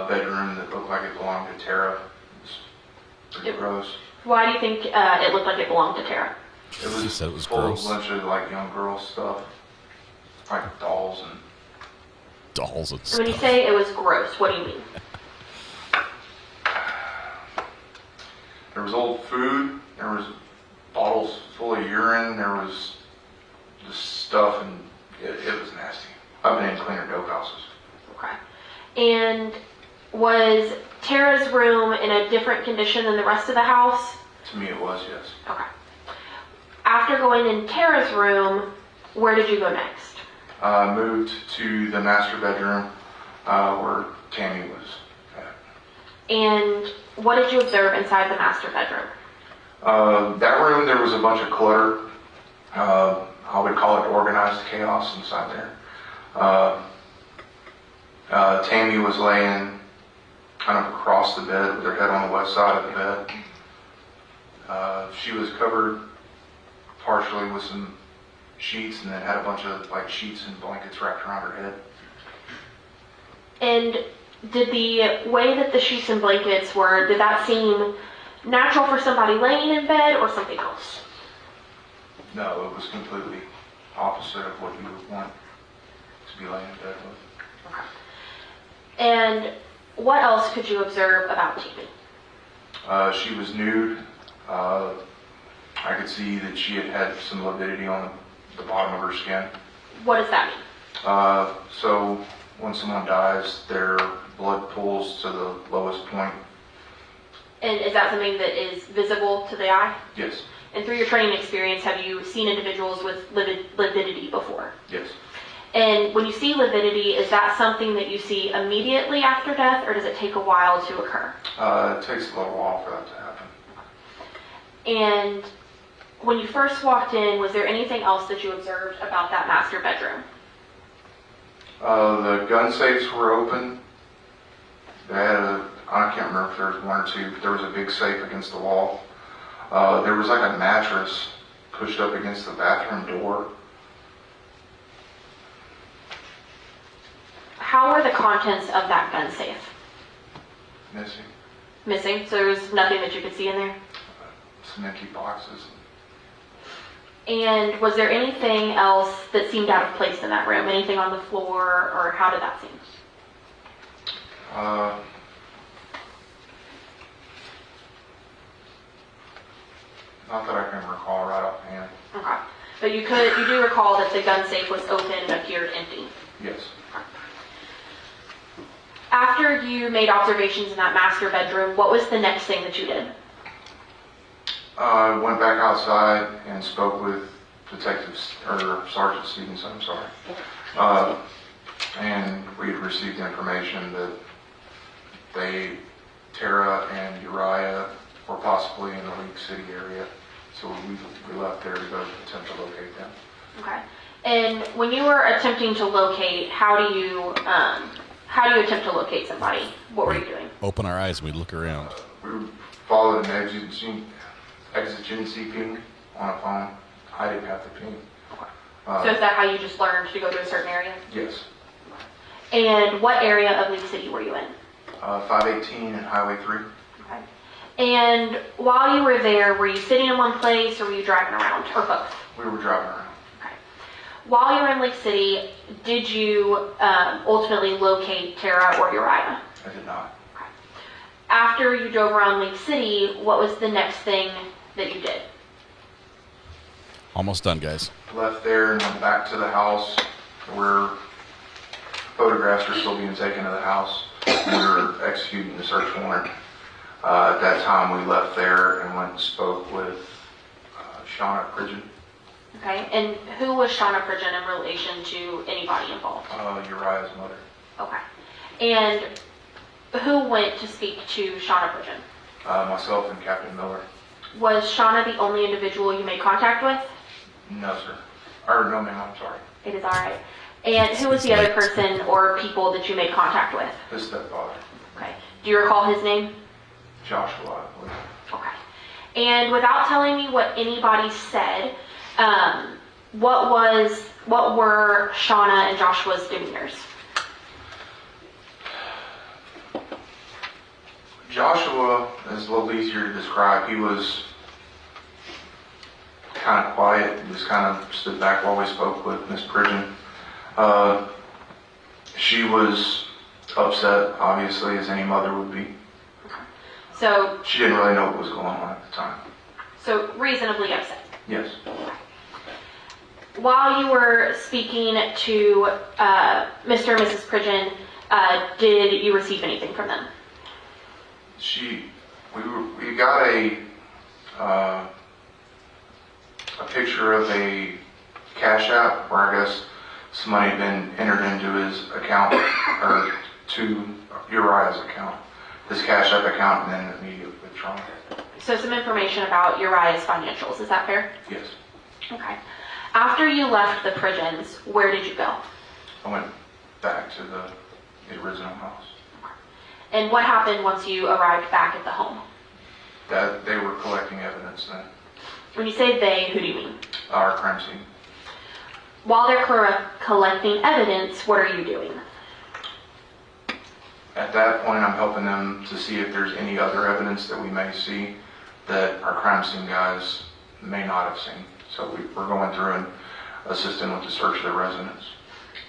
bedroom that looked like it belonged to Tara. It's pretty gross. Why do you think it looked like it belonged to Tara? It was full of a bunch of like young girl stuff, like dolls and Dolls and And when you stuff. say it was gross, what do you mean? There was old food, there was bottles full of urine, there was just stuff, and it was nasty. I've been in cleaner dope houses. Okay. And was Tara's room in a different condition than the rest of the house? To me it was, yes. Okay. After going in Tara's room, where did you go next? Moved to the master bedroom where Tammy was at. And what did you observe inside the master bedroom? That room, there was a bunch of clutter. I would call it organized chaos inside there. Tammy was laying kind of across the bed with her head on the west side of the bed. She was covered partially with some sheets and then had a bunch of like sheets and blankets wrapped around her head. And did the way that the sheets and blankets were, did that seem natural for somebody laying in bed or something else? No, it was completely opposite of what you would want to be laying in bed with. Okay. And what else could you observe about Tammy? She was nude. I could see that she had had some lividity on the bottom of her skin. What does that mean? So when someone dies, their blood pools to the lowest point. And is that something that is visible to the eye? Yes. And through your training experience, have you seen individuals with lividity before? Yes. And when you see lividity, is that something that you see immediately after death, or does it take a while to occur? It takes a little while for that to happen. And when you first walked in, was there anything else that you observed about that master bedroom? The gun safes were open. They had I can't remember if there was one or two, but there was a big safe against the wall. There was like a mattress pushed up against the bathroom door. How were the contents of that gun safe? Missing. Missing? So there was nothing that you could see in there? Some empty boxes. And was there anything else that seemed out of place in that room? Anything on the floor, or how did that seem? Not that I can recall right offhand. Okay. But you do recall that the gun safe was open and appeared empty? Yes. After you made observations in that master bedroom, what was the next thing that you did? I went back outside and spoke with Sergeant Stevenson, I'm sorry. And we had received information that Tara and Uriah were possibly in the League City area. So we left there to go attempt to locate them. Okay. And when you were attempting to locate, how do you attempt to locate somebody? What were you doing? Open our eyes, we'd look around. We followed an exigency ping on a phone. I didn't have the ping. So is that how you just learned to go to a certain area? Yes. And what area of League City were you in? 518 and Highway 3. Okay. And while you were there, were you sitting in one place or were you driving around, or both? We were driving around. Okay. While you were in League City, did you ultimately locate Tara or Uriah? I did not. Okay. After you drove around League City, what was the next thing that you did? Almost done, guys. Left there and went back to the house where photographs are still being taken of the house. We were executing the search warrant. At that time, we left there and went and spoke with Shauna Pridgeon. Okay, and who was Shauna Pridgeon in relation to anybody involved? Uriah's mother. Okay. And who went to speak to Shauna Pridgeon? Myself and Captain Miller. Was Shauna the only individual you made contact with? No, sir. Or no, ma'am, I'm sorry. It is all right. And who was the other person or people that you made contact with? His stepfather. Okay. Do you recall his name? Joshua, I believe. Okay. And without telling me what anybody said, what were Shauna and Joshua's demeanors? Joshua is a little easier to describe. He was kind of quiet. He just kind of stood back while we spoke with Miss Pridgeon. She was upset, obviously, as any mother would be. So She didn't really know what was going on at the time. So reasonably upset. Yes. While you were speaking to Mr. and Mrs. Pridgeon, did you receive anything from them? We got a picture of a Cash App where I guess some money had been entered into his account, or to Uriah's account, his Cash App account, and then immediate withdrawal. So some information about Uriah's financials, is that fair? Yes. Okay. After you left the Pridgeons, where did you go? I went back to the original house. And what happened once you arrived back at the home? That they were collecting evidence then. When you say they, who do you mean? Our crime scene. While they're collecting evidence, what are you doing? At that point, I'm helping them to see if there's any other evidence that we may see that our crime scene guys may not have seen. So we're going through and assisting with the search of the residence.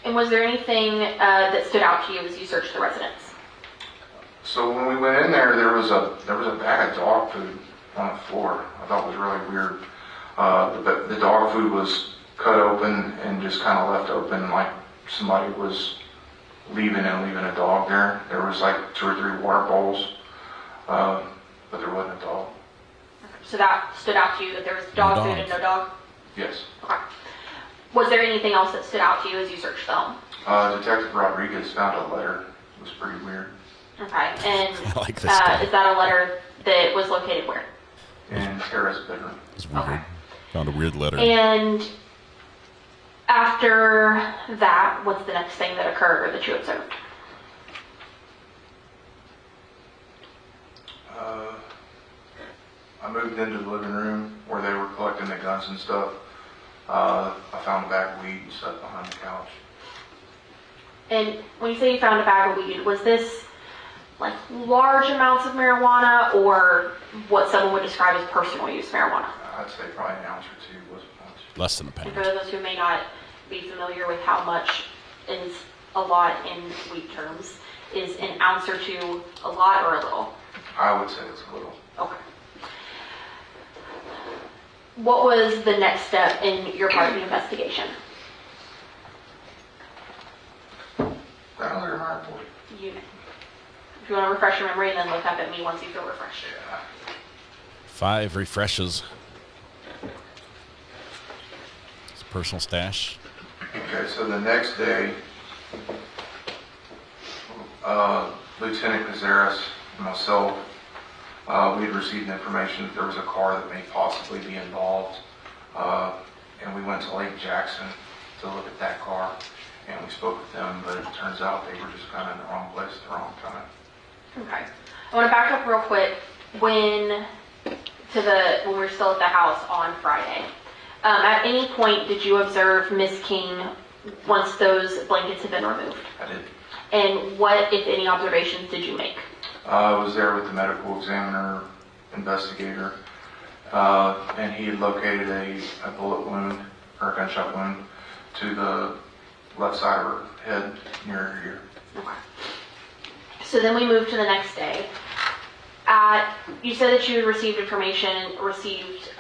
And was there anything that stood out to you as you searched the residence? So when we went in there, there was a bag of dog food on the floor. I thought it was really weird. The dog food was cut open and just kind of left open, like somebody was leaving a dog there. There was like 2 or 3 water bowls, but there wasn't a dog. So that stood out to you, that there was dog food and no dog? Yes. Okay. Was there anything else that stood out to you as you searched the home? Detective Rodriguez found a letter. It was pretty weird. Okay, and I like this guy. is that a letter that was located where? In Tara's bedroom. It's weird. Found a weird letter. And after that, what's the next thing that occurred or that you observed? I moved into the living room where they were collecting the guns and stuff. I found a bag of weed and stuff behind the couch. And when you say you found a bag of weed, was this like large amounts of marijuana or what someone would describe as personal use marijuana? I'd say probably an ounce or 2, wasn't much. Less than a And pound. for those who may not be familiar with how much is a lot in weed terms, is an ounce or 2 a lot or a little? I would say it's a little. Okay. What was the next step in your part of the investigation? Another report. If you want to refresh your memory, and then look up at me once you feel refreshed. 5 refreshes. It's a personal stash. Okay, so the next day, Lieutenant Cazares and myself, we had received information that there was a car that may possibly be involved, and we went to Lake Jackson to look at that car, and we spoke with them, but it turns out they were just kind of in the wrong place at the wrong time. Okay. I want to back up real quick. When we were still at the house on Friday, at any point did you observe Miss King once those blankets had been removed? I did. And what, if any, observations did you make? I was there with the medical examiner, investigator, and he had located a bullet wound, or a gunshot wound, to the left side of her head near her ear. Okay. So then we moved to the next day. You said that you received information, received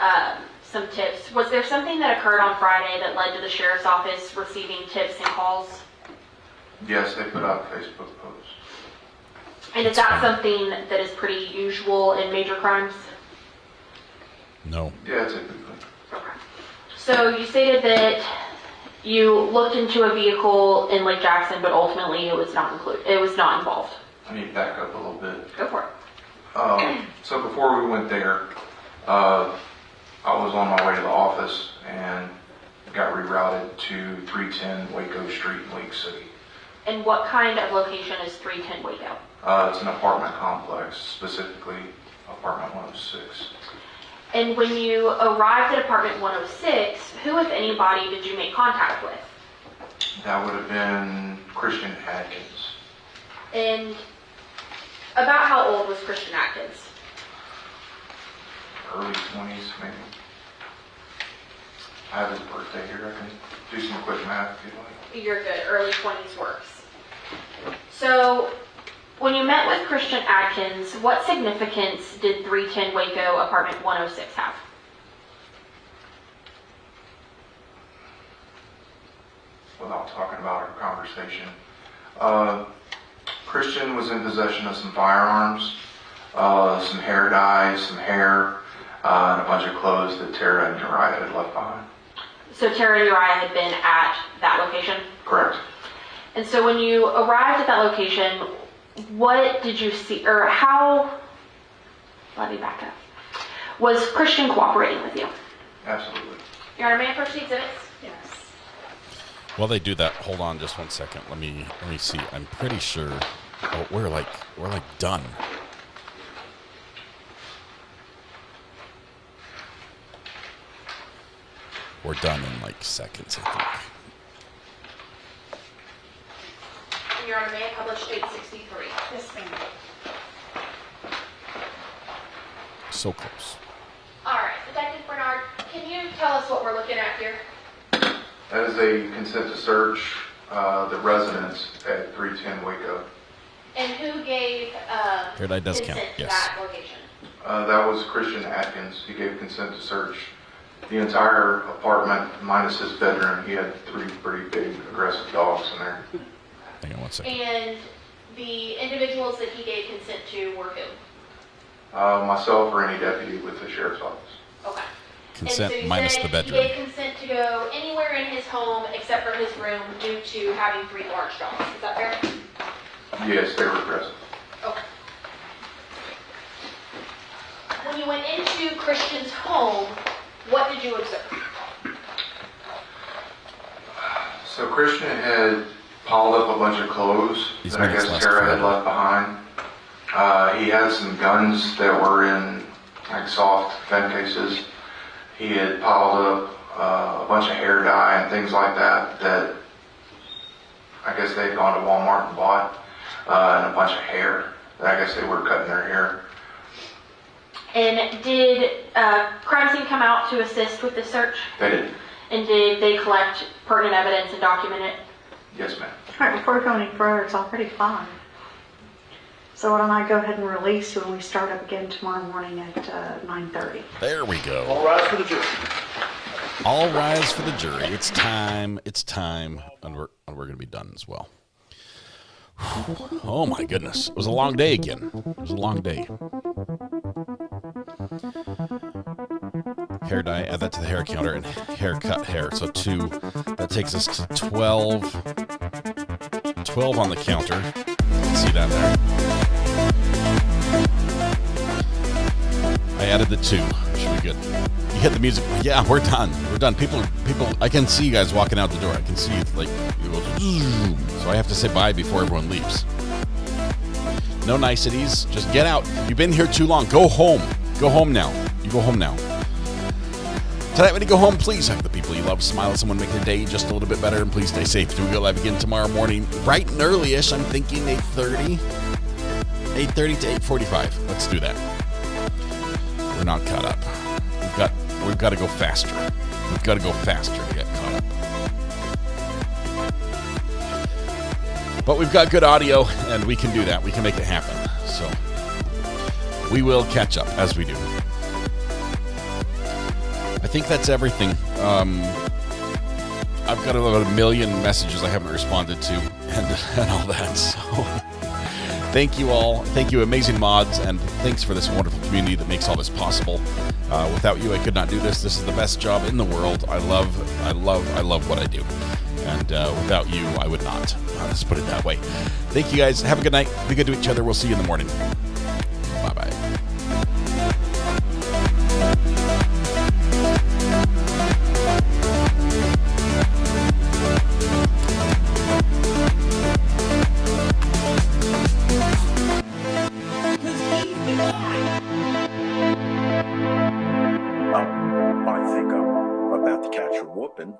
some tips. Was there something that occurred on Friday that led to the sheriff's office receiving tips and calls? Yes, they put out Facebook posts. And is that something that is pretty usual in major crimes? No. Yeah, typically. Okay. So you stated that you looked into a vehicle in Lake Jackson, but ultimately it was not included. It was not involved. I need to back up a little bit. Go for it. So before we went there, I was on my way to the office and got rerouted to 310 Waco Street in Lake City. And what kind of location is 310 Waco? It's an apartment complex, specifically apartment 106. And when you arrived at apartment 106, who, if anybody, did you make contact with? That would have been Christian Atkins. And about how old was Christian Atkins? Early 20s, maybe. I have his birthday here. I can do some quick math if you'd like. You're good. Early 20s works. So, when you met with Christian Atkins, what significance did 310 Waco apartment 106 have? Without talking about our conversation, Christian was in possession of some firearms, some hair dye, some hair, and a bunch of clothes that Tara and Uriah had left behind. So Tara and Uriah had been at that location? Correct. And so when you arrived at that location, what did you see, or how, let me back up. Was Christian cooperating with you? Absolutely. Your Honor, may I approach the exhibits? Yes. While they do that, hold on just one second. Let me see. I'm pretty sure we're like done. We're done in like seconds, I think. Your Honor, may I publish date 63? Yes, ma'am. So close. All right, Detective Bernard, can you tell us what we're looking at here? That is a consent to search the residence at 310 Waco. And who gave Here that does consent count, to yes. that location? That was Christian Atkins. He gave consent to search the entire apartment minus his bedroom. He had 3 pretty big aggressive dogs in there. Hang on one second. And the individuals that he gave consent to were who? Myself or any deputy with the sheriff's office. Okay. Consent and so minus said the bedroom. He gave consent to go anywhere in his home except for his room due to having 3 large dogs. Is that fair? Yes, they were aggressive. Okay. When you went into Christian's home, what did you observe? So Christian had piled up a bunch of clothes that I guess Tara had left behind. He had some guns that were in like soft gun cases. He had piled up a bunch of hair dye and things like that that I guess they had gone to Walmart and bought, and a bunch of hair that I guess they were cutting their hair. And did crime scene come out to assist with the search? They did. And did they collect pertinent evidence and document it? Yes, ma'am. All right, before we go any further, it's already 5. So why don't I go ahead and release you when we start up again tomorrow morning at 9:30. There we go. All rise for the jury. All rise for the jury. It's time. It's time. And we're going to be done as well. Oh my goodness. It was a long day again. It was a long day. Hair dye, add that to the hair counter, and haircut hair. So 2. That takes us to 12. 12 on the counter. See that there? I added the 2. Should be good. You hit the music. Yeah, we're done. We're done. People. I can see you guys walking out the door. I can see like it goes zoom. So I have to say bye before everyone leaves. No niceties. Just get out. You've been here too long. Go home. Go home now. You go home now. Tonight when you go home, please hug the people you love. Smile at someone, make their day just a little bit better, and please stay safe. Do we go live again tomorrow morning, bright and early-ish. I'm thinking 8:30. 8:30 to 8:45. Let's do that. We're not caught up. We've got to go faster. We've got to go faster to get caught up. But we've got good audio, and we can do that. We can make it happen. So we will catch up as we do. I think that's everything. I've got about 1 million messages I haven't responded to and all that. So thank you all. Thank you, amazing mods, and thanks for this wonderful community that makes all this possible. Without you, I could not do this. This is the best job in the world. I love what I do. And without you, I would not. Let's put it that way. Thank you guys. Have a good night. Be good to each other. We'll see you in the morning. Bye-bye. I think I'm about to catch a whooping.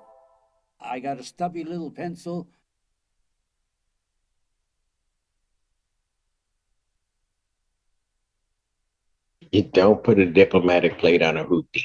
I got a stubby little pencil. You don't put a diplomatic plate on a hoopty.